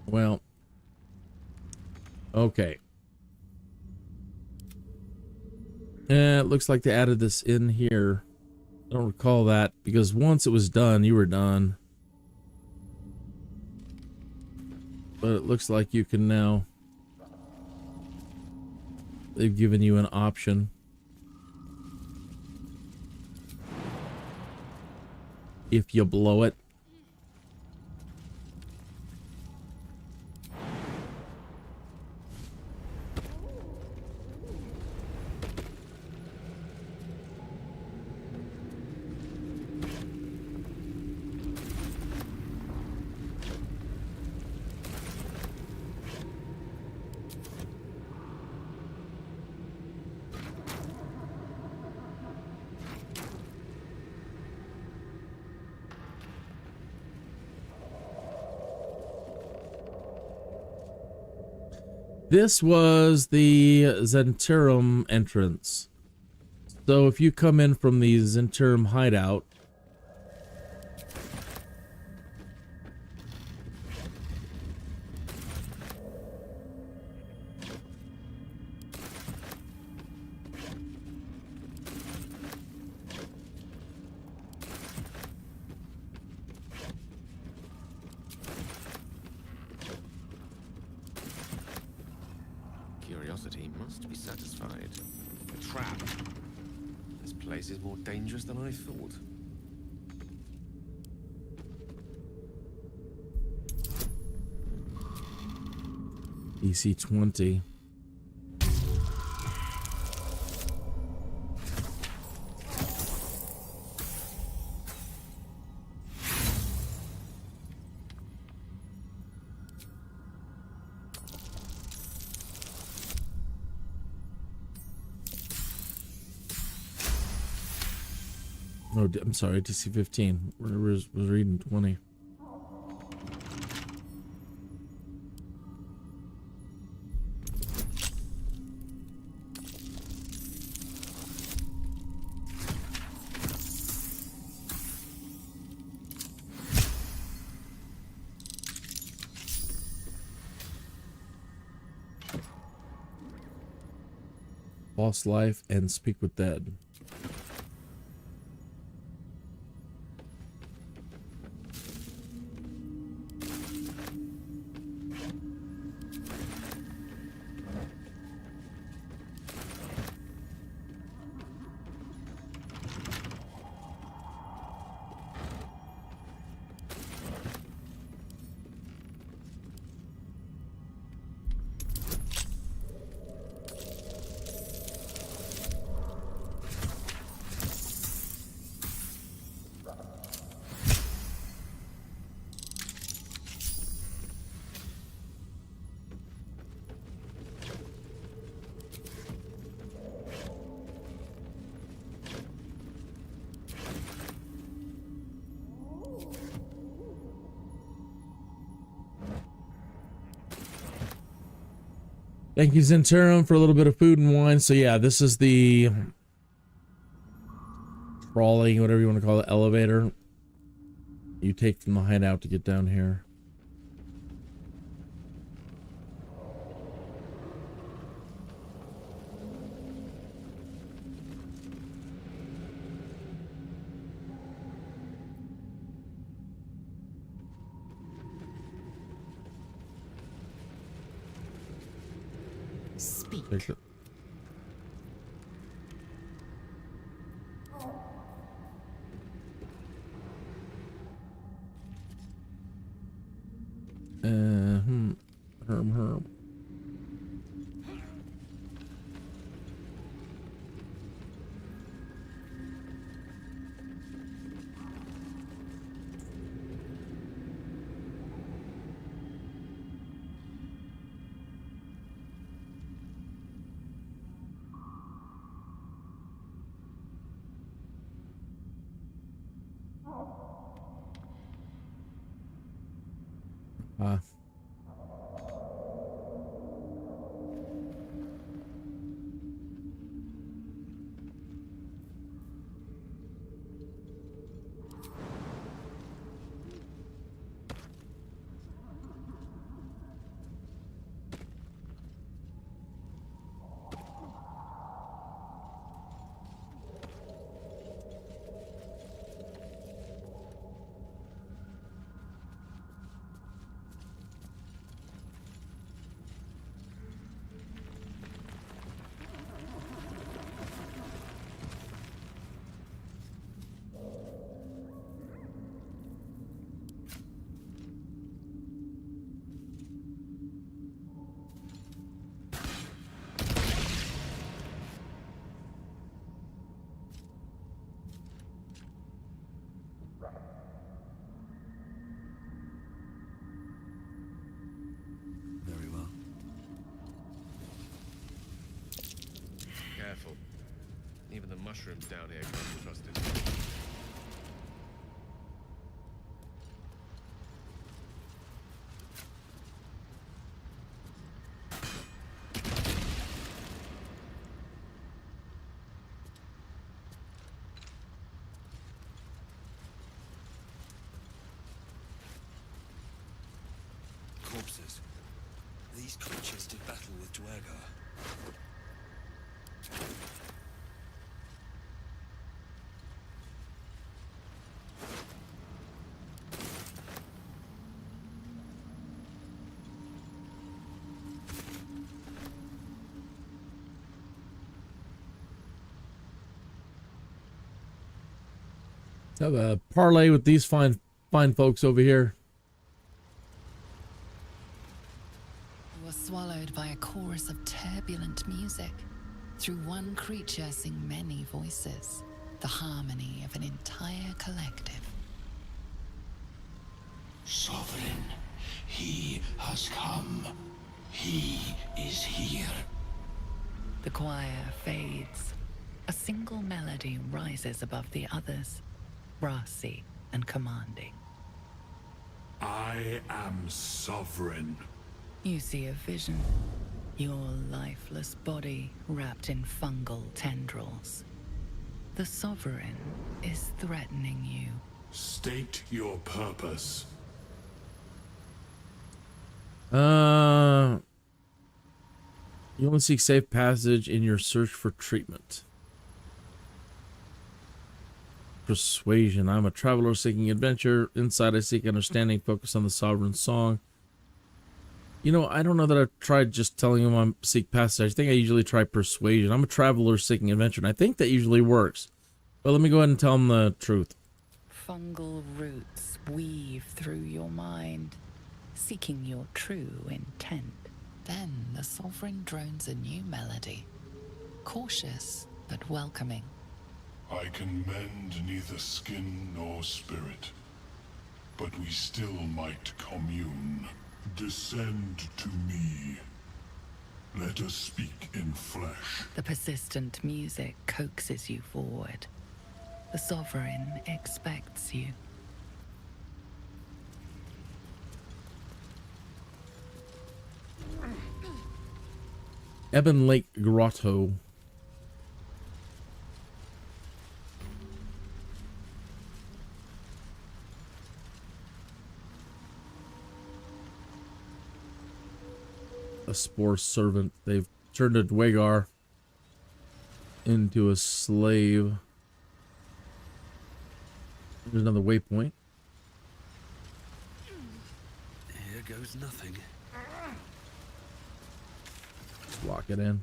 Well. Okay. It looks like they added this in here. I don't recall that because once it was done, you were done. But it looks like you can now. They've given you an option. If you blow it. This was the Zentarum entrance. So if you come in from the Zentarum hideout, Curiosity must be satisfied. A trap. This place is more dangerous than I thought. EC20. Oh, I'm sorry, DC-15. Was reading 20. Boss life and speak with dead. Thank you, Zentarum, for a little bit of food and wine. So yeah, this is the crawling, whatever you want to call it, elevator you take from the hideout to get down here. Speak. Take it. Herm. Very well. Careful. Even the mushrooms down here can't be trusted. Corpses. These creatures did battle with DUEGAR. Have a parlay with these fine folks over here. You were swallowed by a chorus of turbulent music. Through one creature sing many voices, the harmony of an entire collective. Sovereign, he has come. He is here. The choir fades. A single melody rises above the others, brassy and commanding. I am sovereign. You see a vision. Your lifeless body wrapped in fungal tendrils. The Sovereign is threatening you. State your purpose. You want to seek safe passage in your search for treatment. Persuasion. I'm a traveler seeking adventure. Inside, I seek understanding. Focus on the Sovereign's song. You know, I don't know that I've tried just telling him I'm seek passage. I think I usually try persuasion. I'm a traveler seeking adventure, and I think that usually works. But let me go ahead and tell him the truth. Fungal roots weave through your mind, seeking your true intent. Then the Sovereign drones a new melody, cautious but welcoming. I can mend neither skin nor spirit, but we still might commune. Descend to me. Let us speak in flesh. The persistent music coaxes you forward. The Sovereign expects you. Ebon Lake Grotto. A spore servant. They've turned a DUEGAR into a slave. There's another waypoint. Here goes nothing. Lock it in.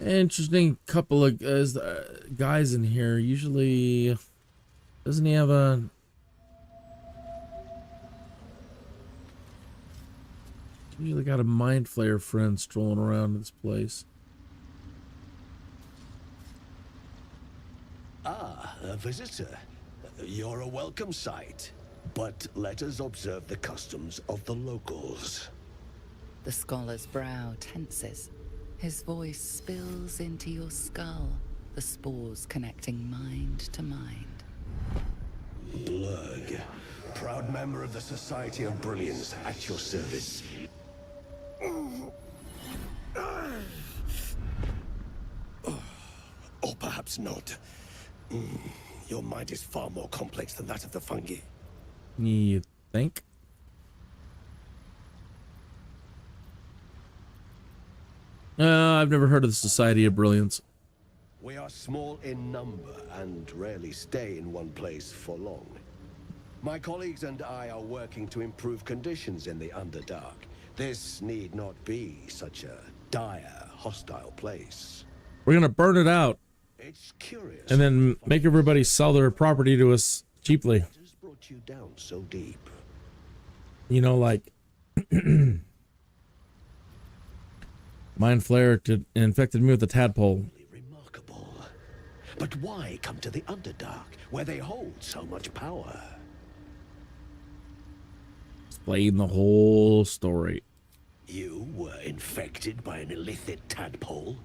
Interesting couple of guys in here. Usually, doesn't he have a... Usually got a mind flayer friend strolling around this place. Ah, a visitor. You're a welcome sight. But let us observe the customs of the locals. The scholar's brow tenses. His voice spills into your skull, the spores connecting mind to mind. Blurg, proud member of the Society of Brilliance, at your service. Or perhaps not. Your mind is far more complex than that of the fungi. You think? I've never heard of the Society of Brilliance. We are small in number and rarely stay in one place for long. My colleagues and I are working to improve conditions in the Underdark. This need not be such a dire, hostile place. We're gonna burn it out. It's curious. And then make everybody sell their property to us cheaply. What has brought you down so deep? You know, like Mind Flayer infected me with a tadpole. Remarkable. But why come to the Underdark, where they hold so much power? Explain the whole story. You were infected by an illicit tadpole?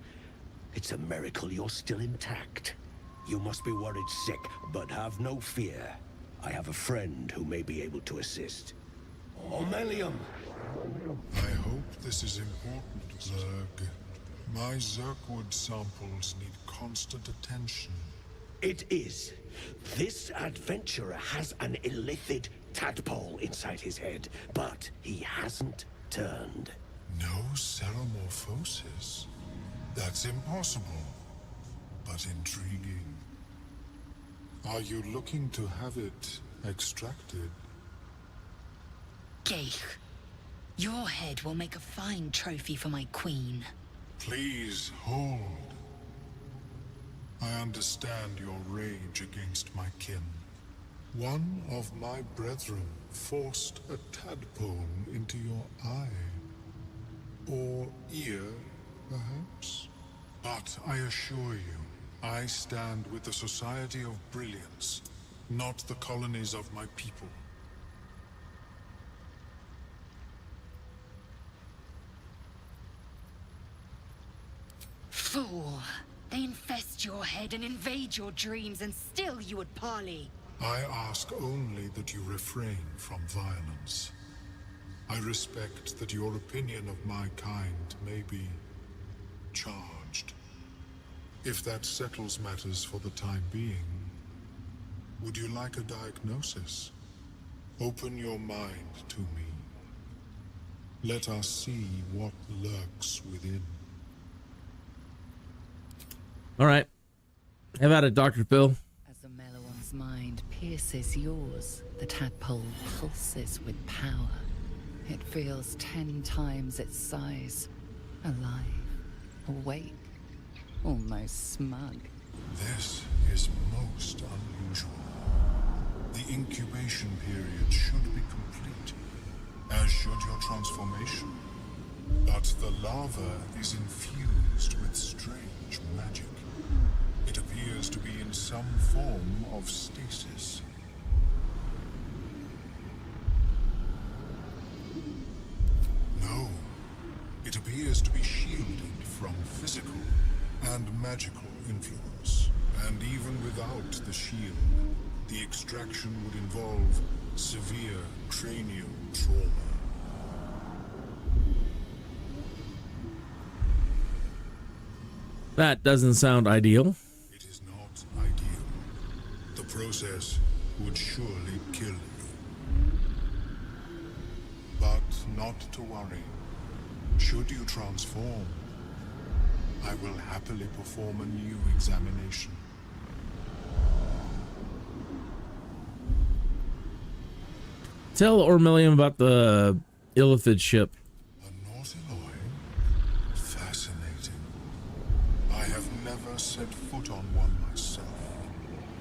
It's a miracle you're still intact. You must be worried sick, but have no fear. I have a friend who may be able to assist. Omelium! I hope this is important, Zerg. My Zergwood samples need constant attention. It is. This adventurer has an illicit tadpole inside his head, but he hasn't turned. No ceremorphosis? That's impossible, but intriguing. Are you looking to have it extracted? Geich, your head will make a fine trophy for my queen. Please hold. I understand your rage against my kin. One of my brethren forced a tadpole into your eye. Or ear, perhaps? But I assure you, I stand with the Society of Brilliance, not the colonies of my people. Fool! They infest your head and invade your dreams, and still you would parley. I ask only that you refrain from violence. I respect that your opinion of my kind may be charged. If that settles matters for the time being, would you like a diagnosis? Open your mind to me. Let us see what lurks within. All right. Have at it, Dr. Phil. As the Meloan's mind pierces yours, the tadpole pulses with power. It feels 10 times its size. Alive, awake, almost smug. This is most unusual. The incubation period should be complete, as should your transformation. But the larva is infused with strange magic. It appears to be in some form of stasis. No, it appears to be shielded from physical and magical influence. And even without the shield, The extraction would involve severe cranial trauma. That doesn't sound ideal. It is not ideal. The process would surely kill you. But not to worry. Should you transform, I will happily perform a new examination. Tell Ormelium about the Illithid ship. A Nautiloid? Fascinating. I have never set foot on one myself.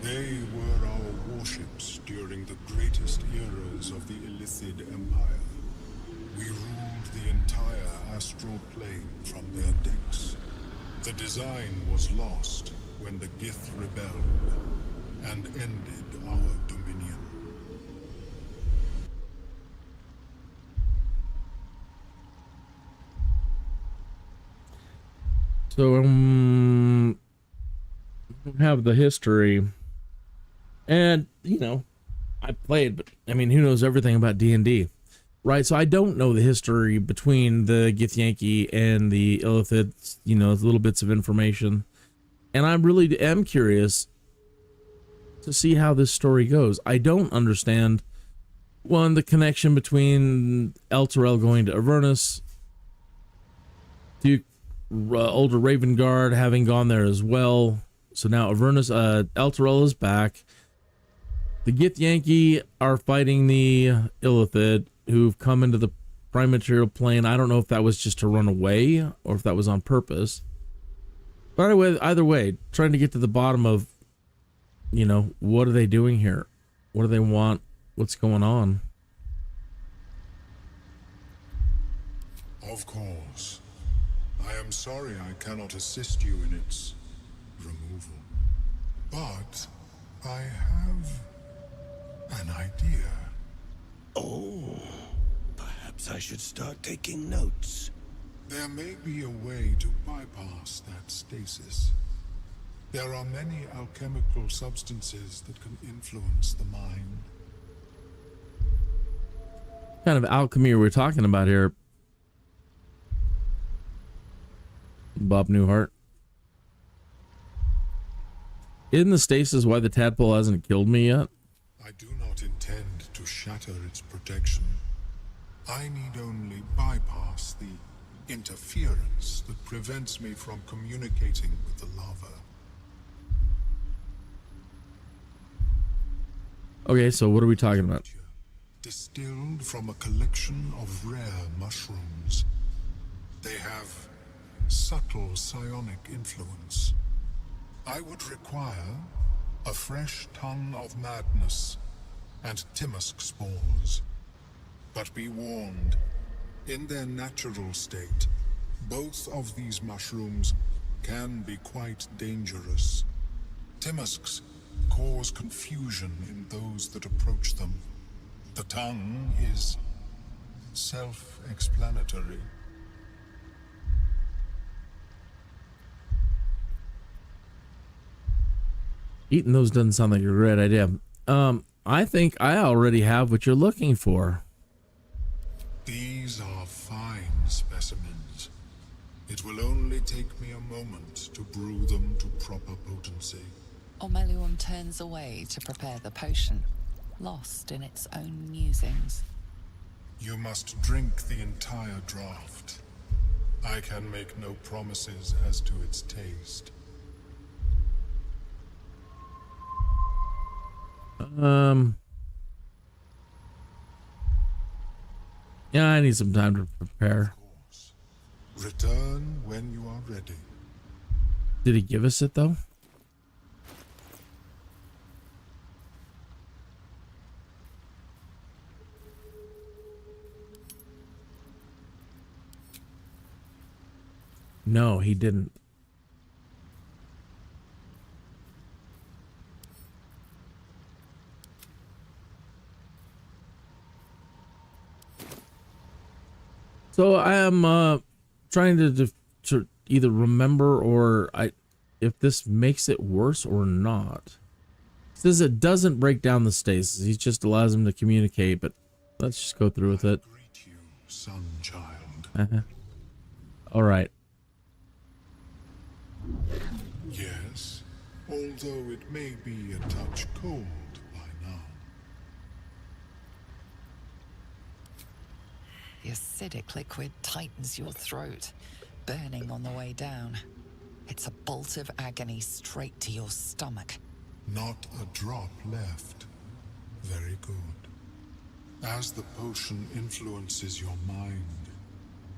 They were our warships during the greatest eras of the Illithid Empire. We ruled the entire astral plane from their decks. The design was lost when the Gith rebelled and ended our dominion. So, have the history, and you know, I played, but I mean, who knows everything about D&D, right? So I don't know the history between the Githyanki and the Illithid. You know, little bits of information, and I really am curious to see how this story goes. I don't understand the connection between Elturel going to Avernus, older Raven Guard having gone there as well. So now Avernus, Elturel is back. The Githyanki are fighting the Illithid, who've come into the prime material plane. I don't know if that was just to run away or if that was on purpose. But either way, trying to get to the bottom of, you know, what are they doing here? What do they want? What's going on? Of course. I am sorry I cannot assist you in its removal. But I have an idea. Oh, perhaps I should start taking notes. There may be a way to bypass that stasis. There are many alchemical substances that can influence the mind. What kind of alchemy are we talking about here, Bob Newhart? Isn't the stasis why the tadpole hasn't killed me yet? I do not intend to shatter its protection. I need only bypass the interference that prevents me from communicating with the lava. Okay, so what are we talking about? Distilled from a collection of rare mushrooms. They have subtle psionic influence. I would require a fresh tongue of madness and Timisk spores. But be warned, in their natural state, both of these mushrooms can be quite dangerous. Timisks cause confusion in those that approach them. The tongue is self-explanatory. Eating those doesn't sound like a great idea. I think I already have what you're looking for. These are fine specimens. It will only take me a moment to brew them to proper potency. Ormelium turns away to prepare the potion, lost in its own musings. You must drink the entire draught. I can make no promises as to its taste. Yeah, I need some time to prepare. Of course. Return when you are ready. Did he give us it though? No, he didn't. So I am trying to either remember or if this makes it worse or not. says it doesn't break down the stasis. He just allows him to communicate, but let's just go through with it. Greet you, son child. All right. Yes, although it may be a touch cold by now. The acidic liquid tightens your throat, burning on the way down. It's a bolt of agony straight to your stomach. Not a drop left. Very good. As the potion influences your mind,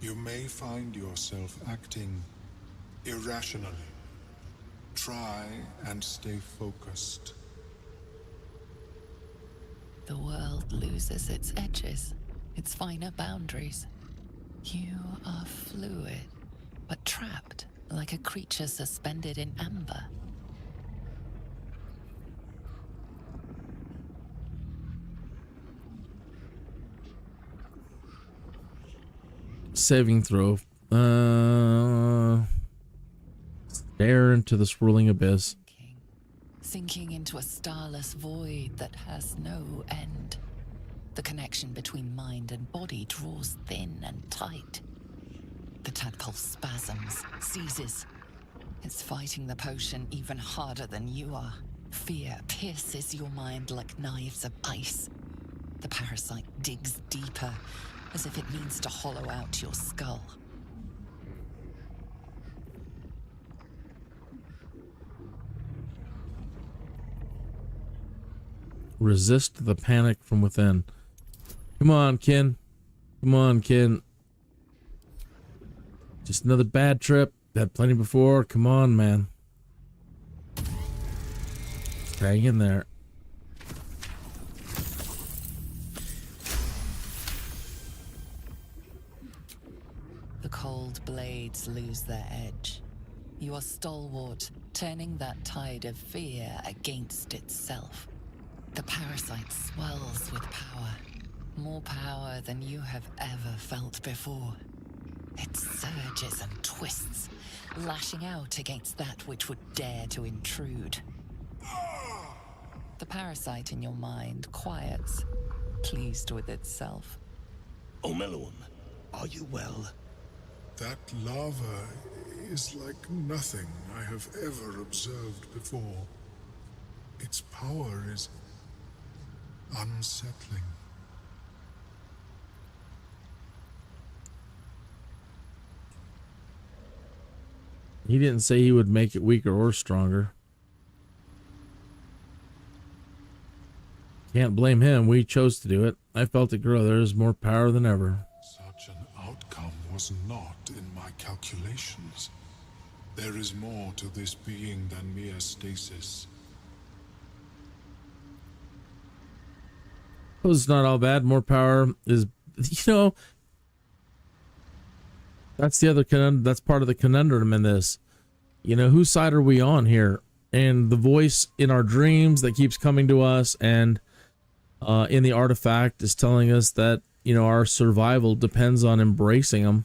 you may find yourself acting irrationally. Try and stay focused. The world loses its edges, its finer boundaries. You are fluid, but trapped like a creature suspended in amber. Saving throw. Stare into the swirling abyss. Sinking into a starless void that has no end. The connection between mind and body draws thin and tight. The tadpole spasms, seizes. It's fighting the potion even harder than you are. Fear pierces your mind like knives of ice. The parasite digs deeper, as if it needs to hollow out your skull. Resist the panic from within. Come on, Ken. Come on, Ken. Just another bad trip. Had plenty before. Come on, man. Hang in there. The cold blades lose their edge. You are stalwart, turning that tide of fear against itself. The parasite swells with power. More power than you have ever felt before. It surges and twists, lashing out against that which would dare to intrude. The parasite in your mind quiets, pleased with itself. Omeluum, are you well? That lava is like nothing I have ever observed before. Its power is unsettling. He didn't say he would make it weaker or stronger. Can't blame him. We chose to do it. I felt it grow. There is more power than ever. Such an outcome was not in my calculations. There is more to this being than mere stasis. It's not all bad. More power is, that's the other that's part of the conundrum in this. Whose side are we on here? And the voice in our dreams that keeps coming to us and in the artifact is telling us that, our survival depends on embracing them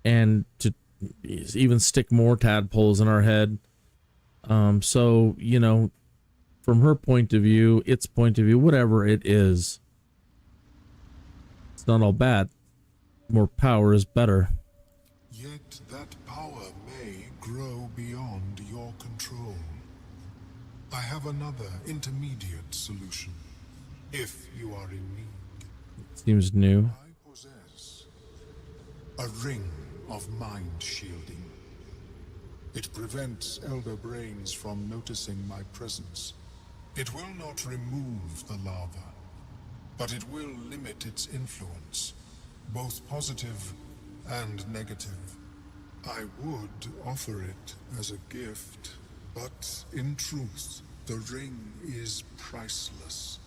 and to even stick more tadpoles in our head. So, from her point of view, its point of view, whatever it is, it's not all bad. More power is better. Yet that power may grow beyond your control. I have another intermediate solution, if you are in need. Seems new. I possess a ring of mind shielding. It prevents elder brains from noticing my presence. It will not remove the lava, but it will limit its influence, both positive and negative. I would offer it as a gift, but in truth, the ring is priceless.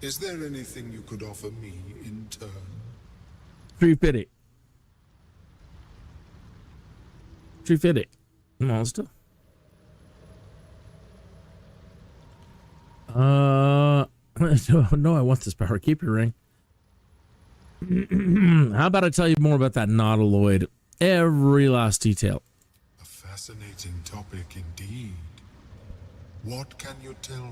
Is there anything you could offer me in turn? 350. 350. Monster. No, I want this power. Keep your ring. How about I tell you more about that nautiloid? Every last detail. A fascinating topic indeed. What can you tell me?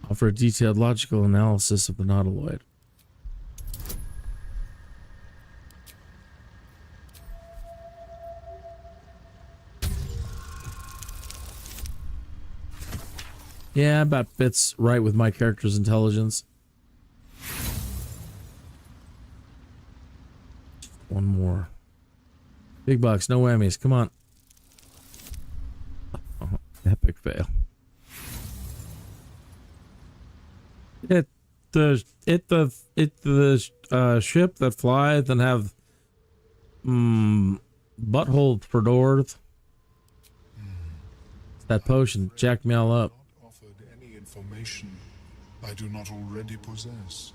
Offer a detailed logical analysis of the nautiloid. Yeah, about fits right with my character's intelligence. One more. Big bucks, no whammies. Come on. Oh, epic fail. The ship that flies and have butthole for doors. It's that potion jacked me all up. Offered any information I do not already possess.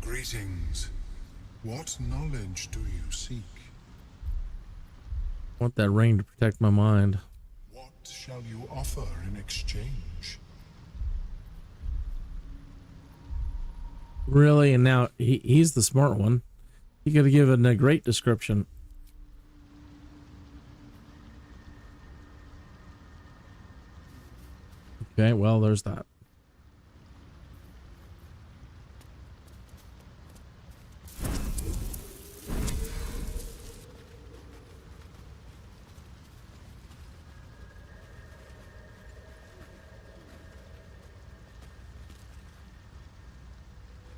Greetings. What knowledge do you seek? I want that ring to protect my mind. What shall you offer in exchange? Really? And now he's the smart one. He could have given a great description. Okay, well, there's that.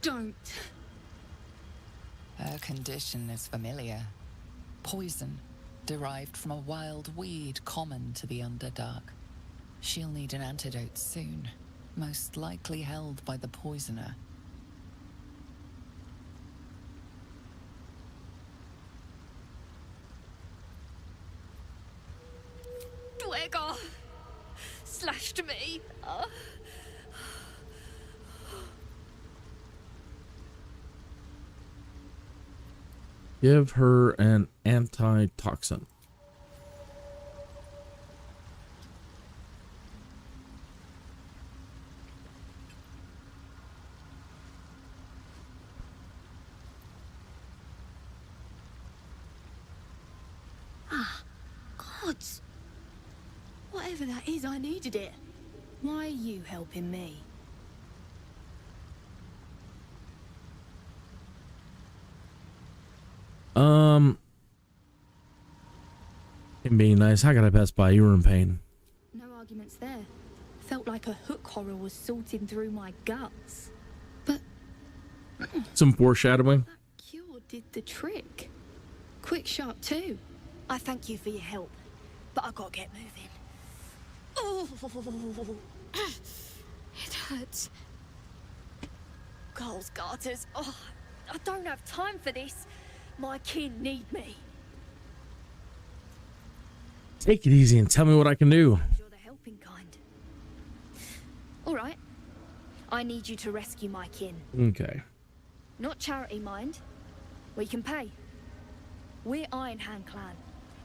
Don't. Her condition is familiar. Poison, derived from a wild weed common to the Underdark. She'll need an antidote soon, most likely held by the poisoner. DUEGAR slashed me. Give her an antitoxin. Ah, gods. Whatever that is, I needed it. Why are you helping me? It being nice. How could I pass by? You were in pain. No arguments there. Felt like a hook horror was sorting through my guts. But Some foreshadowing. that cure did the trick. Quick, sharp too. I thank you for your help, but I gotta get moving. Oh, it hurts. Girls, garters. Oh, I don't have time for this. My kin need me. Take it easy and tell me what I can do. You're the helping kind. All right. I need you to rescue my kin. Okay. Not charity, mind. We can pay. We're Iron Hand Clan.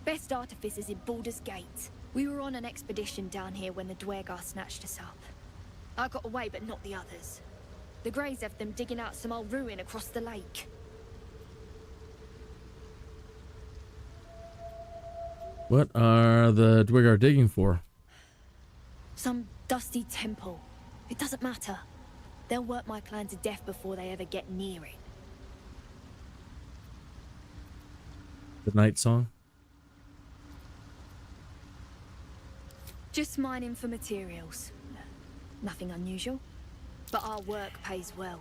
Best artificers in Baldur's Gate. We were on an expedition down here when the DUEGAR snatched us up. I got away, but not the others. The Greys have them digging out some old ruin across the lake. What are the DUEGAR digging for? Some dusty temple. It doesn't matter. They'll work my clan to death before they ever get near it. The night song? Just mining for materials. Nothing unusual. But our work pays well.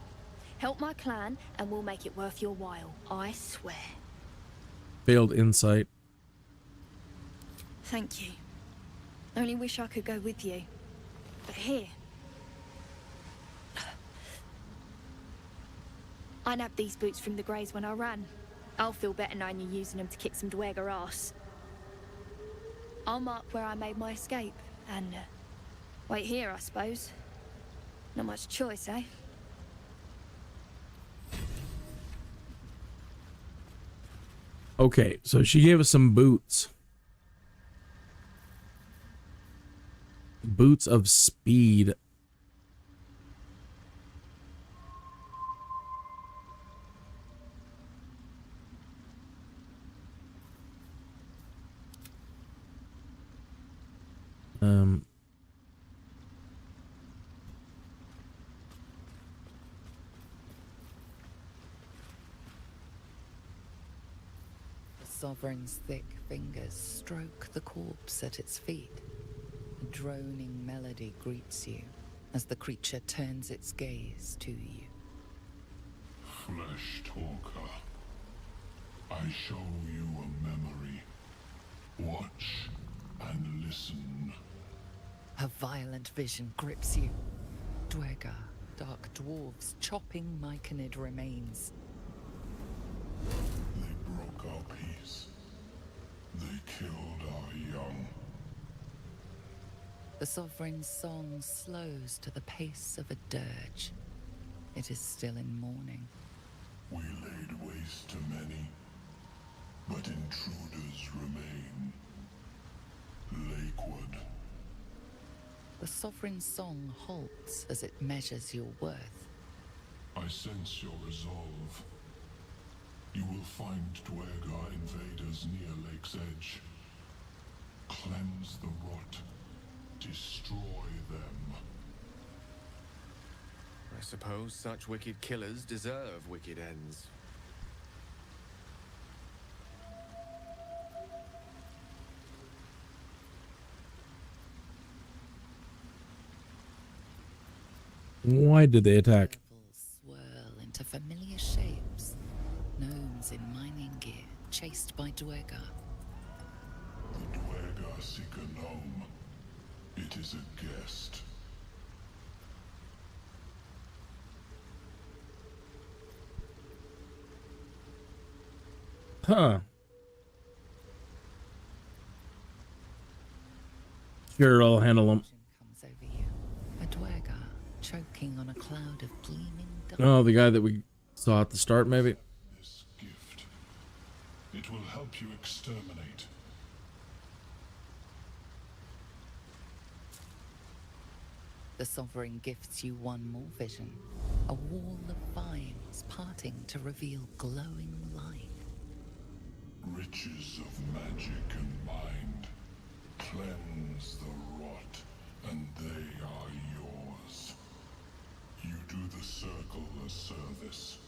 Help my clan and we'll make it worth your while. I swear. Failed insight. Thank you. Only wish I could go with you. But here. I nabbed these boots from the Greys when I ran. I'll feel better knowing you're using them to kick some DUEGAR ass. I'll mark where I made my escape, and wait here, I suppose. Not much choice, eh? Okay, so she gave us some boots. Boots of Speed. The Sovereign's thick fingers stroke the corpse at its feet. A droning melody greets you as the creature turns its gaze to you. Flesh talker, I show you a memory. Watch and listen. A violent vision grips you. Duergar, dark dwarves chopping myconid remains. They broke our peace. They killed our young. The Sovereign's song slows to the pace of a dirge. It is still in mourning. We laid waste to many, but intruders remain. Lakewood. The Sovereign's song halts as it measures your worth. I sense your resolve. You will find DUEGAR invaders near Lake's Edge. Cleanse the rot. Destroy them. I suppose such wicked killers deserve wicked ends. Why did they attack? Swirl into familiar shapes. Gnomes in mining gear, chased by Duergar. The DUEGAR seek a gnome. It is a guest. Huh. Sure, I'll handle them. Comes over you. A Duergar choking on a cloud of gleaming dust. Oh, the guy that we saw at the start, maybe? This gift. It will help you exterminate. The Sovereign gifts you one more vision. A wall of vines parting to reveal glowing light. Riches of magic and mind. Cleanse the rot, and they are yours. You do the circle a service.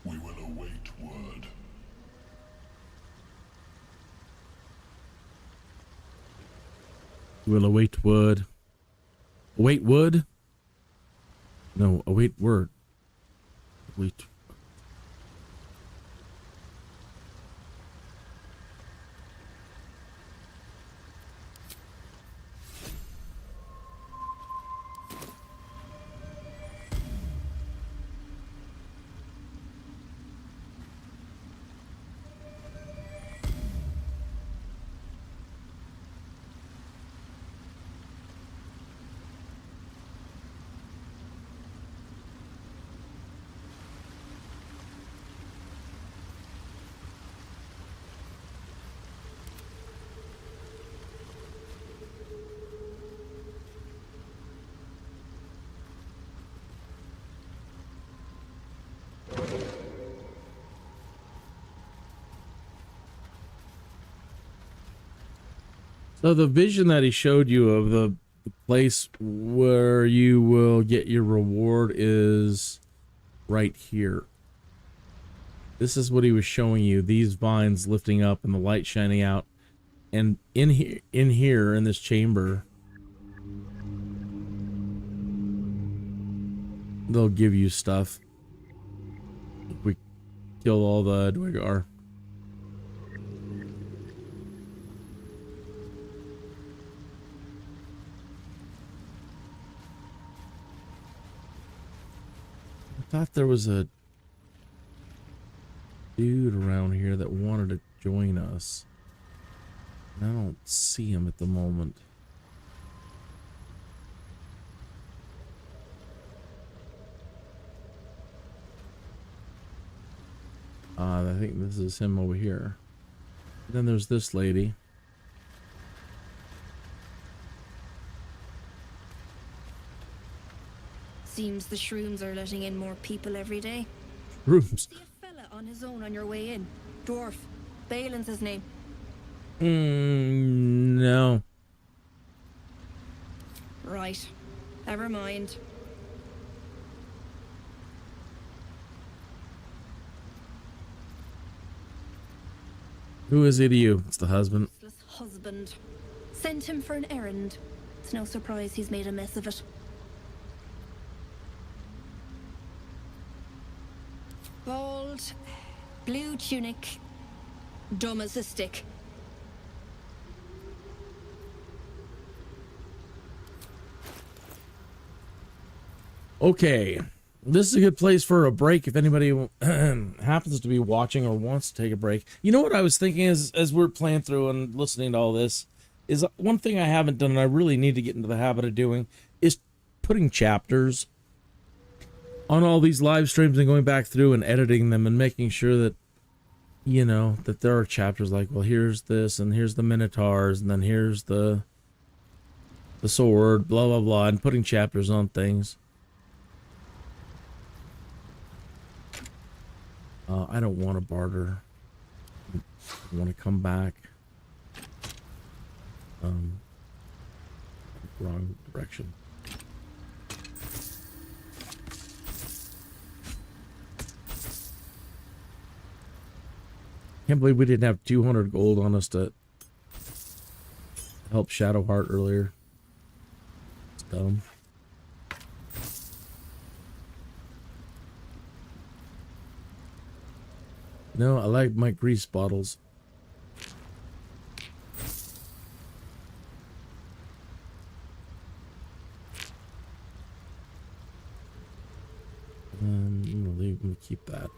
We will await word. We'll await word. Await wood? No, await word. Wait. So the vision that he showed you of the place where you will get your reward is right here. This is what he was showing you, these vines lifting up and the light shining out. And in here in this chamber, they'll give you stuff. We kill all the DUEGAR. I thought there was a dude around here that wanted to join us. I don't see him at the moment. I think this is him over here. Then there's this lady. Seems the shrooms are letting in more people every day. Rooms. See a fella on his own on your way in. Dwarf. Balin's his name. No. Right. Never mind. Who is he to you? It's the husband. Husband. Sent him for an errand. It's no surprise he's made a mess of it. Bald, blue tunic, dumb as a stick. Okay, this is a good place for a break if anybody happens to be watching or wants to take a break. You know what I was thinking as we're playing through and listening to all this is one thing I haven't done and I really need to get into the habit of doing is putting chapters on all these live streams and going back through and editing them and making sure that, you know, that there are chapters like, well, here's this and here's the Minotaurs and then here's the sword, blah, blah, blah, and putting chapters on things. I don't want to barter. I want to come back. Wrong direction. Can't believe we didn't have 200 gold on us to help Shadowheart earlier. It's dumb. No, I like my grease bottles. I'm gonna keep that.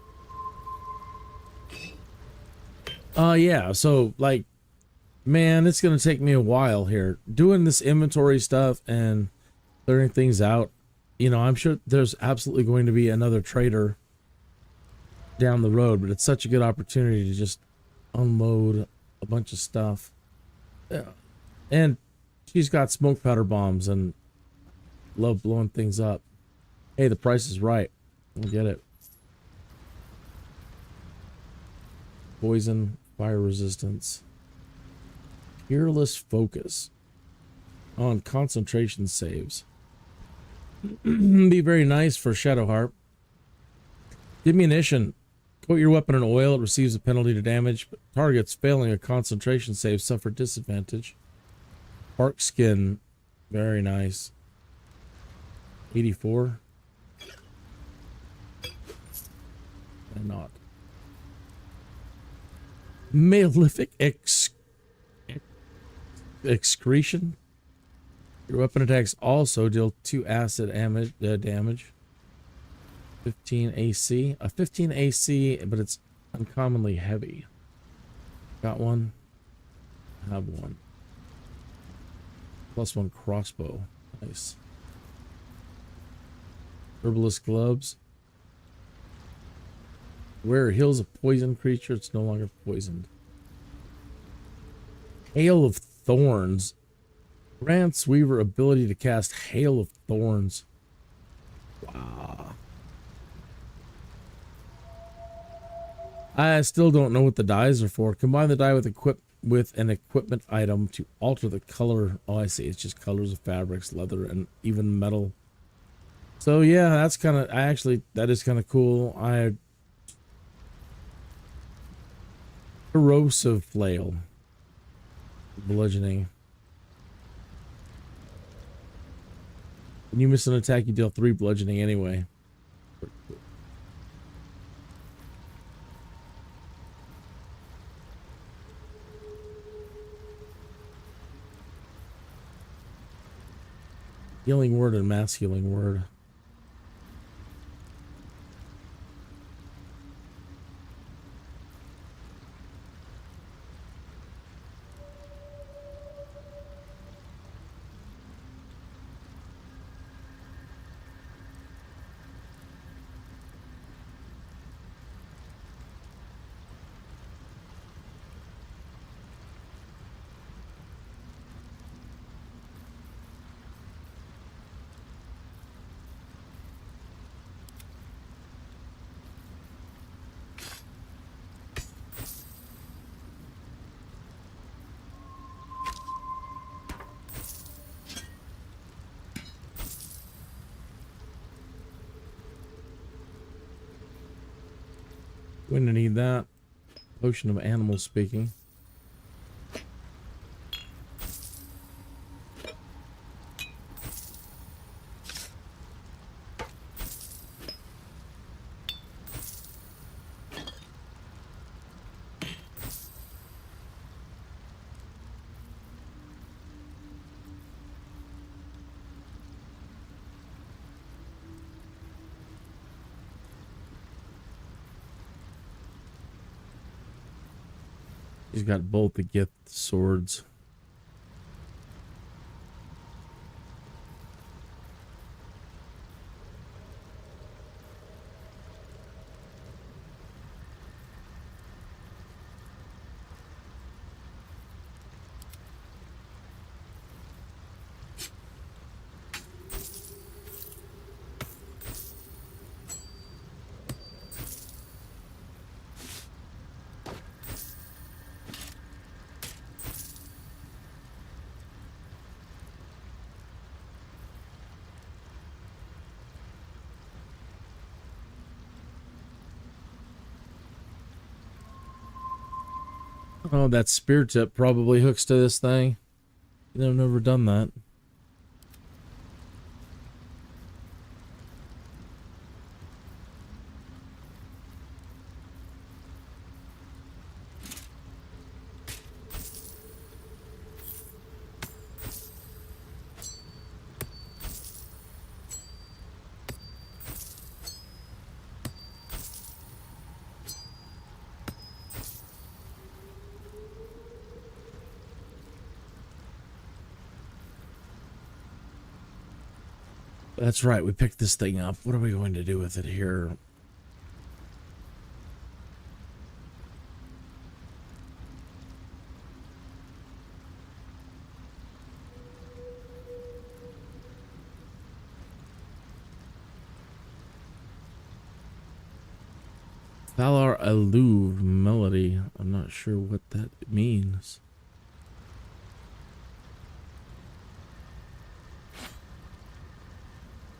Yeah, so like, man, it's gonna take me a while here doing this inventory stuff and clearing things out. You know, I'm sure there's absolutely going to be another trader down the road, but it's such a good opportunity to just unload a bunch of stuff. Yeah. And she's got smoke powder bombs and love blowing things up. Hey, the price is right. We'll get it. Poison, fire resistance, fearless focus on concentration saves. Be very nice for Shadowheart. Diminution. Coat your weapon in oil, it receives a penalty to damage, but targets failing a concentration save suffer disadvantage. Park skin, very nice. 84. And not. Malefic excretion. Your weapon attacks also deal 2 acid damage. 15 AC. A 15 AC, but it's uncommonly heavy. Got one. Have one. +1 crossbow. Nice. Herbalist gloves. Where it heals a poison creature, it's no longer poisoned. Hail of Thorns. Grants Weaver ability to cast Hail of Thorns. Wow. I still don't know what the dyes are for. Combine the dye with an equipment item to alter the color. Oh, I see. It's just colors of fabrics, leather, and even metal. So yeah, that's kind of. That is kind of cool. Corrosive flail. Bludgeoning. When you miss an attack, you deal 3 bludgeoning anyway. Healing word and mass healing word. We're gonna need that. Potion of animal speaking. He's got both the Gith swords. Oh, that spear tip probably hooks to this thing. I've never done that. That's right, we picked this thing up. What are we going to do with it here? Valar Aluv melody. I'm not sure what that means.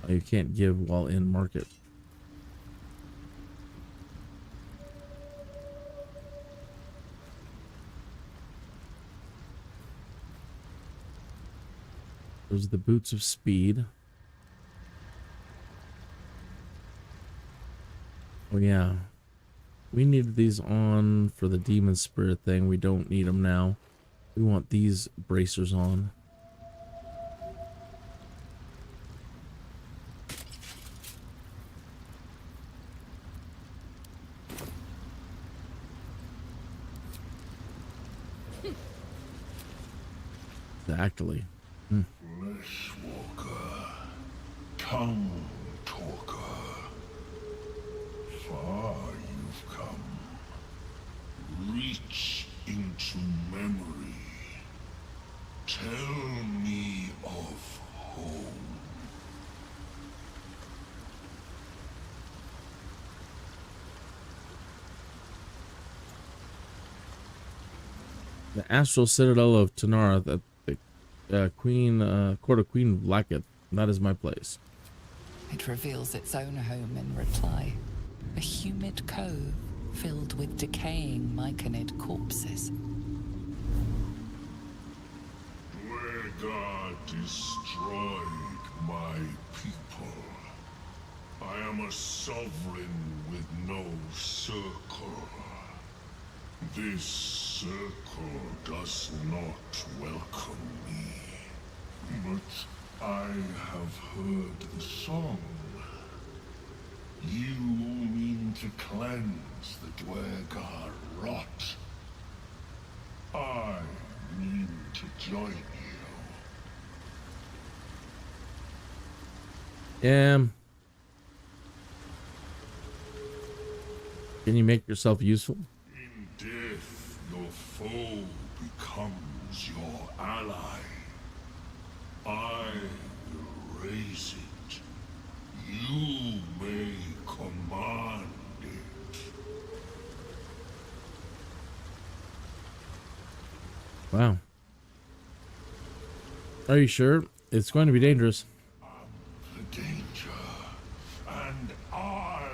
You can't give while in market. Those are the boots of speed. Oh yeah. We needed these on for the demon spirit thing. We don't need them now. We want these bracers on. Exactly. Fleshwalker, tongue talker, far you've come. Reach into memory. Tell me of home. The astral citadel of Tanara, that court of Queen Blackett. That is my place. It reveals its own home in reply. A humid cove filled with decaying myconid corpses. DUEGAR destroyed my people. I am a sovereign with no circle. This circle does not welcome me. But I have heard the song. You mean to cleanse the DUEGAR rot. I mean to join you. Can you make yourself useful? In death, your foe becomes your ally. I will raise it. You may command it. Wow. Are you sure? It's going to be dangerous. The danger, and I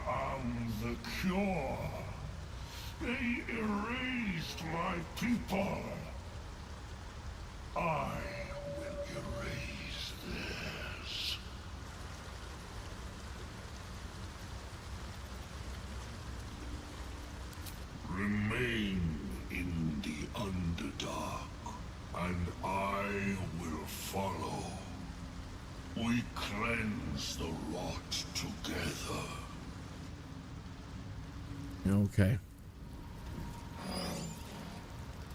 am the cure. and I will follow. We cleanse the rot together. Okay.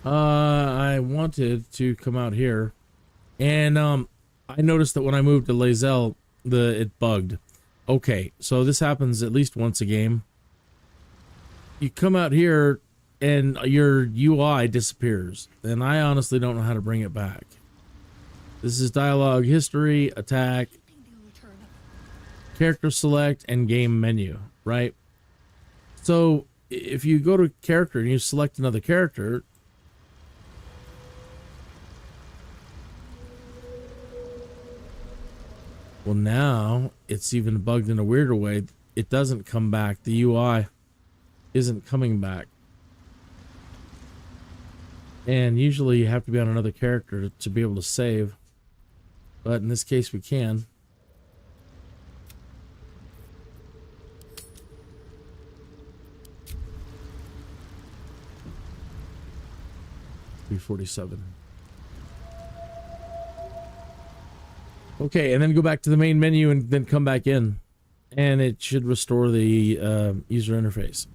I wanted to come out here, and I noticed that when I moved to Lae'zel, it bugged. Okay, so this happens at least once a game. You come out here, and your UI disappears, and I honestly don't know how to bring it back. This is dialogue, history, attack, character select, and game menu, right? So if you go to character and you select another character, well, now it's even bugged in a weirder way. It doesn't come back. The UI isn't coming back. And usually you have to be on another character to be able to save. But in this case, we can. $347. Okay, and then go back to the main menu and then come back in. And it should restore the user interface.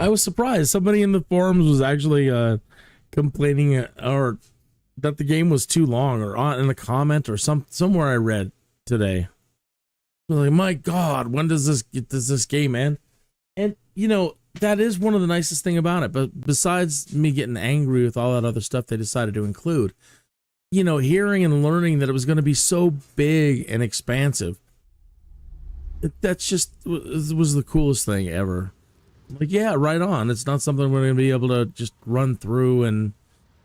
I was surprised. Somebody in the forums was actually complaining or that the game was too long, or in a comment or somewhere I read today. Like, my God, when does this game end? And you know, that is one of the nicest thing about it. But besides me getting angry with all that other stuff they decided to include, you know, hearing and learning that it was going to be so big and expansive, that's just was the coolest thing ever. Like, yeah, right on. It's not something we're going to be able to just run through in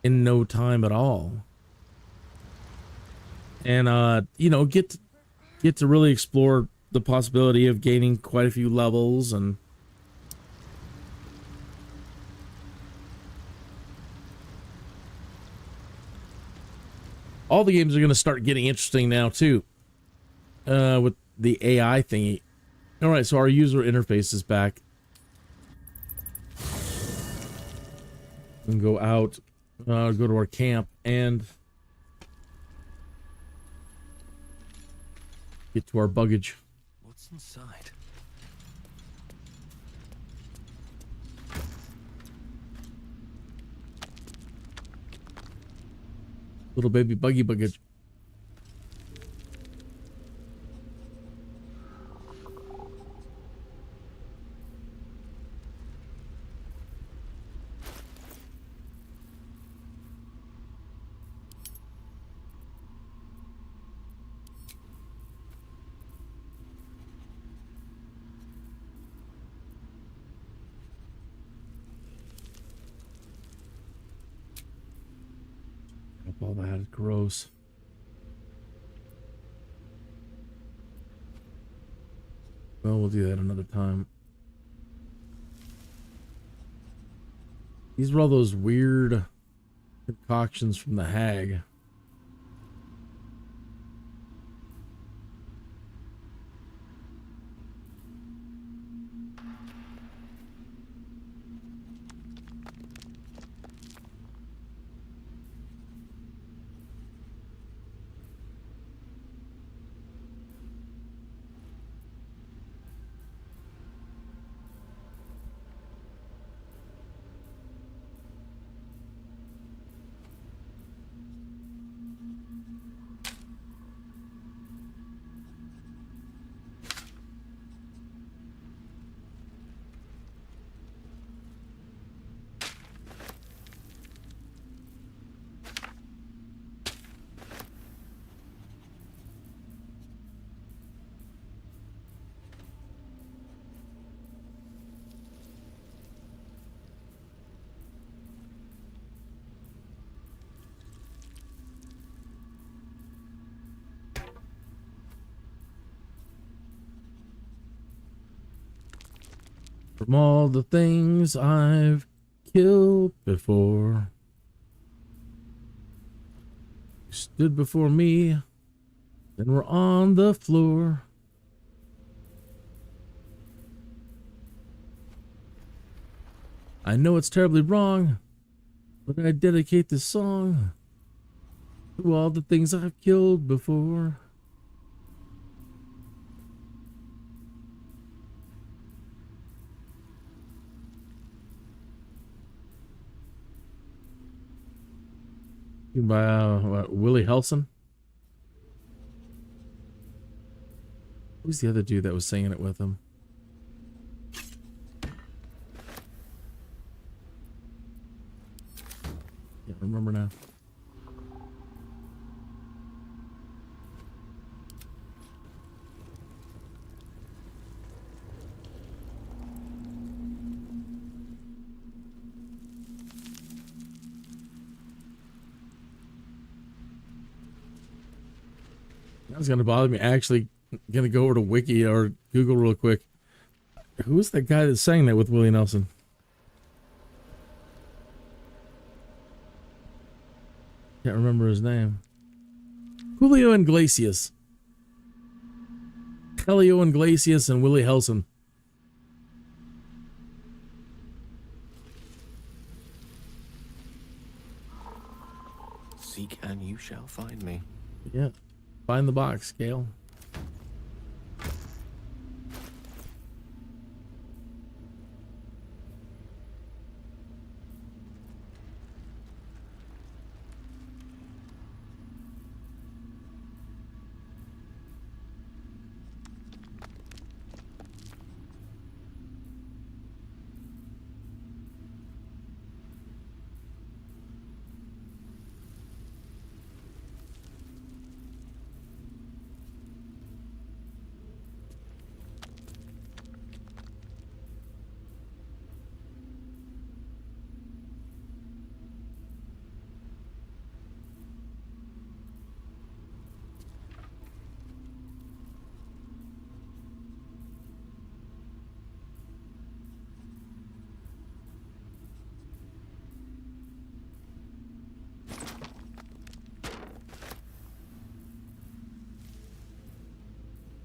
no time at all. And, you know, get to really explore the possibility of gaining quite a few levels. And all the games are going to start getting interesting now, too, with the AI thingy. All right, so our user interface is back. And go out, go to our camp, and get to our buggage. What's inside? Little baby buggy buggage. All that is gross. Well, we'll do that another time. These were all those weird concoctions from the hag. From all the things I've killed before, you stood before me, then we're on the floor. I know it's terribly wrong, but I dedicate this song to all the things I've killed before. By Willie Helson. Who's the other dude that was singing it with him? Can't remember now. That's gonna bother me. Actually, gonna go over to Wiki or Google real quick. Who's the guy that sang that with Willie Nelson? Can't remember his name. Julio Iglesias. Julio Iglesias and Willie Helson. Seek and you shall find me. Yeah. Find the box, Gale.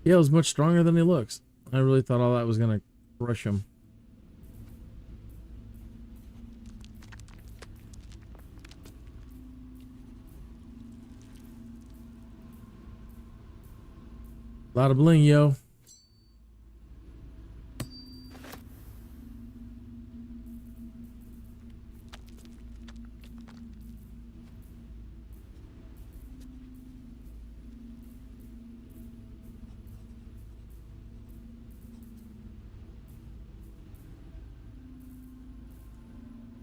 Yeah, it was much stronger than he looks. I really thought all that was gonna crush him. A lot of bling, yo.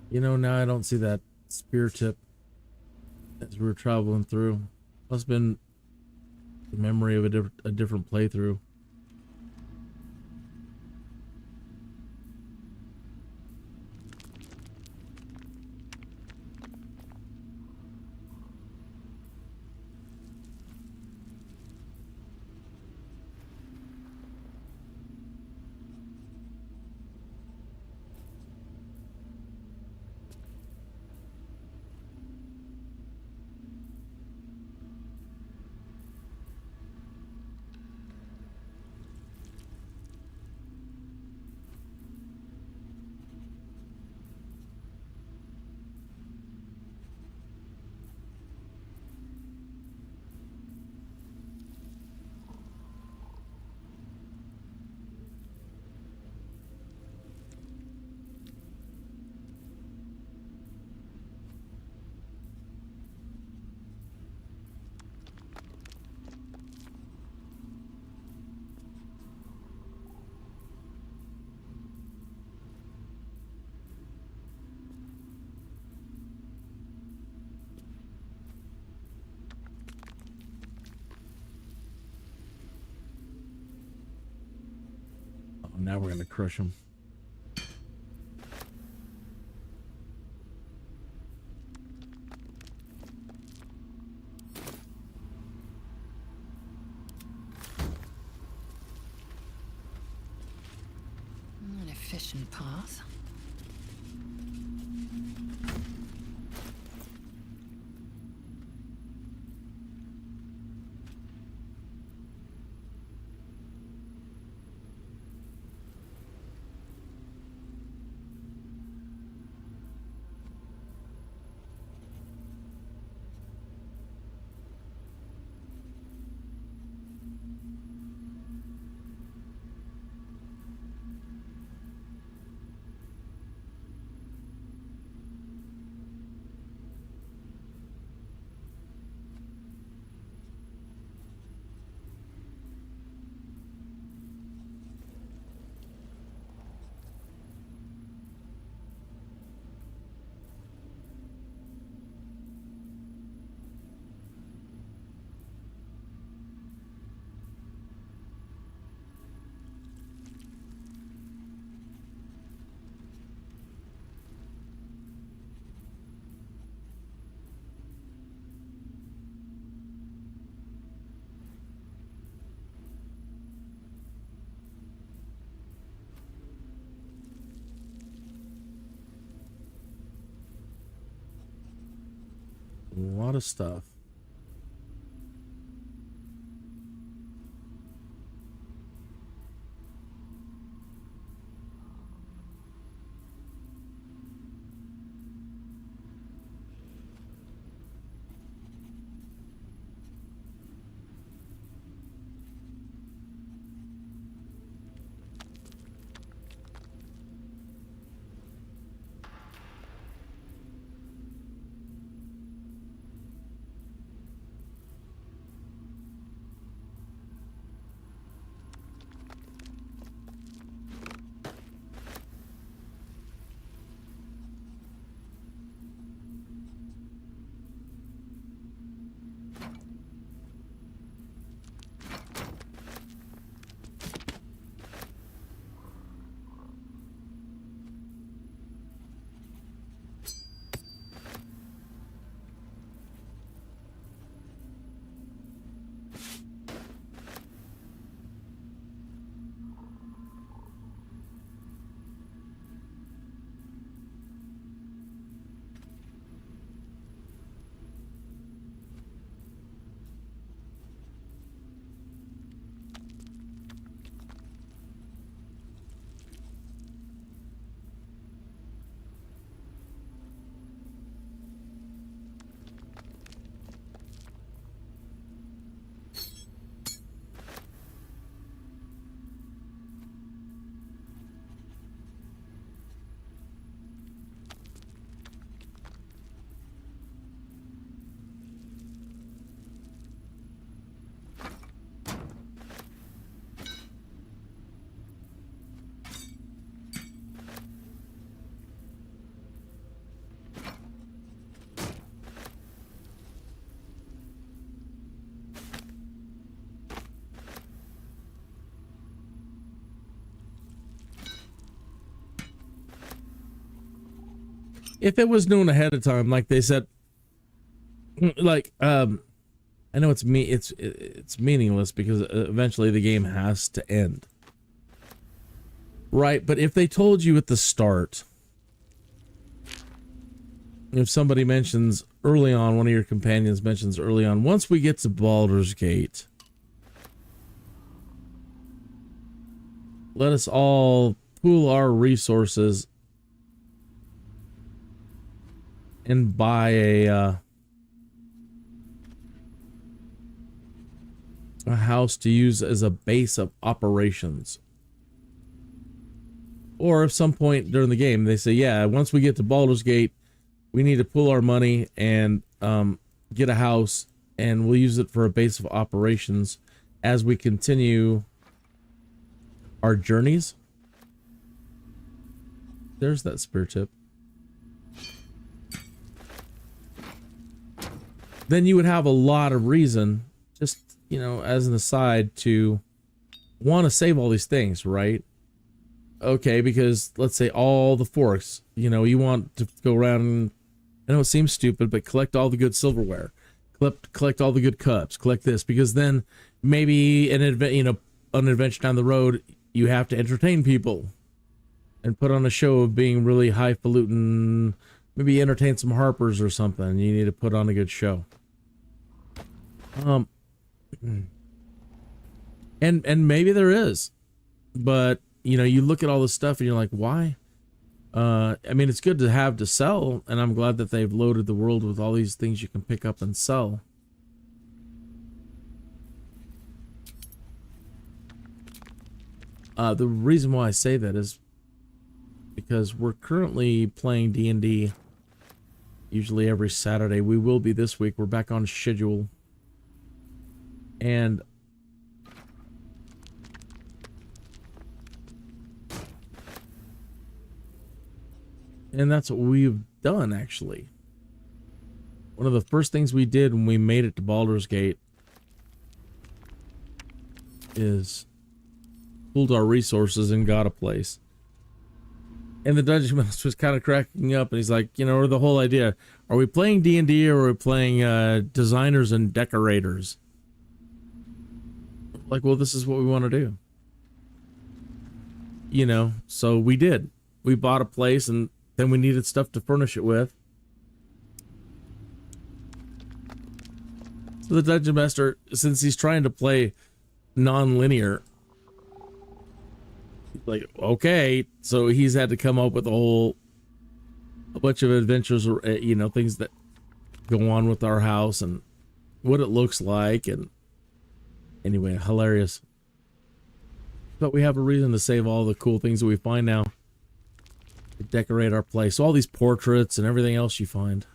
You know, now I don't see that spear tip as we were traveling through. Must have been the memory of a different playthrough. Now we're gonna crush him. And if efficient path. A lot of stuff. If it was known ahead of time, like they said, like I know it's meaningless because eventually the game has to end, right? But if they told you at the start, if somebody mentions early on, one of your companions mentions early on, once we get to Baldur's Gate, let us all pool our resources and buy a house to use as a base of operations. Or if some point during the game they say, yeah, once we get to Baldur's Gate, we need to pool our money and get a house, and we'll use it for a base of operations as we continue our journeys. There's that spear tip. Then you would have a lot of reason, just, you know, as an aside, to want to save all these things, right? Okay, because let's say all the forks, you know, you want to go around and, I know it seems stupid, but collect all the good silverware, collect all the good cups, collect this, because then maybe an adventure down the road, you have to entertain people. and put on a show of being really highfalutin, maybe entertain some harpers or something. You need to put on a good show. And maybe there is, but you know, you look at all this stuff and you're like, why? I mean, it's good to have to sell, and I'm glad that they've loaded the world with all these things you can pick up and sell. The reason why I say that is because we're currently playing D&D usually every Saturday. We will be this week. We're back on schedule. And that's what we've done, actually. One of the first things we did when we made it to Baldur's Gate is pooled our resources and got a place. And the Dungeon Master was kind of cracking up, and he's like, you know, the whole idea, are we playing D&D or are we playing designers and decorators? Like, well, this is what we want to do. You know, so we did. We bought a place, and then we needed stuff to furnish it with. So the Dungeon Master, since he's trying to play non-linear, like, okay, so he's had to come up with a bunch of adventures, or you know, things that go on with our house and what it looks like. And anyway, hilarious. But we have a reason to save all the cool things that we find now to decorate our place. So all these portraits and everything else you find.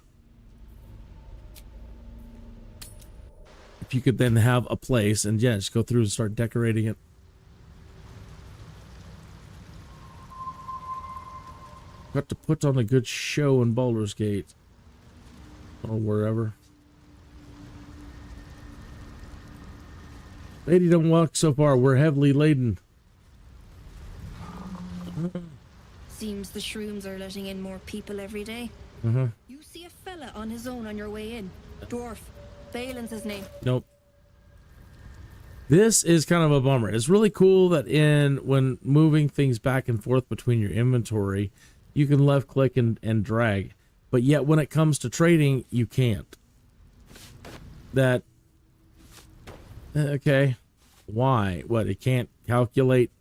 If you could then have a place and yeah, just go through and start decorating it. Got to put on a good show in Baldur's Gate. Or wherever. Lady, don't walk so far. We're heavily laden. Seems the shrooms are letting in more people every day. You see a fella on his own on your way in. Dwarf. Balin's his name. Nope. This is kind of a bummer. It's really cool that when moving things back and forth between your inventory, you can left click and drag. But yet when it comes to trading, you can't. Okay. Why? What, it can't calculate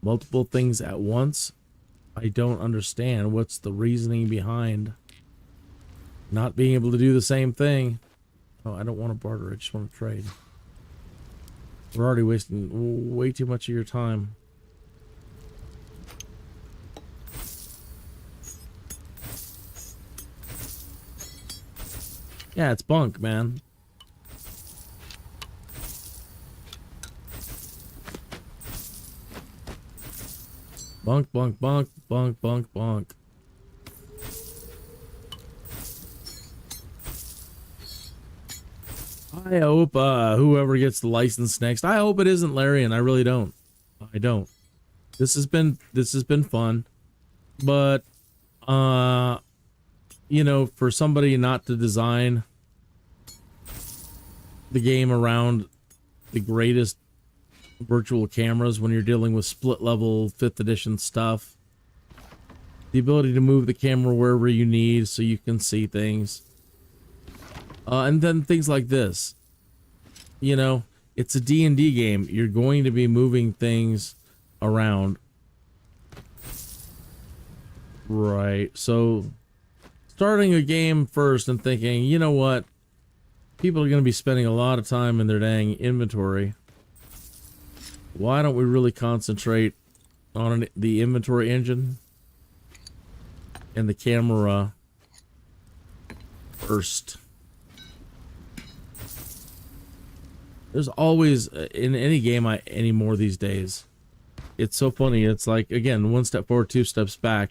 multiple things at once? I don't understand. What's the reasoning behind not being able to do the same thing? Oh, I don't want to barter. I just want to trade. We're already wasting way too much of your time. Yeah, it's bunk, man. Bunk, bunk, bunk, bunk, bunk, bunk. I hope whoever gets the license next, I hope it isn't Larian. I really don't. I don't. This has been fun, but you know, for somebody not to design the game around the greatest virtual cameras when you're dealing with split level 5th edition stuff, the ability to move the camera wherever you need so you can see things, and then things like this, you know, it's a D&D game. You're going to be moving things around, right? So starting a game first and thinking, you know what, people are going to be spending a lot of time in their dang inventory. Why don't we really concentrate on the inventory engine and the camera first? There's always, in any game anymore these days, it's so funny. It's like, again, one step forward, two steps back.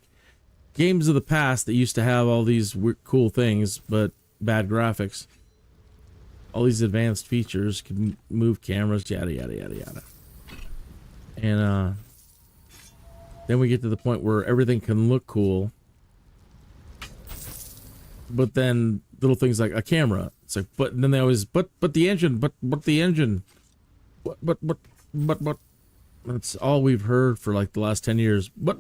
Games of the past that used to have all these cool things, but bad graphics. All these advanced features, can move cameras, yada, yada, yada, yada. And then we get to the point where everything can look cool, but then little things like a camera, it's like, but then they always, but the engine, but the engine, but That's all we've heard for like the last 10 years. But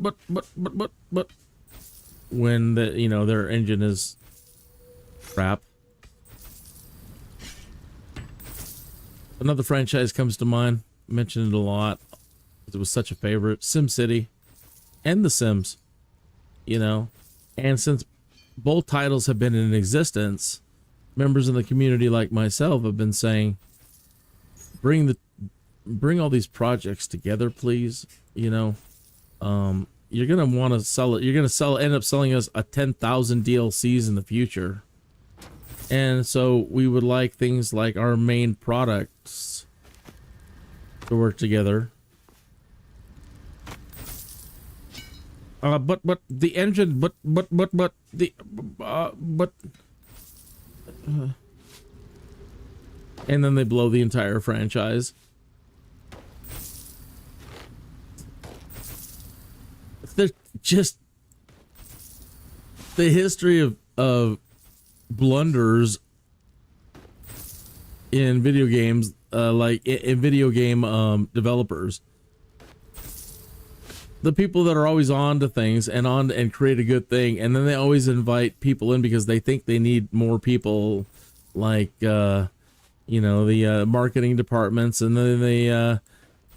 when the, you know, their engine is crap. Another franchise comes to mind. I mentioned it a lot. It was such a favorite. SimCity and The Sims, you know. And since both titles have been in existence, members in the community like myself have been saying, bring all these projects together, please. You know, you're gonna want to sell it. You're gonna end up selling us a 10,000 DLCs in the future, and so we would like things like our main products to work together. But the engine, and then they blow the entire franchise. They're just the history of blunders in video games, like in video game developers. The people that are always on to things and create a good thing, and then they always invite people in because they think they need more people, like you know, the marketing departments, and then they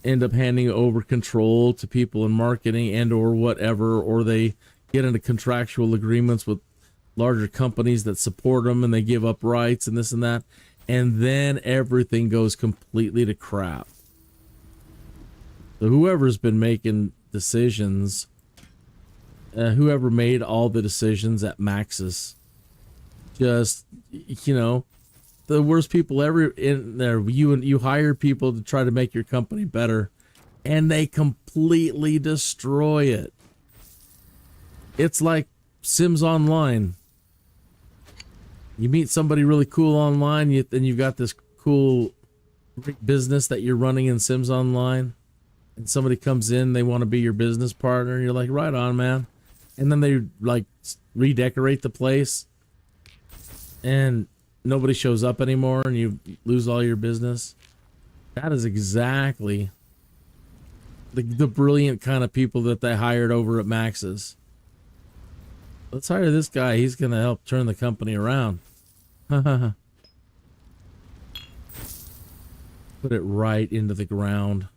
end up handing over control to people in marketing and or whatever, or they get into contractual agreements with larger companies that support them, and they give up rights and this and that, and then everything goes completely to crap. So whoever's been making decisions, whoever made all the decisions at Maxis, just, you know, the worst people ever in there. You hire people to try to make your company better, and they completely destroy it. It's like Sims Online. You meet somebody really cool online, then you've got this cool business that you're running in Sims Online, and somebody comes in, they want to be your business partner, and you're like, right on, man. And then they like redecorate the place, and nobody shows up anymore, and you lose all your business. That is exactly the brilliant kind of people that they hired over at Maxis. Let's hire this guy. He's going to help turn the company around. Put it right into the ground.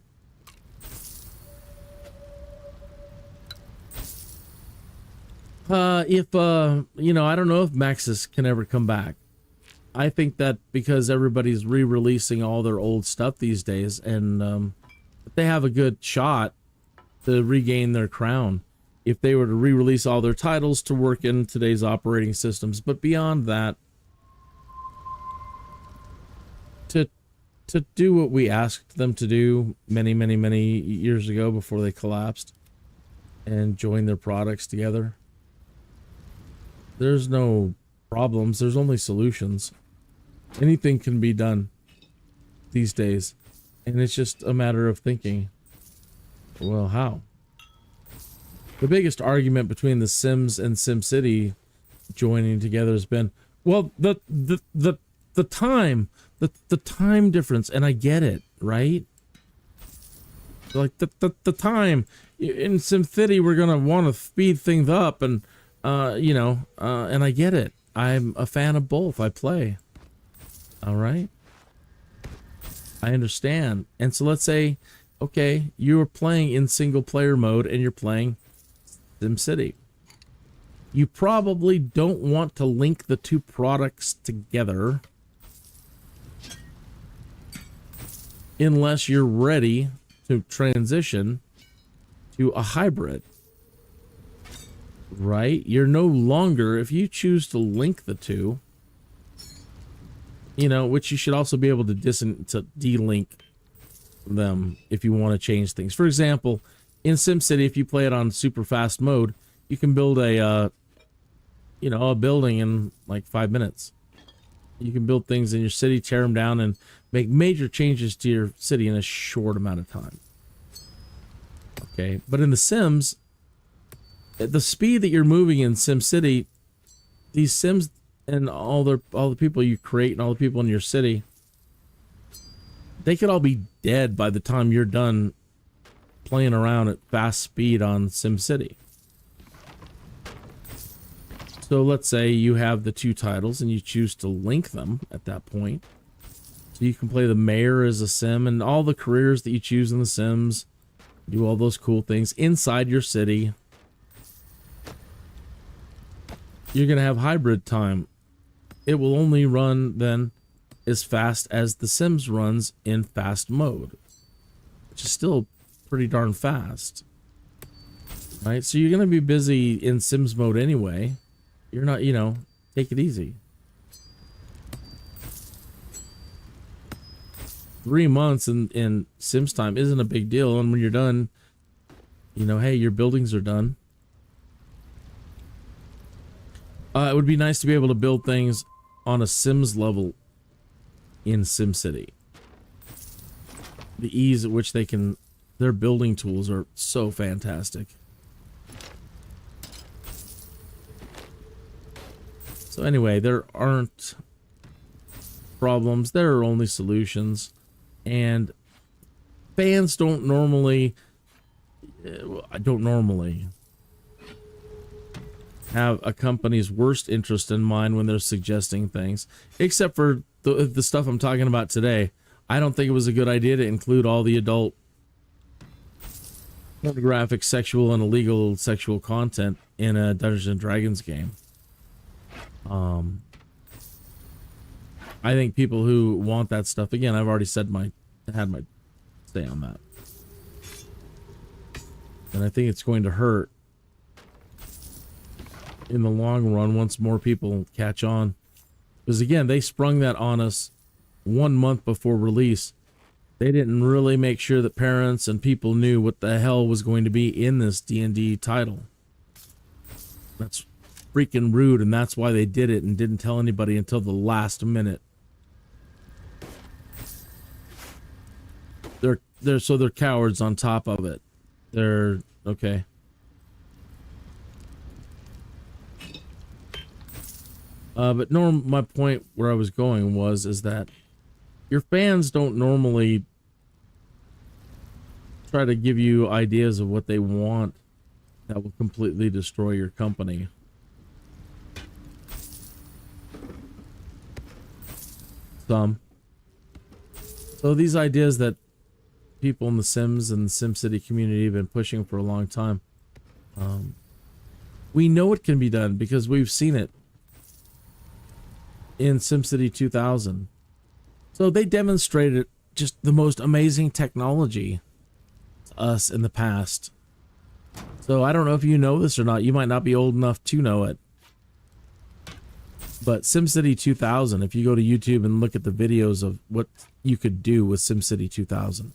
You know, I don't know if Maxis can ever come back. I think that because everybody's re-releasing all their old stuff these days, and they have a good shot to regain their crown if they were to re-release all their titles to work in today's operating systems. But beyond that, to do what we asked them to do many years ago before they collapsed and joined their products together, there's no problems, there's only solutions. Anything can be done these days, and it's just a matter of thinking, well, how? The biggest argument between The Sims and SimCity joining together has been, well, the time difference, and I get it, right? Like the time in SimCity, we're gonna want to speed things up, and you know, and I get it. I'm a fan of both. I play. All right. I understand. And so let's say, okay, you're playing in single player mode and you're playing SimCity. You probably don't want to link the two products together unless you're ready to transition to a hybrid. Right? You're no longer, if you choose to link the two, you know, which you should also be able to delink them if you want to change things. For example, in SimCity, if you play it on super fast mode, you can build a, you know, a building in like 5 minutes. You can build things in your city, tear them down, and make major changes to your city in a short amount of time. Okay, but in The Sims, the speed that you're moving in SimCity, these Sims and all the people you create and all the people in your city, they could all be dead by the time you're done playing around at fast speed on SimCity. So let's say you have the two titles and you choose to link them at that point. So you can play the mayor as a sim and all the careers that you choose in the Sims. Do all those cool things inside your city. You're going to have hybrid time. It will only run then as fast as the Sims runs in fast mode, which is still pretty darn fast. Right? So you're going to be busy in Sims mode anyway. You're not, you know, take it easy. 3 months in Sims time isn't a big deal. And when you're done, you know, hey, your buildings are done. It would be nice to be able to build things on a Sims level in SimCity. The ease at which they can, their building tools are so fantastic. So anyway, there aren't problems, there are only solutions, and fans don't normally have a company's worst interest in mind when they're suggesting things, except for the stuff I'm talking about today. I don't think it was a good idea to include all the adult pornographic, sexual, and illegal sexual content in a Dungeons and Dragons game. I think people who want that stuff, again, I've already said had my say on that. And I think it's going to hurt in the long run once more people catch on. Because again, they sprung that on us 1 month before release. They didn't really make sure that parents and people knew what the hell was going to be in this D&D title. That's freaking rude, and that's why they did it and didn't tell anybody until the last minute. They're cowards on top of it. They're okay. But my point where I was going is that your fans don't normally try to give you ideas of what they want that will completely destroy your company. So these ideas that people in the Sims and the SimCity community have been pushing for a long time, we know it can be done because we've seen it in SimCity 2000. So they demonstrated just the most amazing technology to us in the past. So I don't know if you know this or not. You might not be old enough to know it. But SimCity 2000, if you go to YouTube and look at the videos of what you could do with SimCity 2000,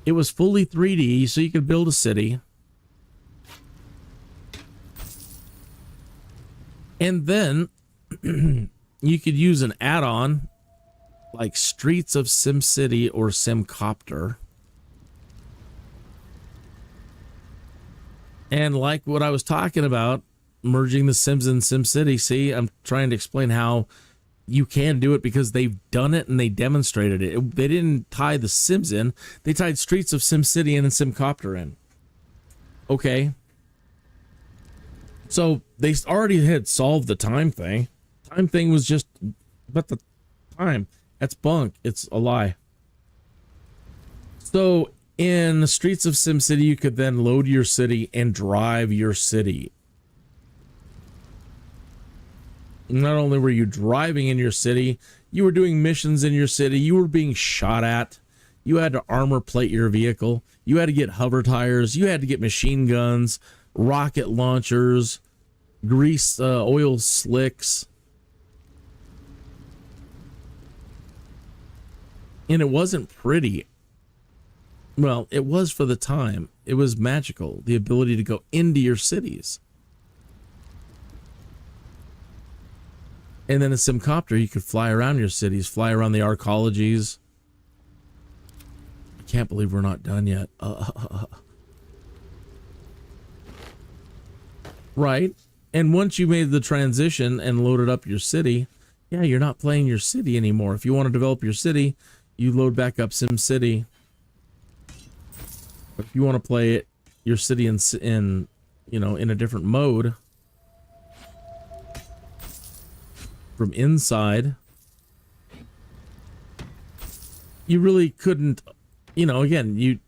it was fully 3D, so you could build a city. And then you could use an add-on like Streets of SimCity or SimCopter. And like what I was talking about, merging the Sims and SimCity. See, I'm trying to explain how you can do it because they've done it and they demonstrated it. They didn't tie the Sims in. They tied Streets of SimCity in and SimCopter in. Okay. So they already had solved the time thing. Time thing was just, but the time, that's bunk. It's a lie. So in the Streets of SimCity, you could then load your city and drive your city. Not only were you driving in your city, you were doing missions in your city, you were being shot at, you had to armor plate your vehicle, you had to get hover tires, you had to get machine guns, rocket launchers, grease, oil slicks. And it wasn't pretty. Well, it was for the time. It was magical, the ability to go into your cities. And then a SimCopter, you could fly around your cities, fly around the arcologies. I can't believe we're not done yet. Right? And once you made the transition and loaded up your city, yeah, you're not playing your city anymore. If you want to develop your city, you load back up SimCity. If you want to play it, your city in you know, in a different mode from inside, you really couldn't, you know, again, you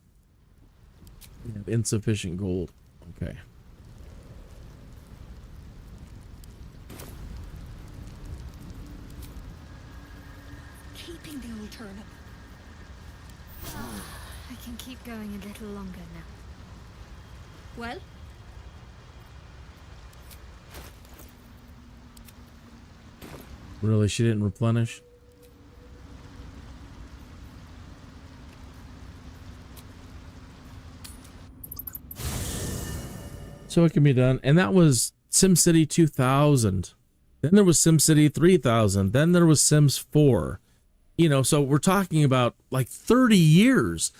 have insufficient gold. Okay. Keeping the old turnip. I can keep going a little longer now. Well? Really, she didn't replenish? So it can be done. And that was SimCity 2000. Then there was SimCity 3000. Then there was Sims 4. You know, so we're talking about like 30 years.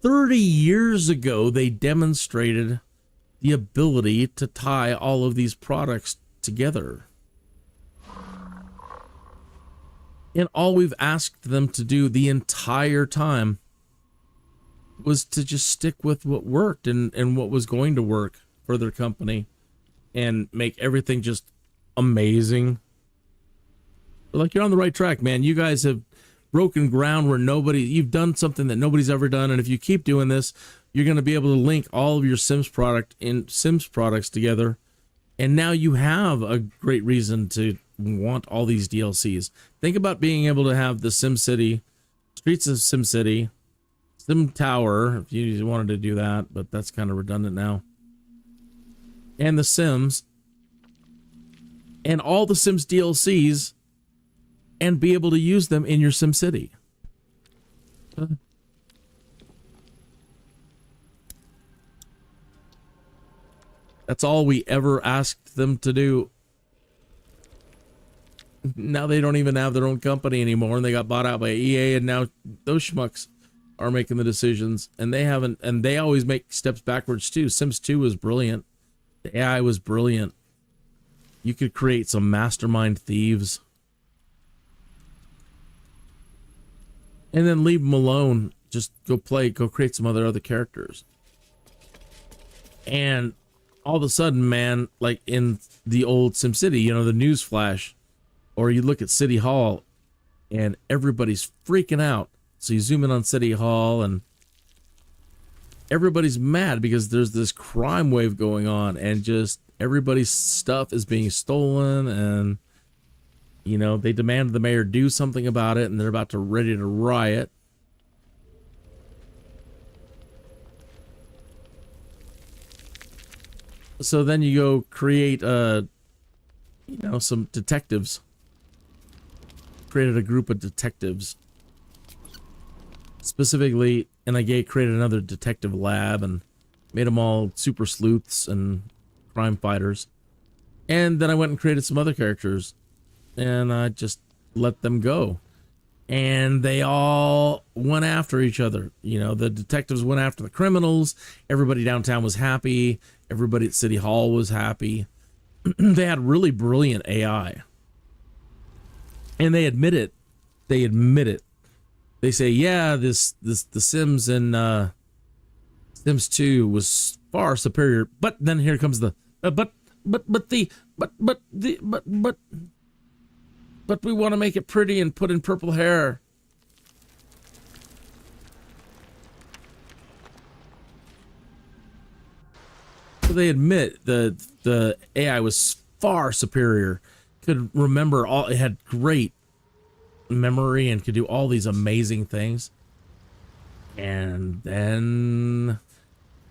30 years ago, they demonstrated the ability to tie all of these products together. And all we've asked them to do the entire time was to just stick with what worked and what was going to work for their company and make everything just amazing. But like, you're on the right track, man. You guys have broken ground where you've done something that nobody's ever done. And if you keep doing this, you're going to be able to link all of your Sims products together. And now you have a great reason to want all these DLCs. Think about being able to have the SimCity, Streets of SimCity, Sim Tower, if you wanted to do that, but that's kind of redundant now. And the Sims, and all the Sims DLCs, and be able to use them in your SimCity. That's all we ever asked them to do. Now they don't even have their own company anymore, and they got bought out by EA, and now those schmucks are making the decisions, and they haven't, and they always make steps backwards too. Sims 2 was brilliant. The AI was brilliant. You could create some mastermind thieves. And then leave them alone. Just go create some other characters. And all of a sudden, man, like in the old SimCity, you know, the news flash, or you look at City Hall and everybody's freaking out. So you zoom in on City Hall and everybody's mad because there's this crime wave going on and just everybody's stuff is being stolen, and you know, they demanded the mayor do something about it, and they're ready to riot. So then you go create you know, some detectives. Created a group of detectives specifically, and I created another detective lab and made them all super sleuths and crime fighters. And then I went and created some other characters, and I just let them go. And they all went after each other. You know, the detectives went after the criminals. Everybody downtown was happy. Everybody at City Hall was happy. They had really brilliant AI. And they admit it. They admit it. They say, yeah, the Sims in Sims 2 was far superior. But then here comes the but we want to make it pretty and put in purple hair. So they admit the AI was far superior. Could remember all, it had great memory and could do all these amazing things. And then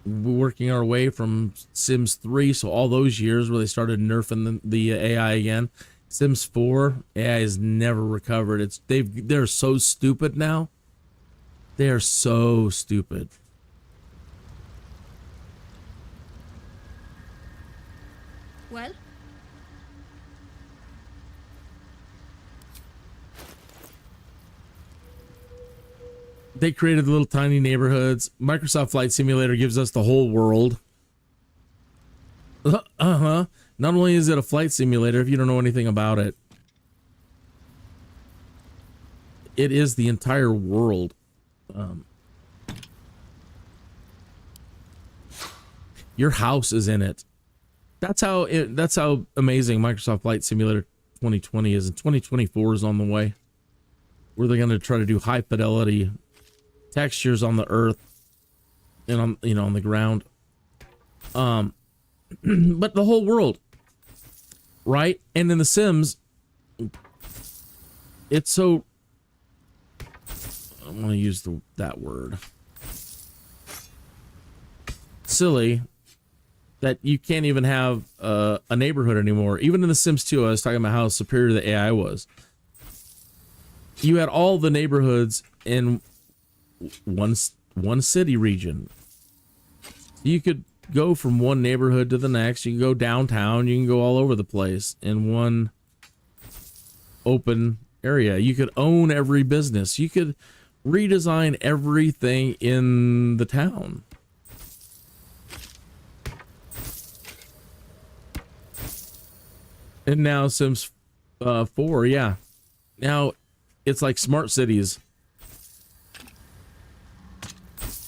we're working our way from Sims 3, so all those years where they started nerfing the AI again. Sims 4, AI has never recovered. They're so stupid now. They are so stupid. Well? They created little tiny neighborhoods. Microsoft Flight Simulator gives us the whole world. Uh-huh. Not only is it a flight simulator, if you don't know anything about it, it is the entire world. Your house is in it. That's how amazing Microsoft Flight Simulator 2020 is, and 2024 is on the way, where they're going to try to do high fidelity textures on the earth and on, you know, on the ground. But the whole world, right? And in The Sims, it's so, I'm going to use that word, silly, that you can't even have a neighborhood anymore. Even in The Sims 2, I was talking about how superior the AI was. You had all the neighborhoods in one city region. You could go from one neighborhood to the next. You can go downtown. You can go all over the place in one open area. You could own every business. You could redesign everything in the town. And now Sims 4, yeah. Now it's like smart cities.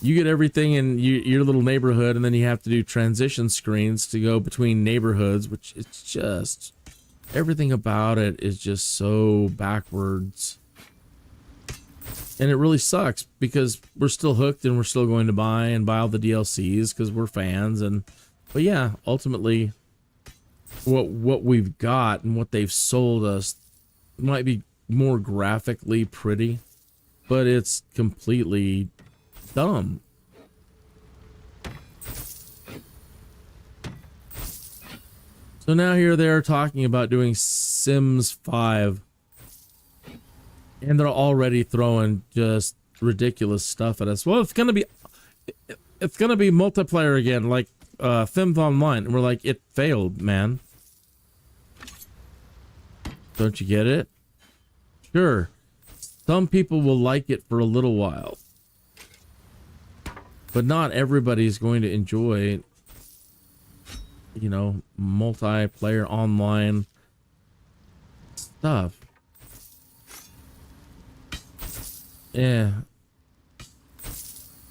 You get everything in your little neighborhood, and then you have to do transition screens to go between neighborhoods, which it's just, everything about it is just so backwards. And it really sucks because we're still hooked and we're still going to buy all the DLCs because we're fans. But yeah, ultimately, what we've got and what they've sold us might be more graphically pretty, but it's completely dumb. So now here they're talking about doing Sims 5, and they're already throwing just ridiculous stuff at us. Well, it's gonna be multiplayer again, like Sims Online, and we're like, it failed, man. Don't you get it? Sure, some people will like it for a little while, but not everybody's going to enjoy, you know, multiplayer online stuff. Yeah.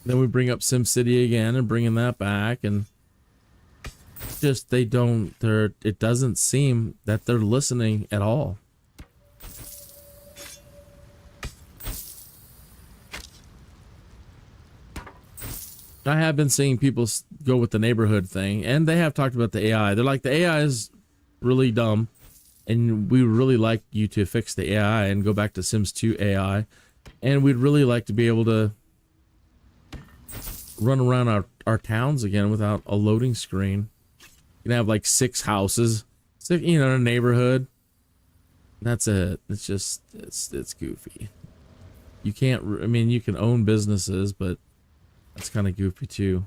Then we bring up SimCity again and bringing that back, and just it doesn't seem that they're listening at all. I have been seeing people go with the neighborhood thing, and they have talked about the AI. They're like, the AI is really dumb, and we really like you to fix the AI and go back to Sims 2 AI, and we'd really like to be able to run around our towns again without a loading screen. You can have like 6 houses, you know, in a neighborhood. That's it. It's just, it's goofy. You can't, I mean, you can own businesses, but that's kind of goofy too.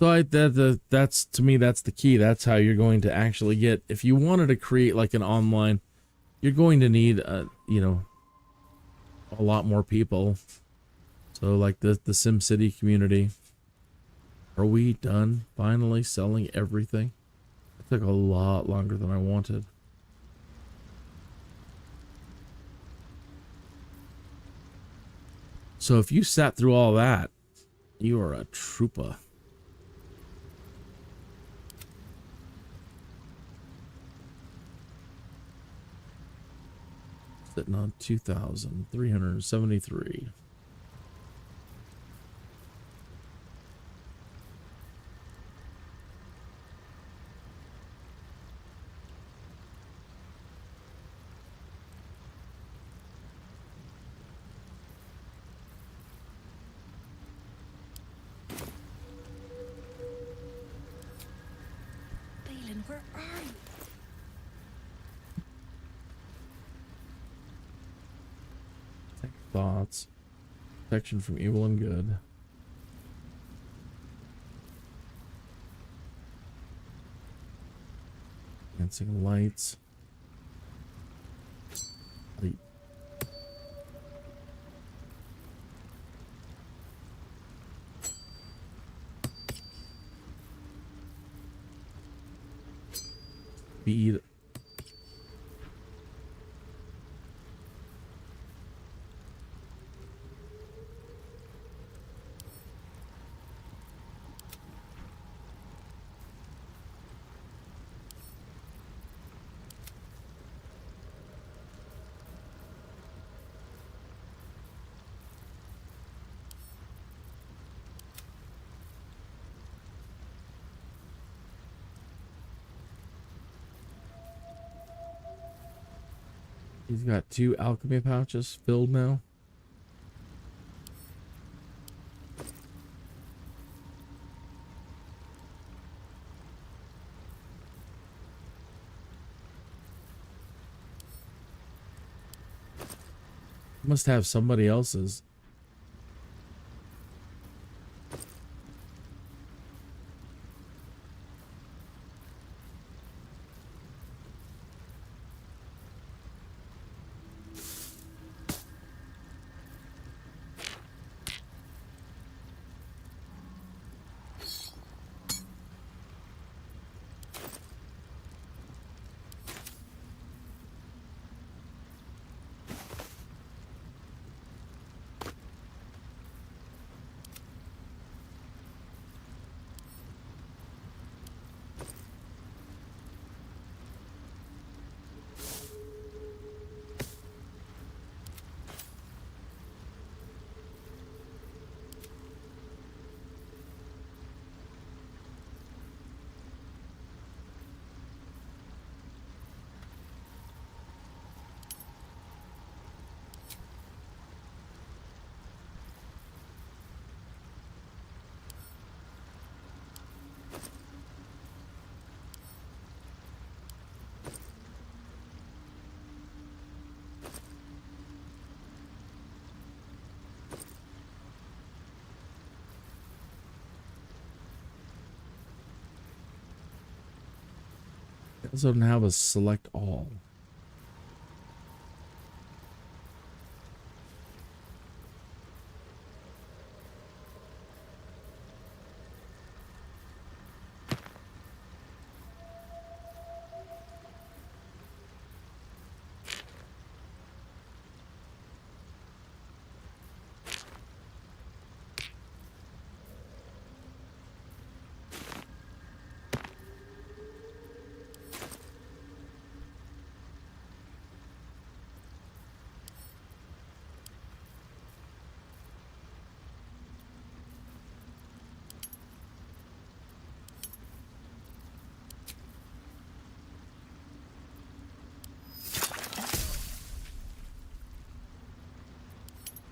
So that's, to me, that's the key. That's how you're going to actually get, if you wanted to create like an online, you're going to need you know, a lot more people. So like the SimCity community. Are we done finally selling everything? It took a lot longer than I wanted. So if you sat through all that, you are a trooper. Sitting on 2,373. Where are you? Thoughts. Protection from evil and good. Dancing lights. Light. Speed. He's got 2 alchemy pouches filled now. Must have somebody else's. It doesn't have a select all.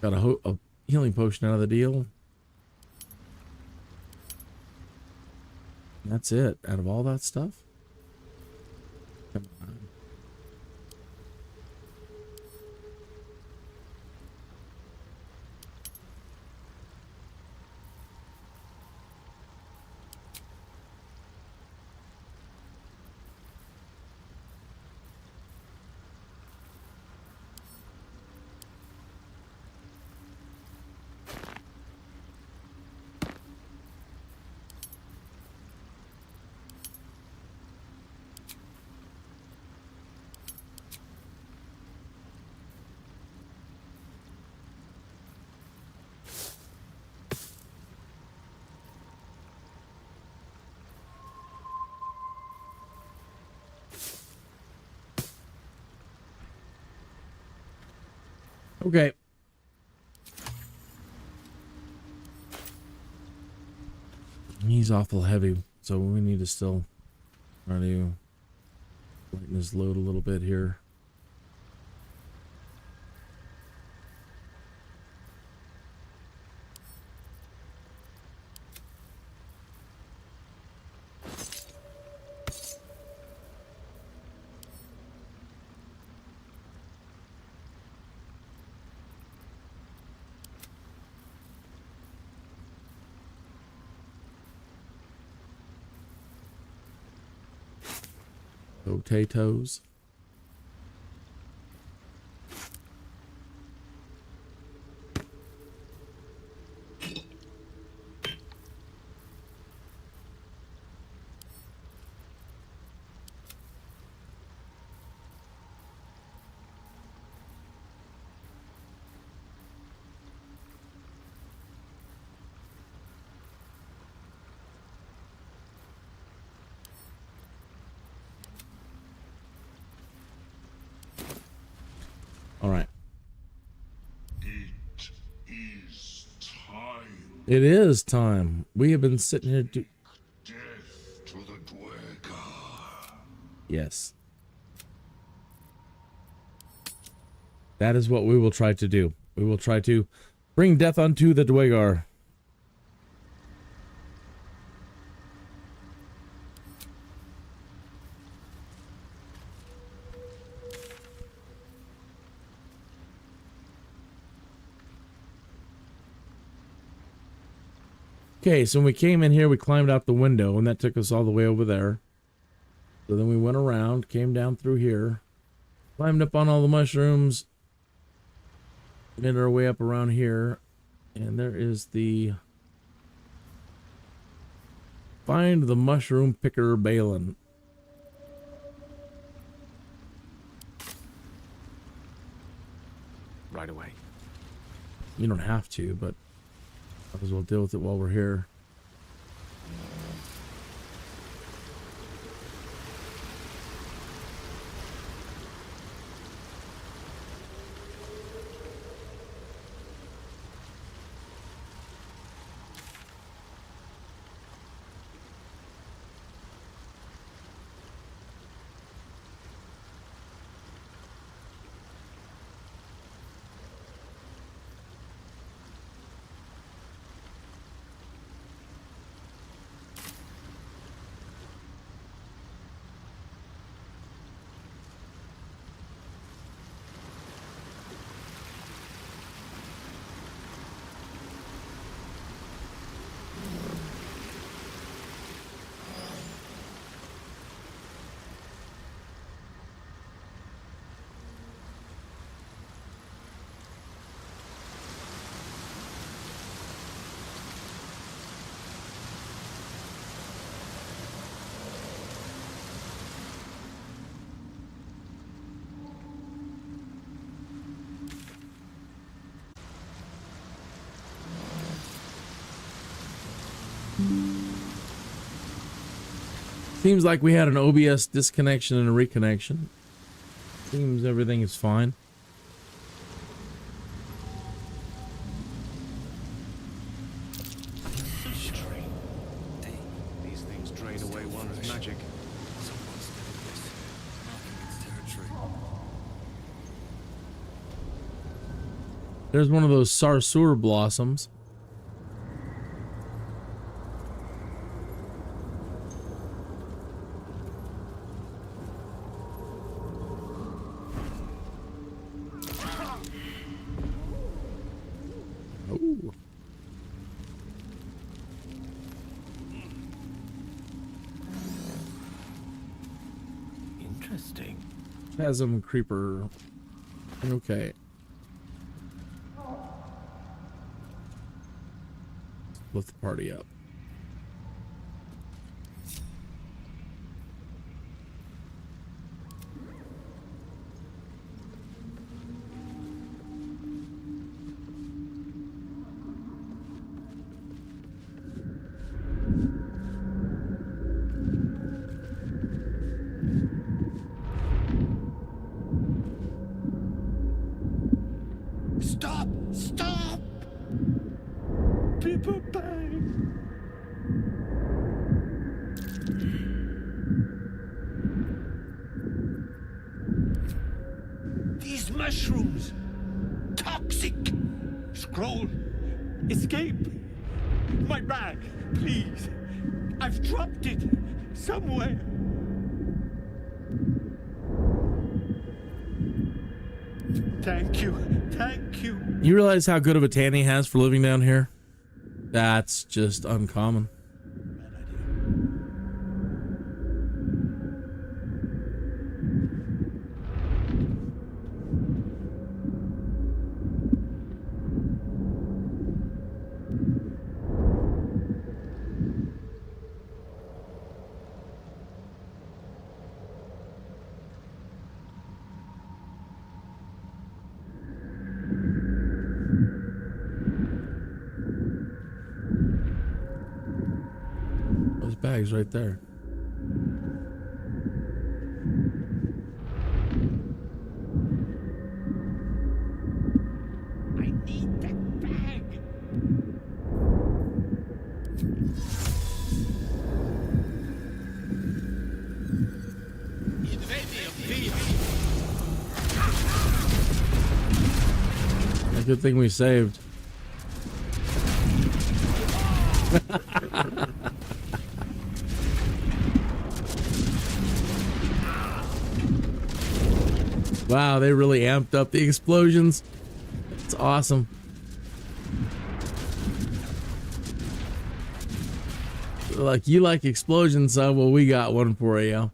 Got a healing potion out of the deal. That's it. Out of all that stuff? Come on. Okay. He's awful heavy, so we need to still try to lighten his load a little bit here. Potatoes. All right. It is time. It is time. We have been sitting here. Death to the DUEGAR. Yes. That is what we will try to do. We will try to bring death unto the DUEGAR. Okay, so when we came in here, we climbed out the window, and that took us all the way over there. So then we went around, came down through here, climbed up on all the mushrooms, made our way up around here, and there is the find the mushroom picker Balin. Right away. You don't have to, but might as well deal with it while we're here. Seems like we had an OBS disconnection and a reconnection. Seems everything is fine. These things drain away one's magic. There's one of those Sarsour blossoms. Oh. Interesting. Chasm creeper. Okay. Lift the party up. Stop! Stop! People bang! These mushrooms! Toxic! Scroll! Escape! My bag! Please! I've dropped it! Somewhere! Thank you. Thank you. You realize how good of a tan he has for living down here? That's just uncommon. Bags right there. I need that bag. Good thing we saved. Wow, they really amped up the explosions. It's awesome. Like, you like explosions, huh? Well, we got one for you.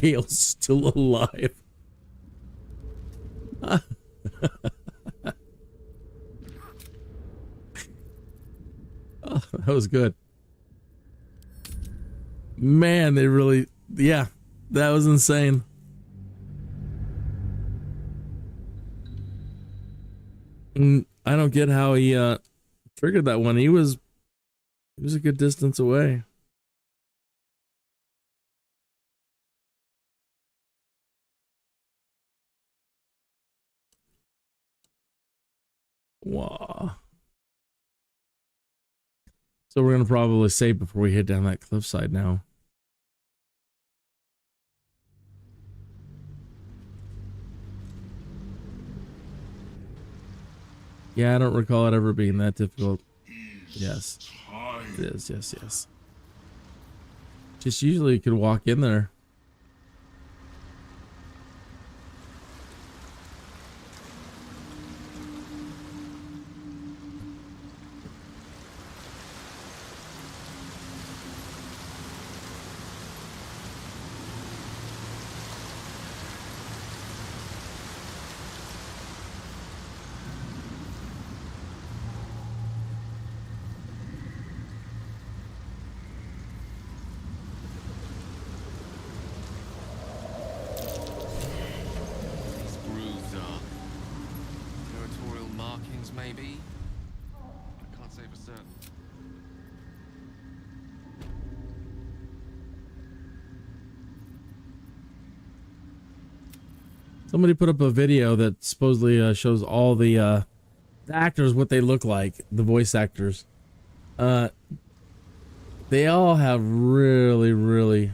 Gale's still alive. Oh, that was good. Man, they really, yeah, that was insane. I don't get how he triggered that one. He was a good distance away. Wow. So we're gonna probably save before we hit down that cliffside now. Yeah, I don't recall it ever being that difficult. Yes, it is. Yes, yes. Just usually you could walk in there. Maybe? I can't say for certain. Somebody put up a video that supposedly shows all the actors, what they look like, the voice actors. They all have really, really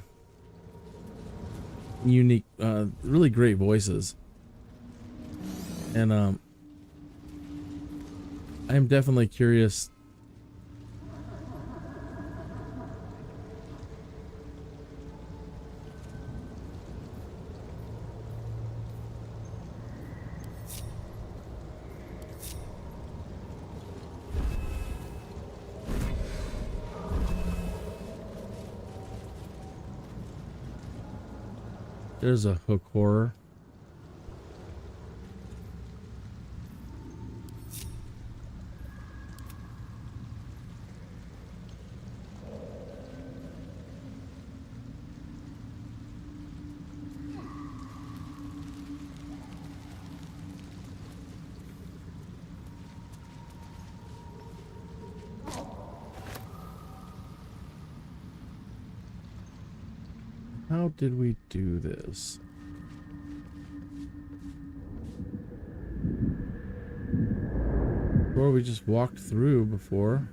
unique, really great voices. And I'm definitely curious. There's a hook horror. How did we do this? Or we just walked through before.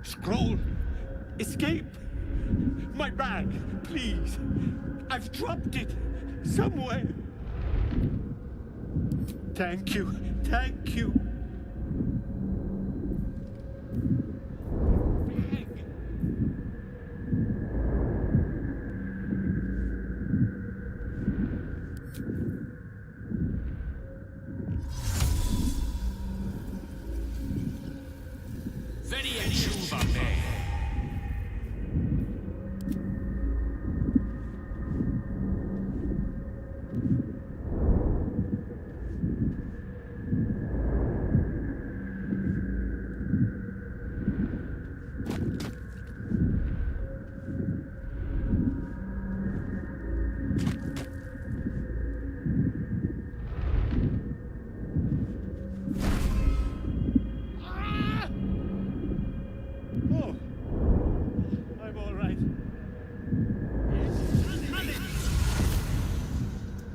Scroll! Escape! My bag, please! I've dropped it somewhere! Thank you, thank you!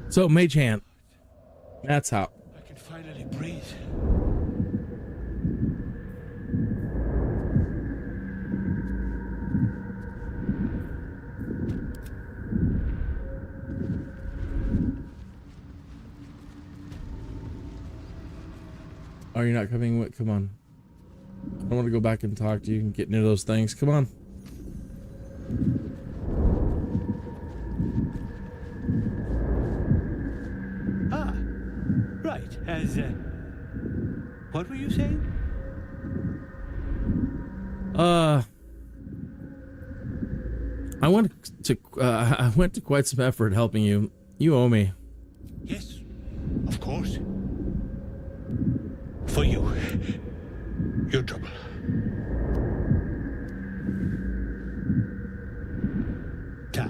So, Mage Hand. That's how. I can finally breathe. Oh, you're not coming with? Come on. I don't want to go back and talk to you and get into those things. Come on. Ah, right. What were you saying? I went to quite some effort helping you. You owe me. Yes, of course. For you. Your trouble. Ta.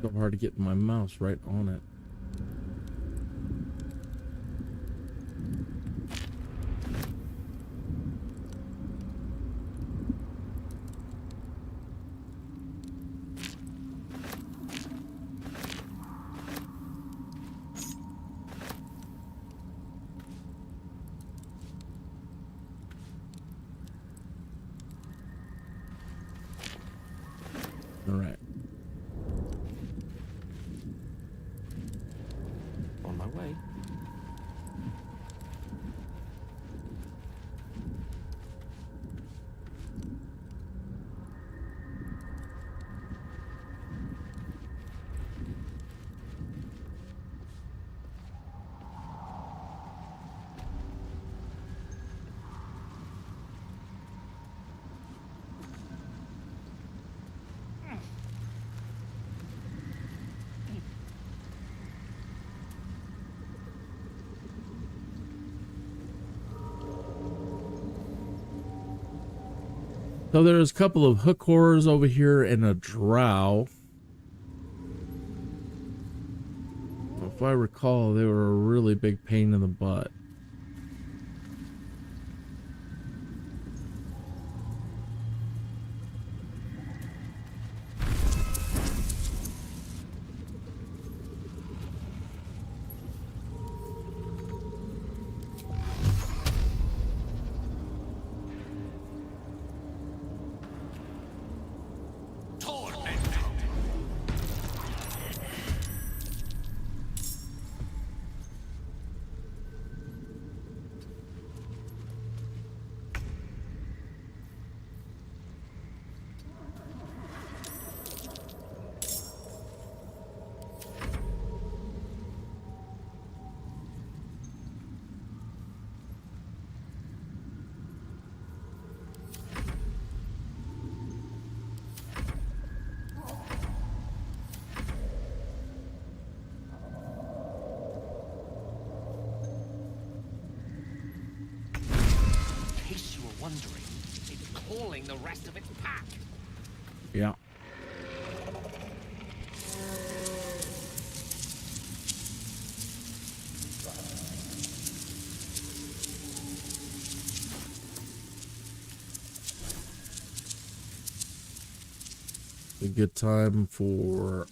So hard to get my mouse right on it. All right. On my way. So there's a couple of hook horrors over here and a drow. If I recall, they were a really big pain in the butt. join the rest of its pack. Yeah. A good time for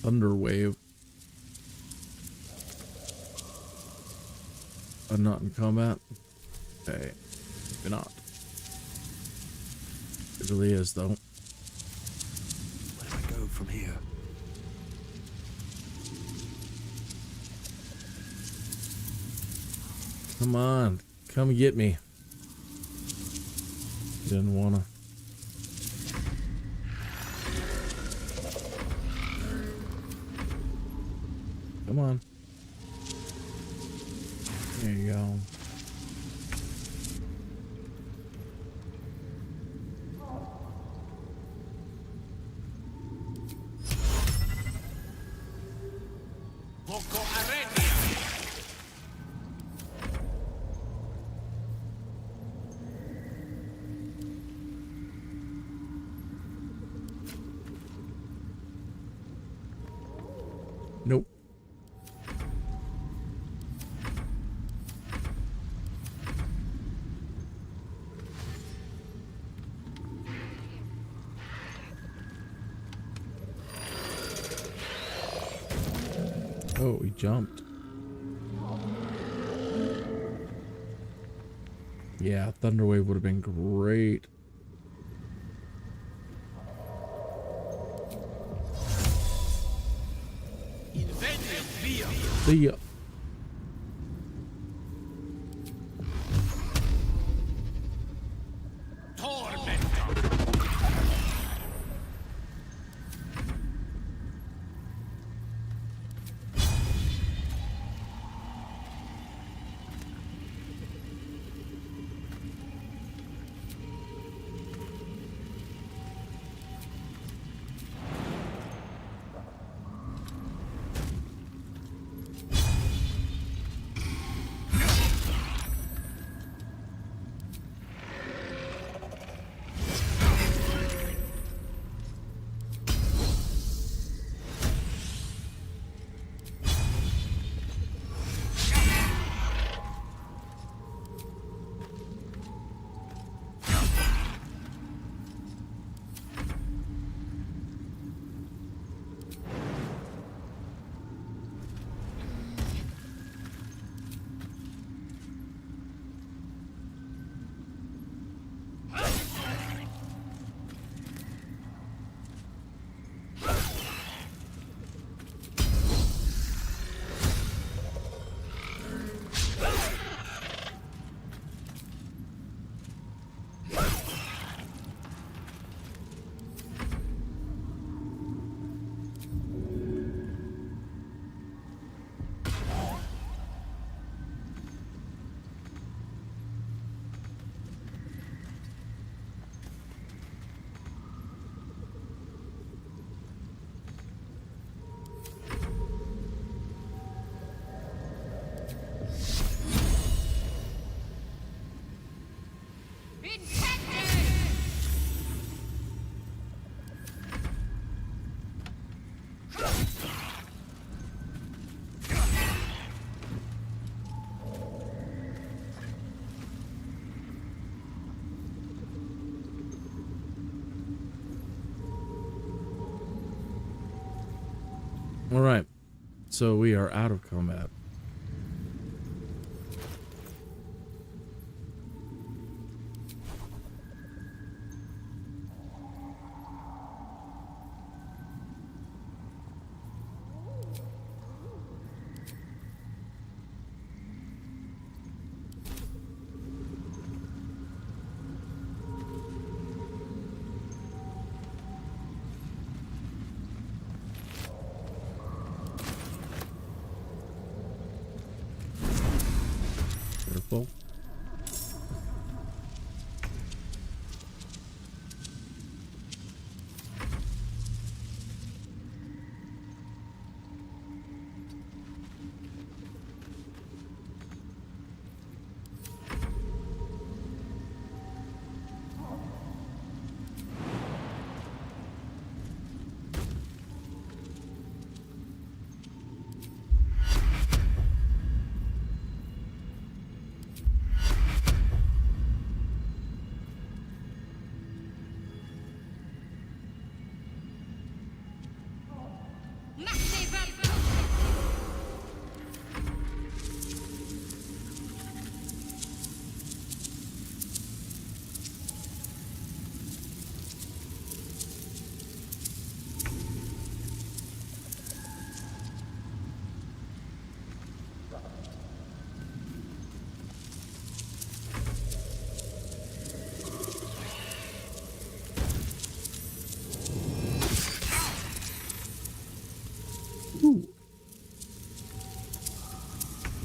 Thunderwave. I'm not in combat. Okay, maybe not. It really is, though. Where do I go from here? Come on, come get me. Didn't wanna. Come on. There you go. Nope. Oh, he jumped. Yeah, Thunderwave would have been great. See ya. All right, so we are out of combat.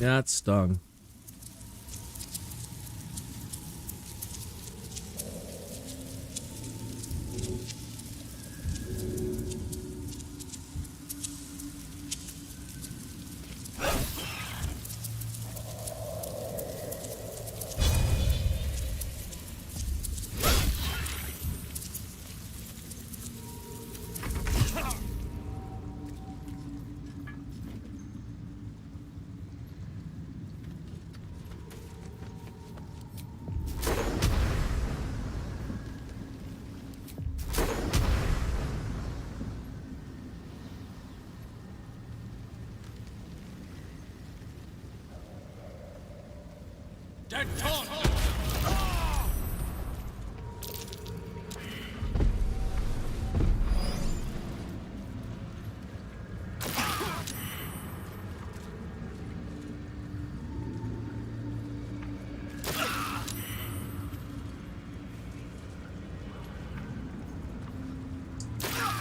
Yeah, it stung.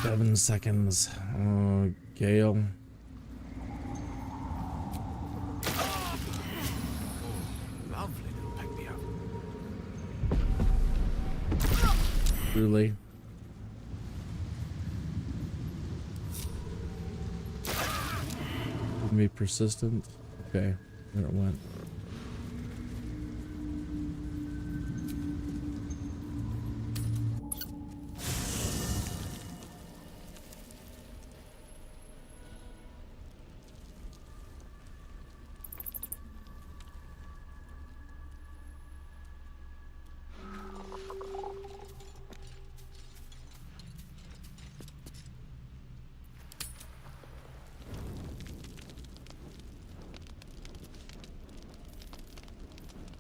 Seven seconds. Gale. Lovely little pick me up. Truly. Can be persistent. Okay, there it went.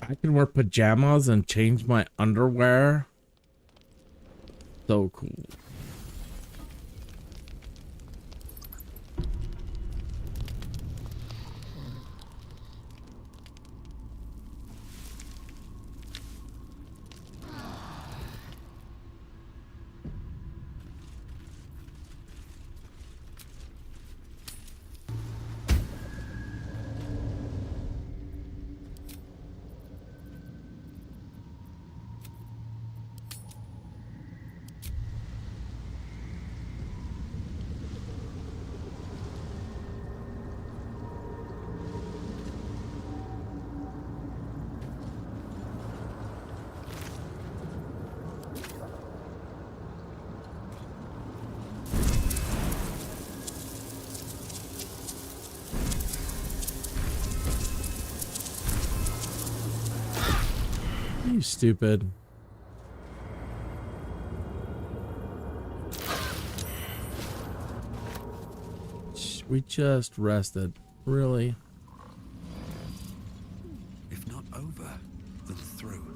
I can wear pajamas and change my underwear. So cool. You stupid. We just rested. Really? If not over, then through.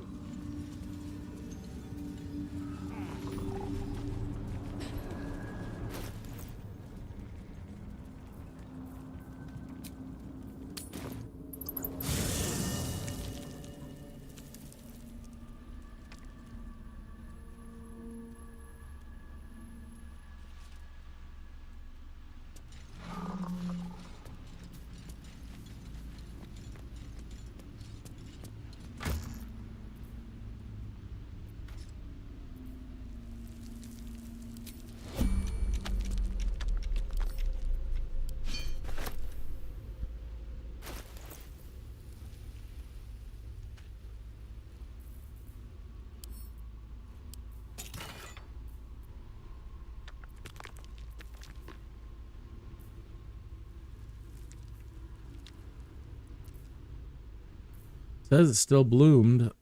Says it still bloomed.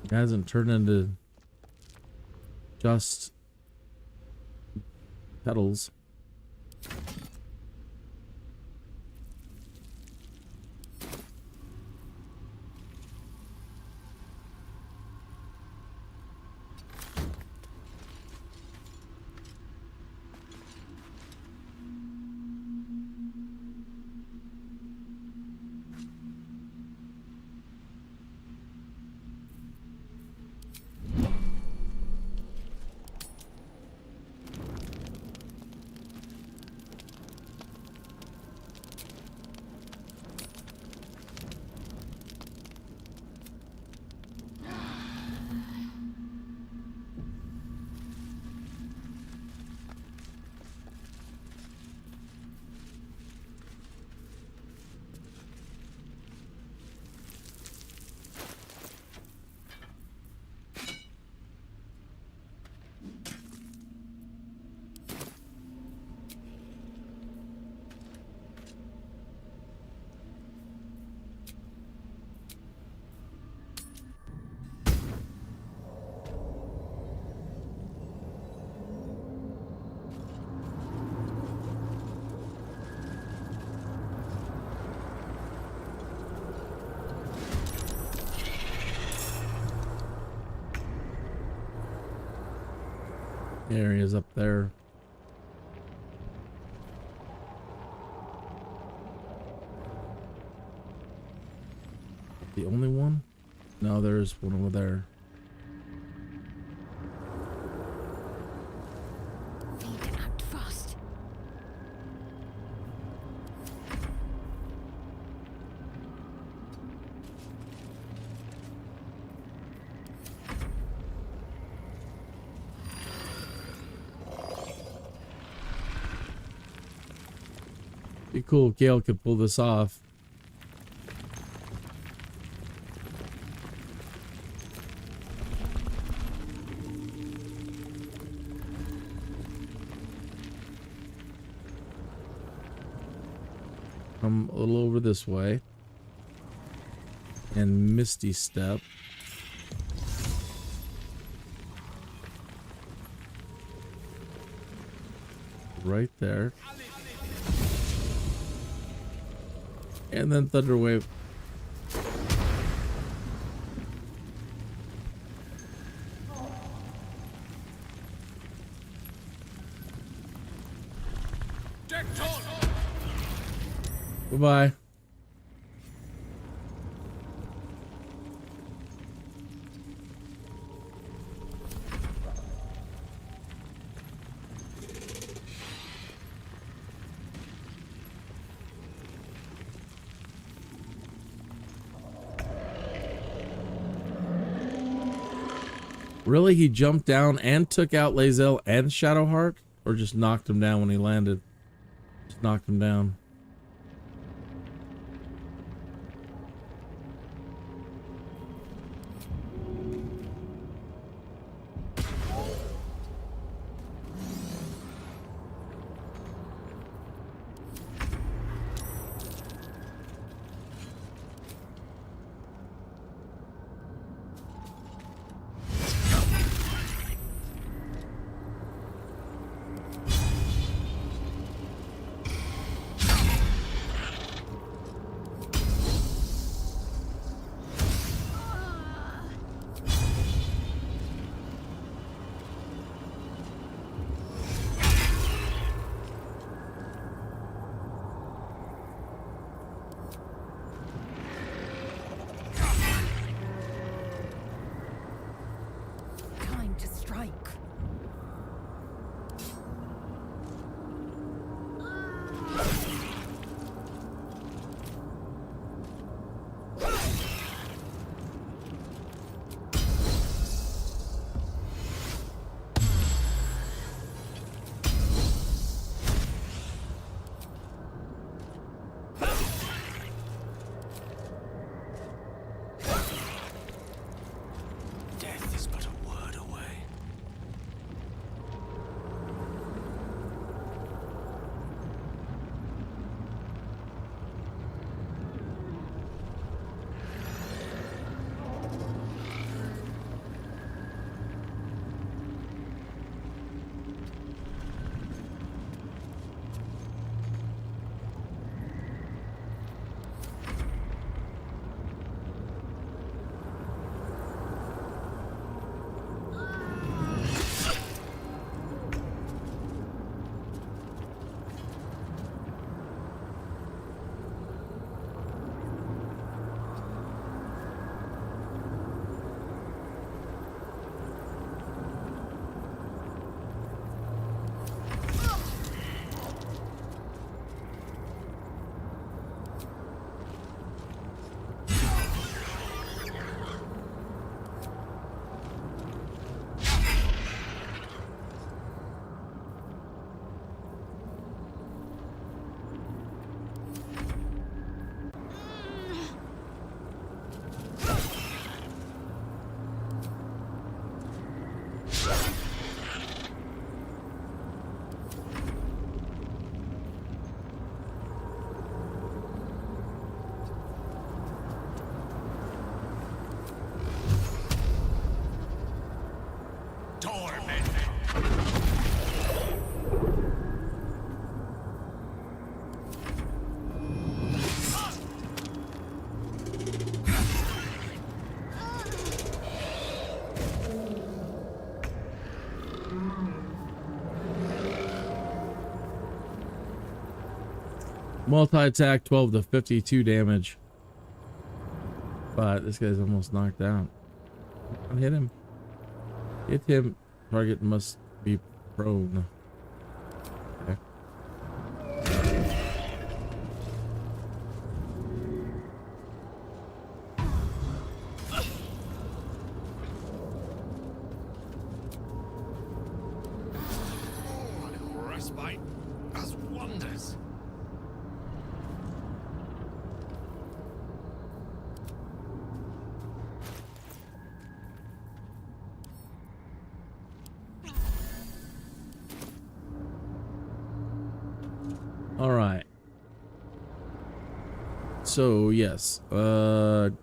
It hasn't turned into just petals. areas up there. The only one? No, there's one over there. Need to act fast. Be cool if Gale could pull this off. Come a little over this way. And Misty Step. Right there. And then Thunder Wave. Bye-bye. Really? He jumped down and took out Lae'zel and Shadowheart? Or just knocked him down when he landed? Just knocked him down. Multi-attack, 12 to 52 damage. But this guy's almost knocked out. Hit him. Hit him. Target must be prone. Okay. Respite does wonders. All right. So, yes. Isn't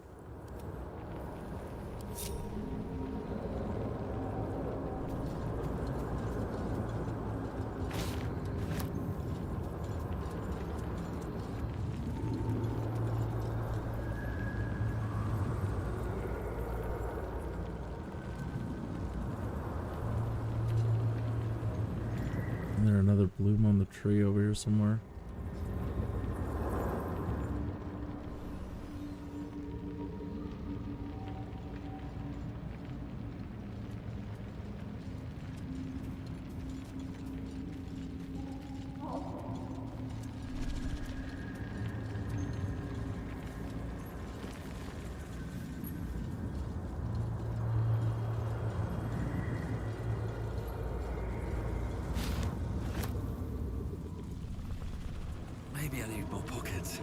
there another bloom on the tree over here somewhere? Maybe I need more pockets.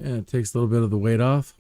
Yeah, it takes a little bit of the weight off.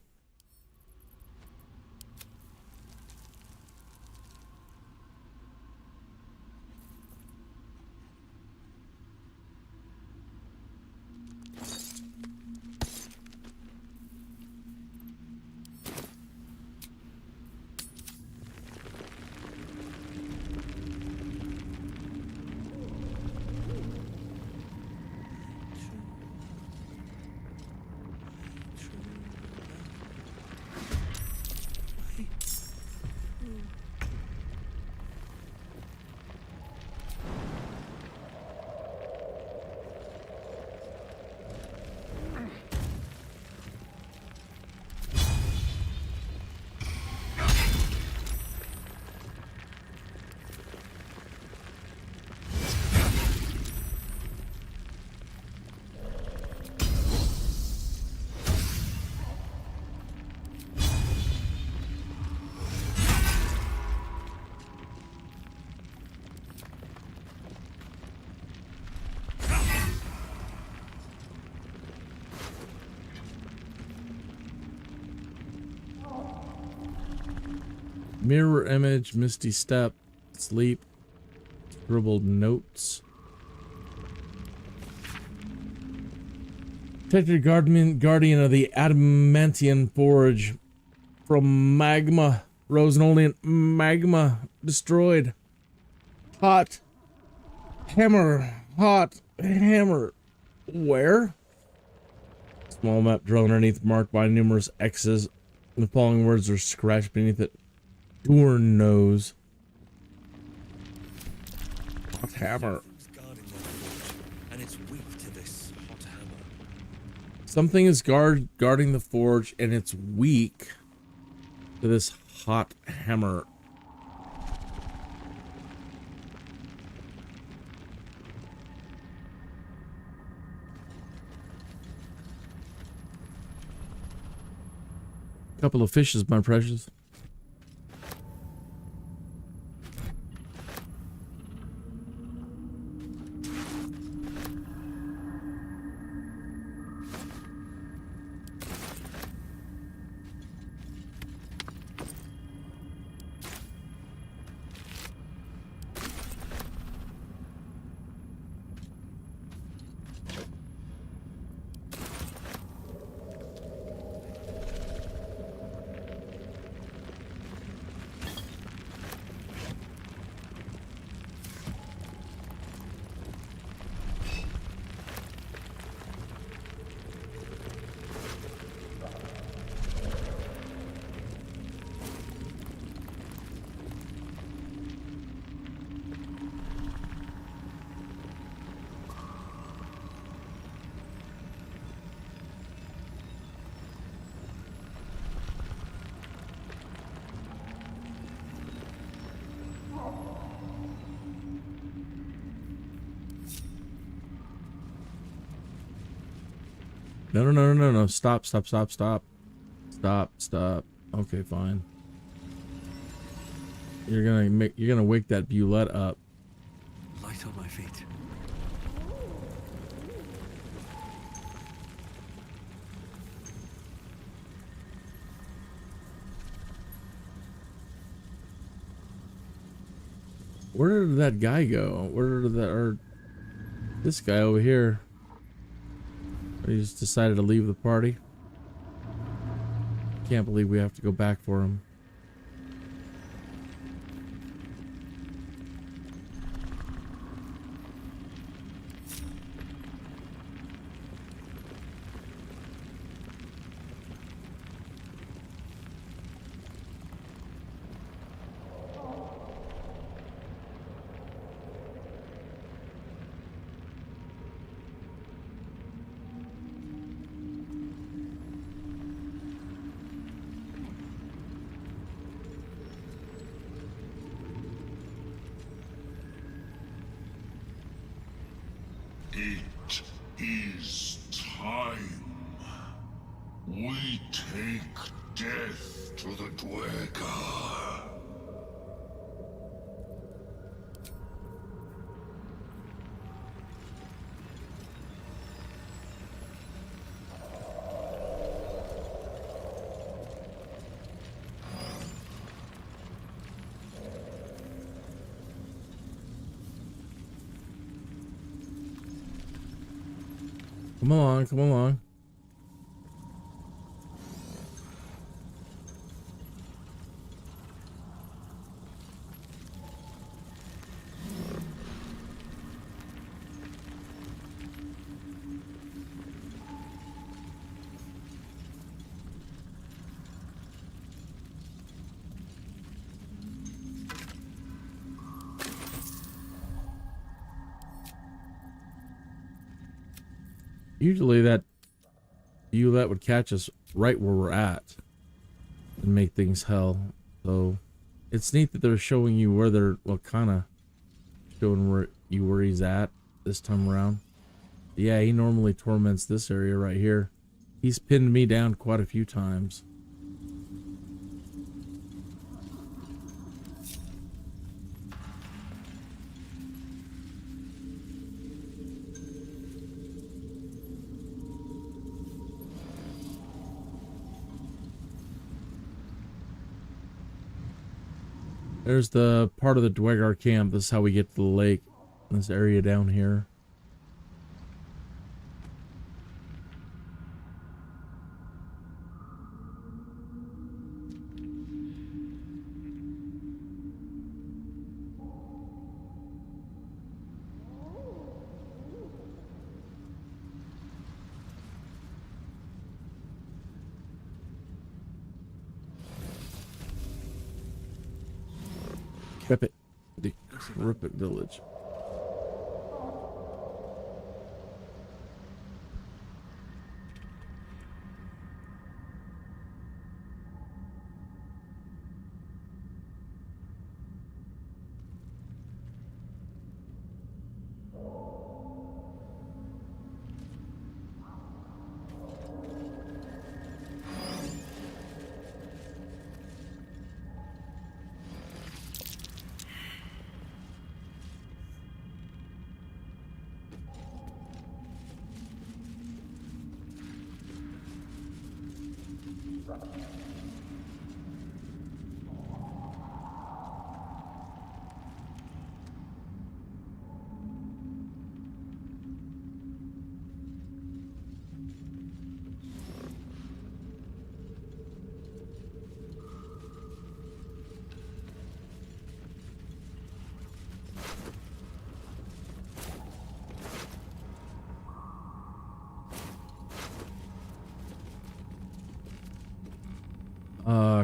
Mirror image, misty step, sleep, scribbled notes. Protected guardian of the Adamantian Forge. From magma. Rose and only in magma. Destroyed. Hot. Hammer. Hot. Hammer. Where? Small map drawn underneath, marked by numerous X's. The following words are scratched beneath it. Dorn nose. Hot hammer. And it's weak to this hot hammer. Something is guarding the forge, and it's weak to this hot hammer. Couple of fishes, my precious. No. Stop. Okay, fine. You're gonna wake that Bulette up. Light on my feet. Where did that guy go? Where did this guy over here? He just decided to leave the party. Can't believe we have to go back for him. It is time. We take death to the DUEGAR. Come along. Usually that Bulette would catch us right where we're at and make things hell. So it's neat that they're showing you where they're, well, kind of showing where he's at this time around. Yeah, he normally torments this area right here. He's pinned me down quite a few times. There's the part of the DUEGAR camp. This is how we get to the lake. This area down here. Ripit Village.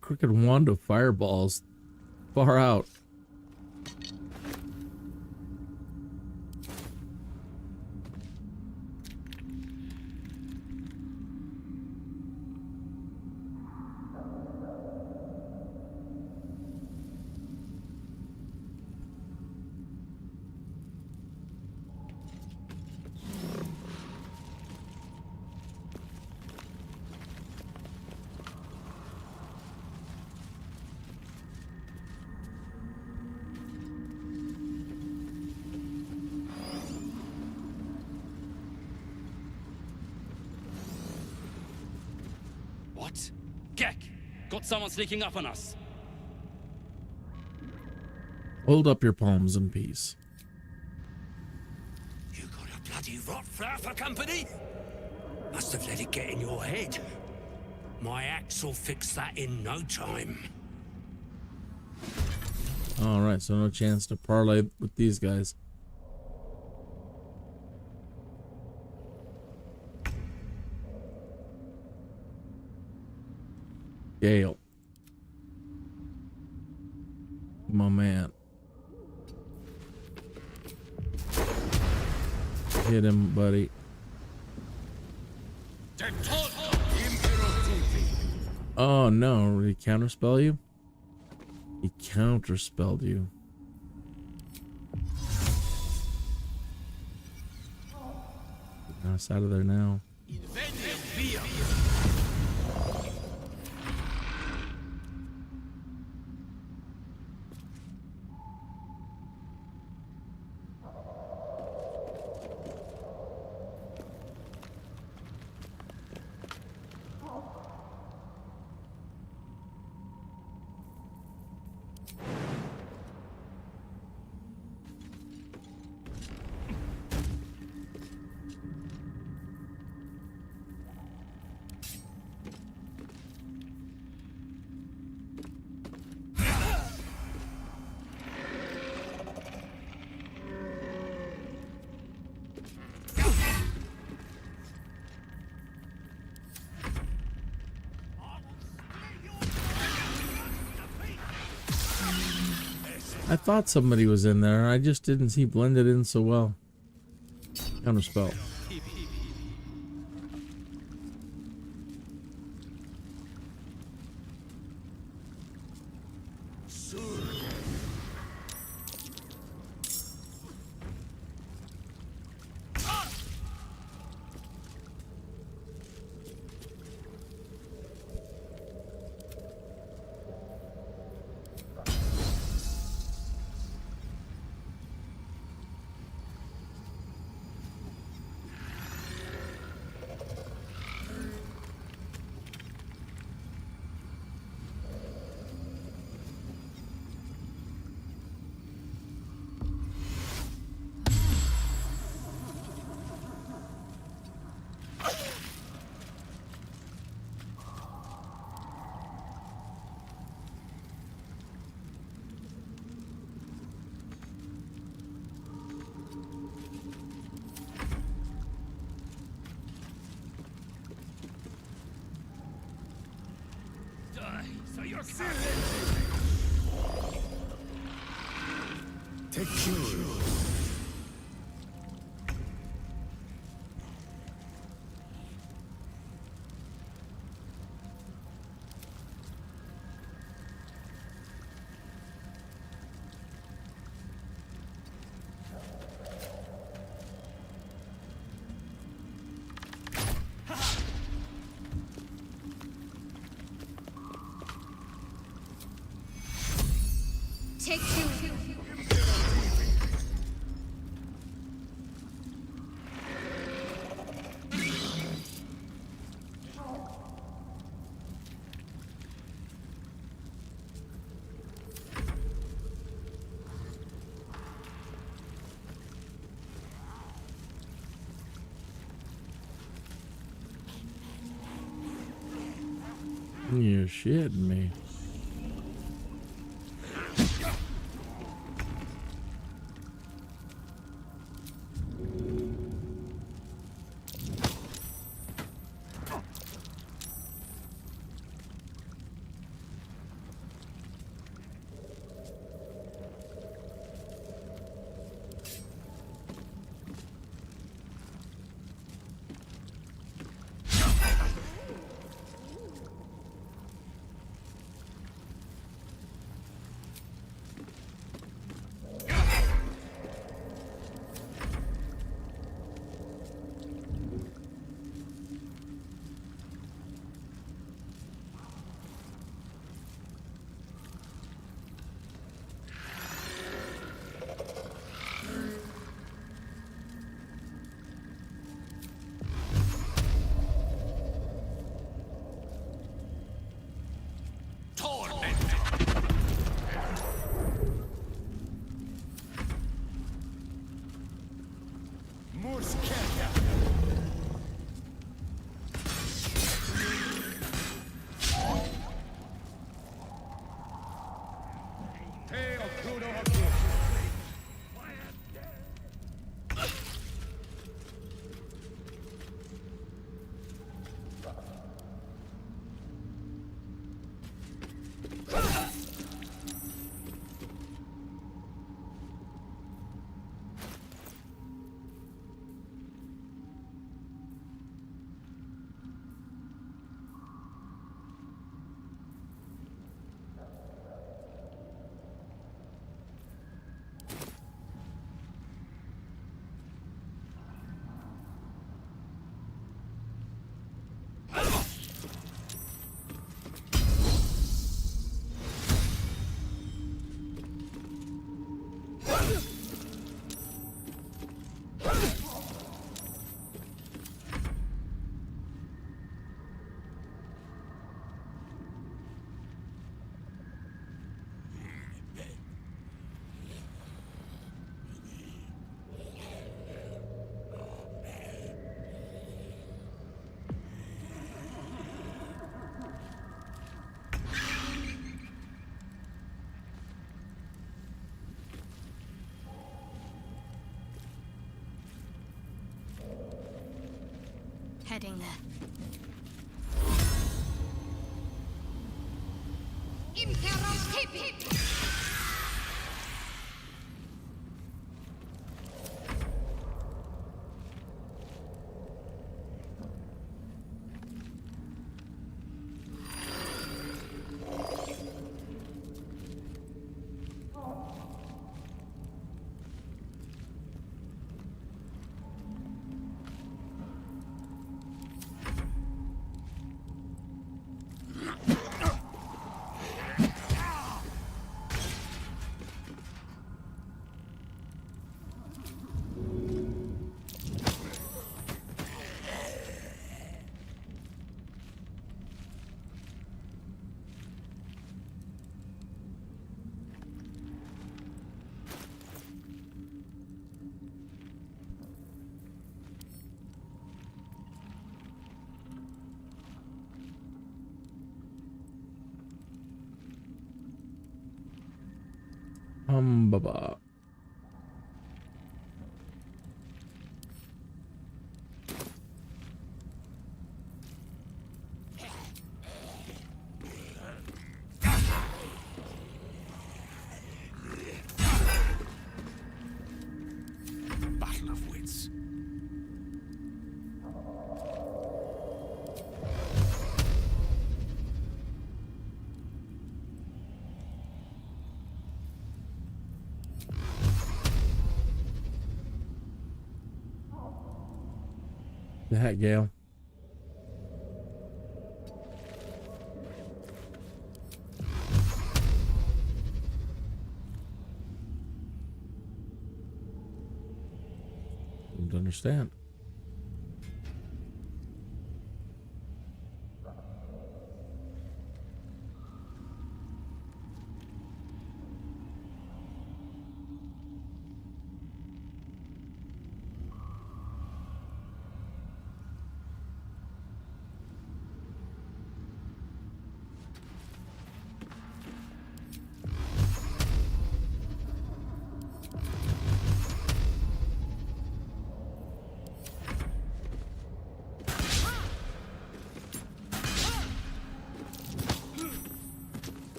Crooked wand of fireballs. Far out. What? Gek! Got someone sneaking up on us. Hold up your palms in peace. You got a bloody rot flower for company? Must have let it get in your head. My axe will fix that in no time. Alright, so no chance to parlay with these guys. Gale. My man. Hit him, buddy. Oh no, did he counterspell you? He counterspelled you. Get us out of there now. I thought somebody was in there. I just didn't see blended in so well. Counterspell. Take two. You're shitting me. Heading there. Baba. battle of wits. The heck, Gale? Don't understand.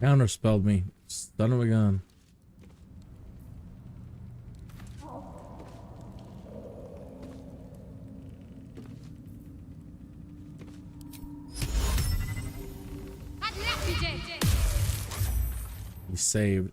Counterspelled me. Son of a gun. He saved.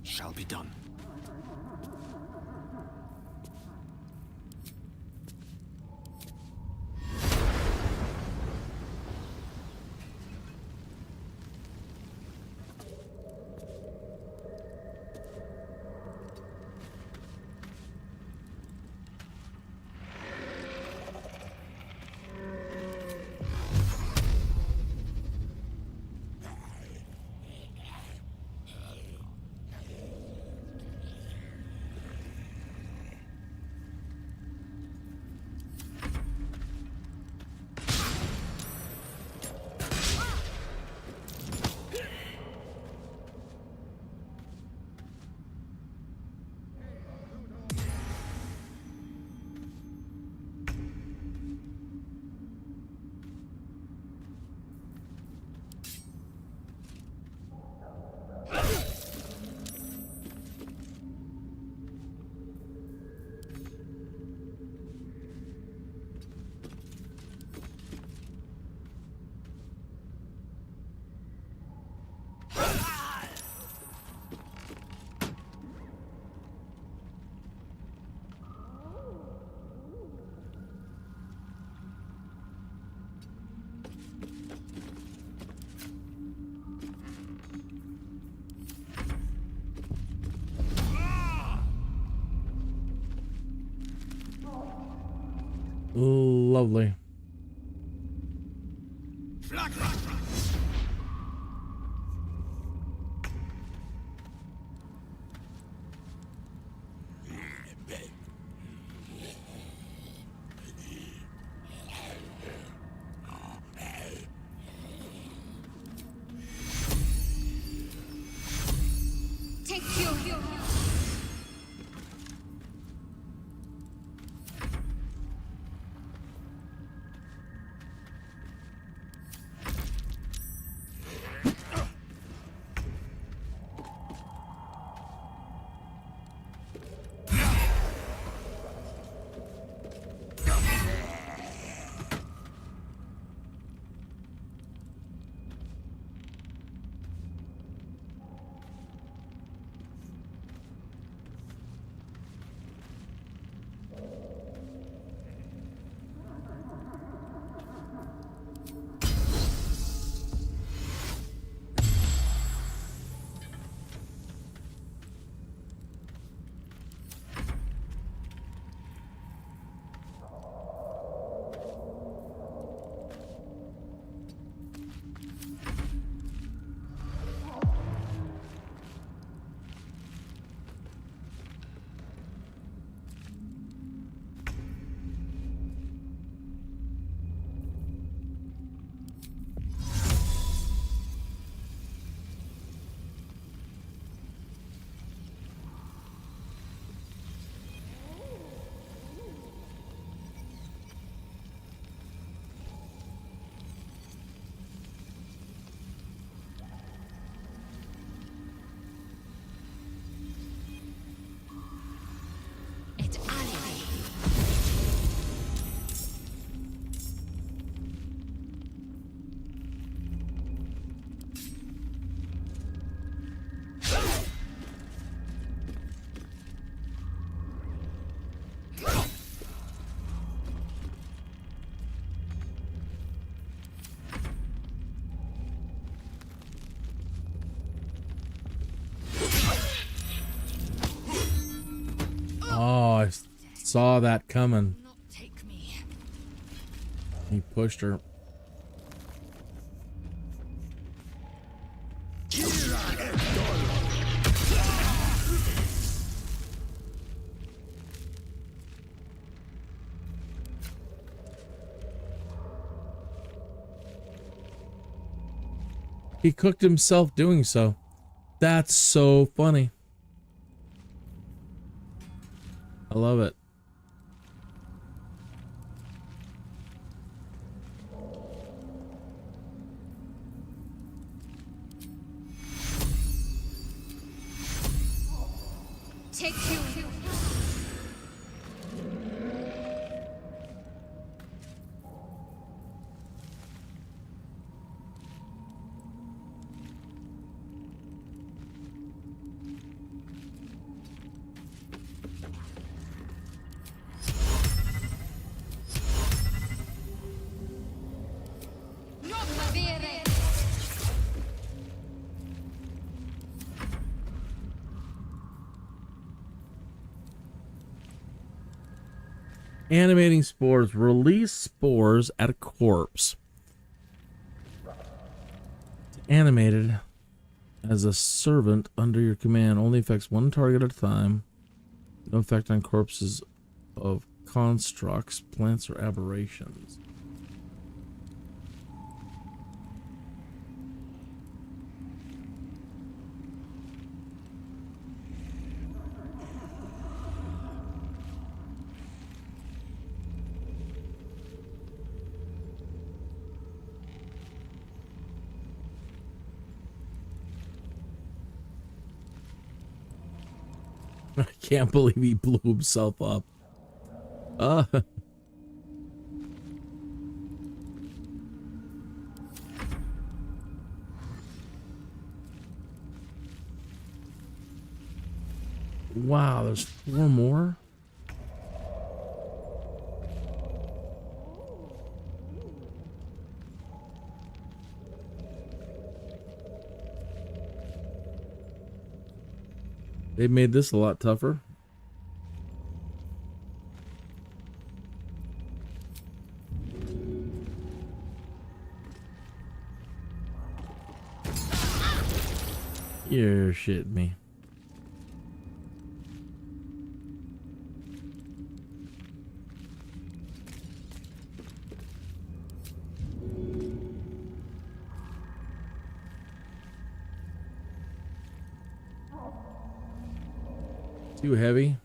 Shall be done. Lovely. Take you. Oh, I saw that coming. He pushed her. He cooked himself doing so. That's so funny. I love it. Take you. Animating spores. Release spores at a corpse. Animated as a servant under your command. Only affects one target at a time. No effect on corpses of constructs, plants, or aberrations. I can't believe he blew himself up. Wow, there's 4 more? They made this a lot tougher. You're shitting me. Too heavy.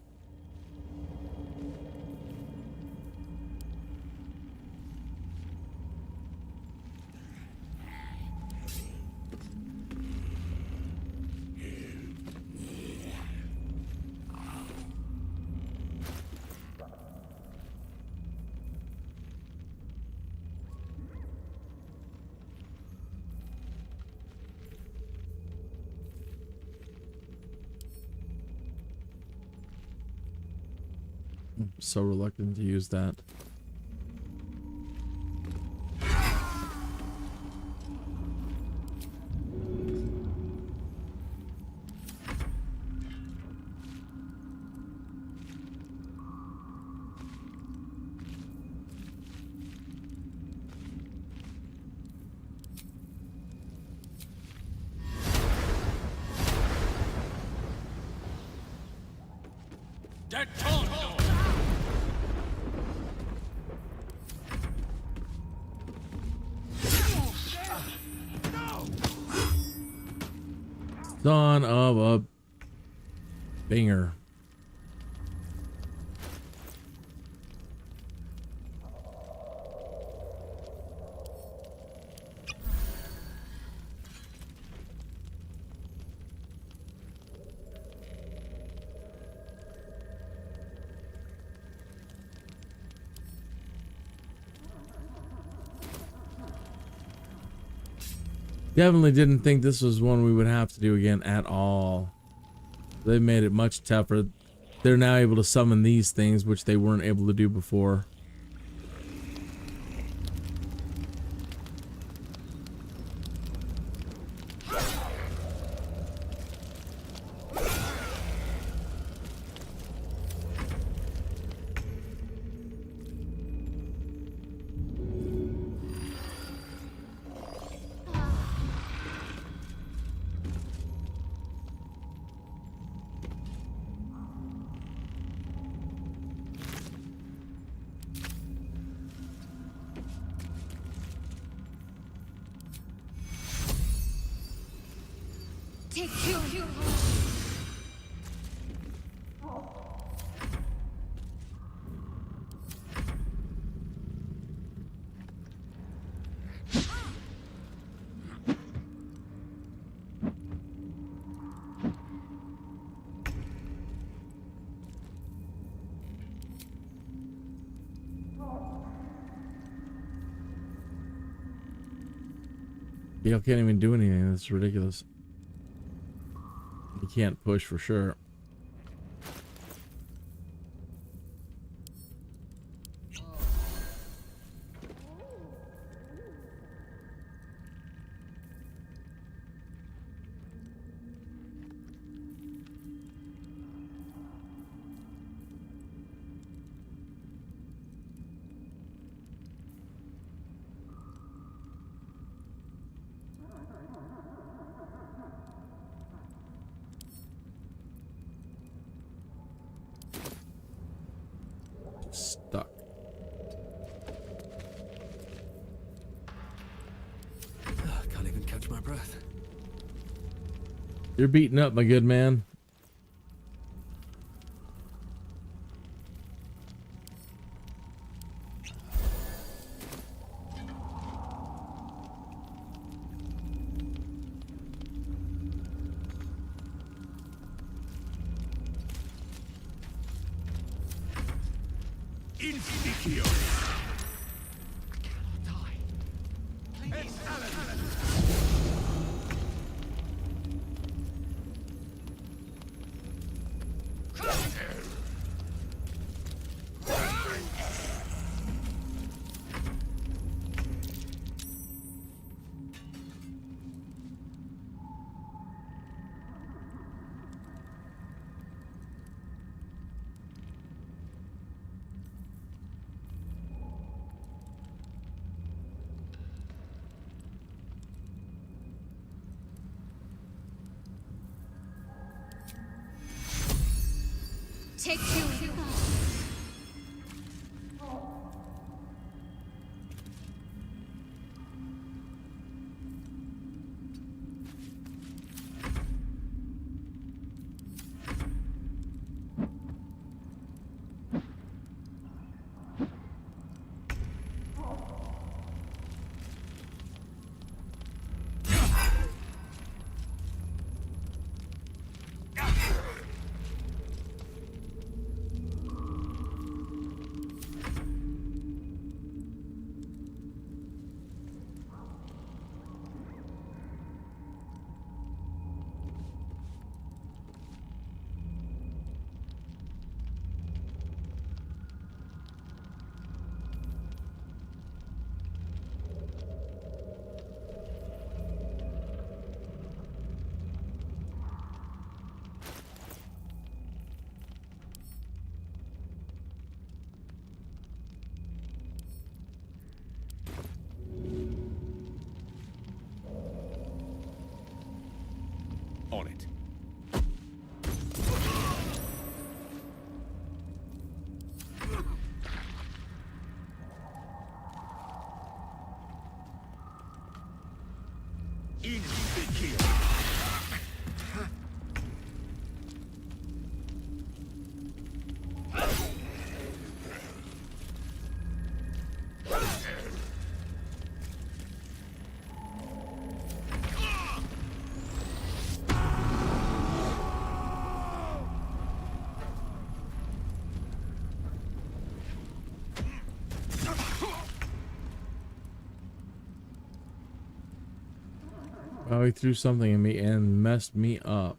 I'm so reluctant to use that. Son of a banger. Definitely didn't think this was one we would have to do again at all. They made it much tougher. They're now able to summon these things, which they weren't able to do before. Take you. Y'all can't even do anything. That's ridiculous. You can't push for sure. Stuck. Can't even catch my breath. You're beaten up, my good man. Take two. On it. Oh, he threw something at me and messed me up.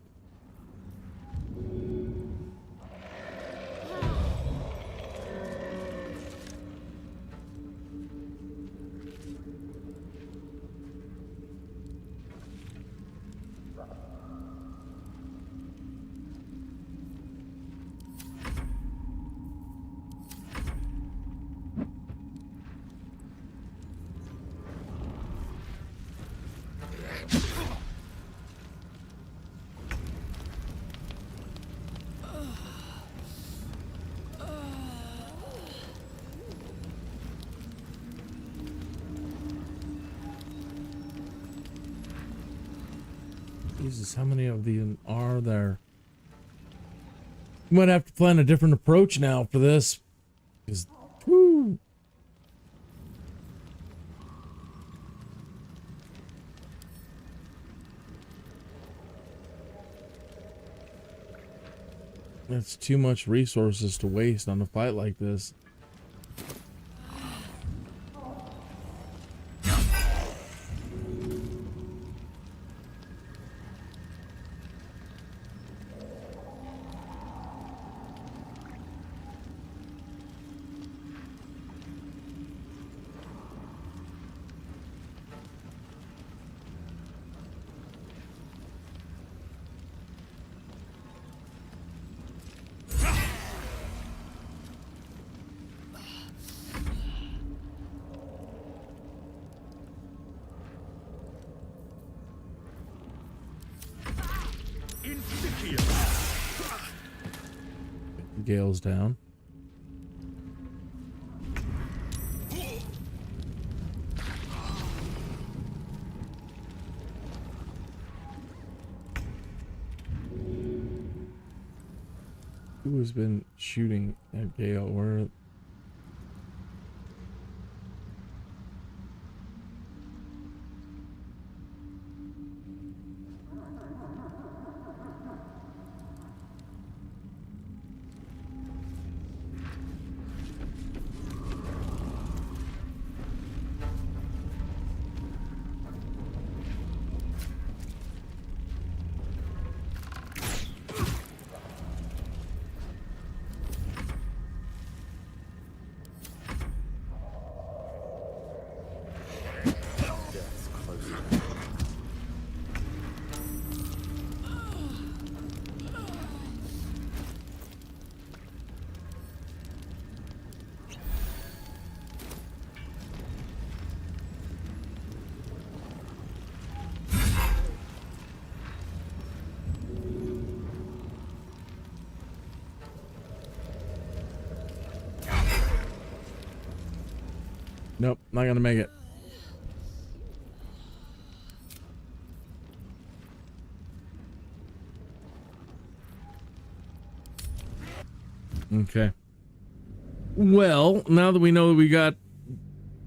Jesus, how many of these are there? We might have to plan a different approach now for this. Because, whoo. That's too much resources to waste on a fight like this. Gale's down. Who has been shooting at Gale? Where? Nope, not gonna make it. Okay. Well, now that we know that we got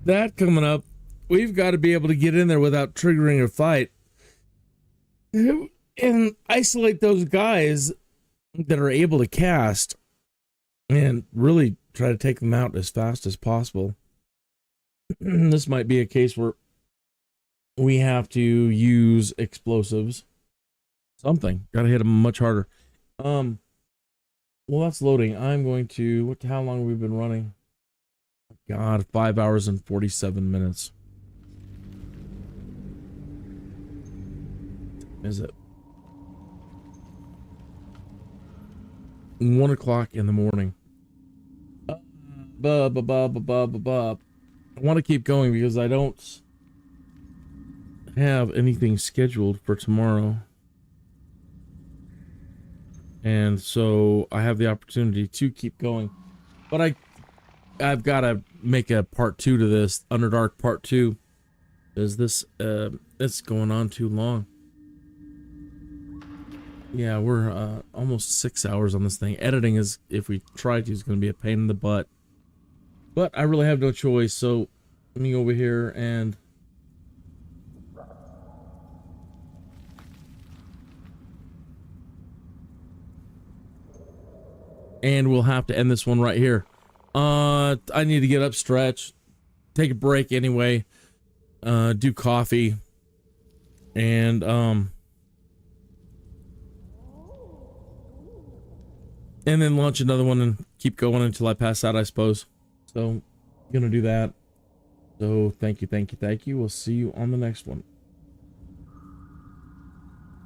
that coming up, we've got to be able to get in there without triggering a fight and isolate those guys that are able to cast and really try to take them out as fast as possible. This might be a case where we have to use explosives. Something. Gotta hit them much harder. Well, that's loading. I'm going to... How long have we been running? God, 5 hours and 47 minutes. Is it? 1 o'clock in the morning. I want to keep going because I don't have anything scheduled for tomorrow. And so I have the opportunity to keep going. But I've got to make a part 2 to this, Underdark part 2. Is this, it's going on too long. Yeah, we're almost 6 hours on this thing. Editing is, if we try to, is going to be a pain in the butt. But I really have no choice, so let me go over here and... And we'll have to end this one right here. I need to get up, stretch, take a break anyway, do coffee, and then launch another one and keep going until I pass out, I suppose. So, gonna do that. So, thank you. We'll see you on the next one.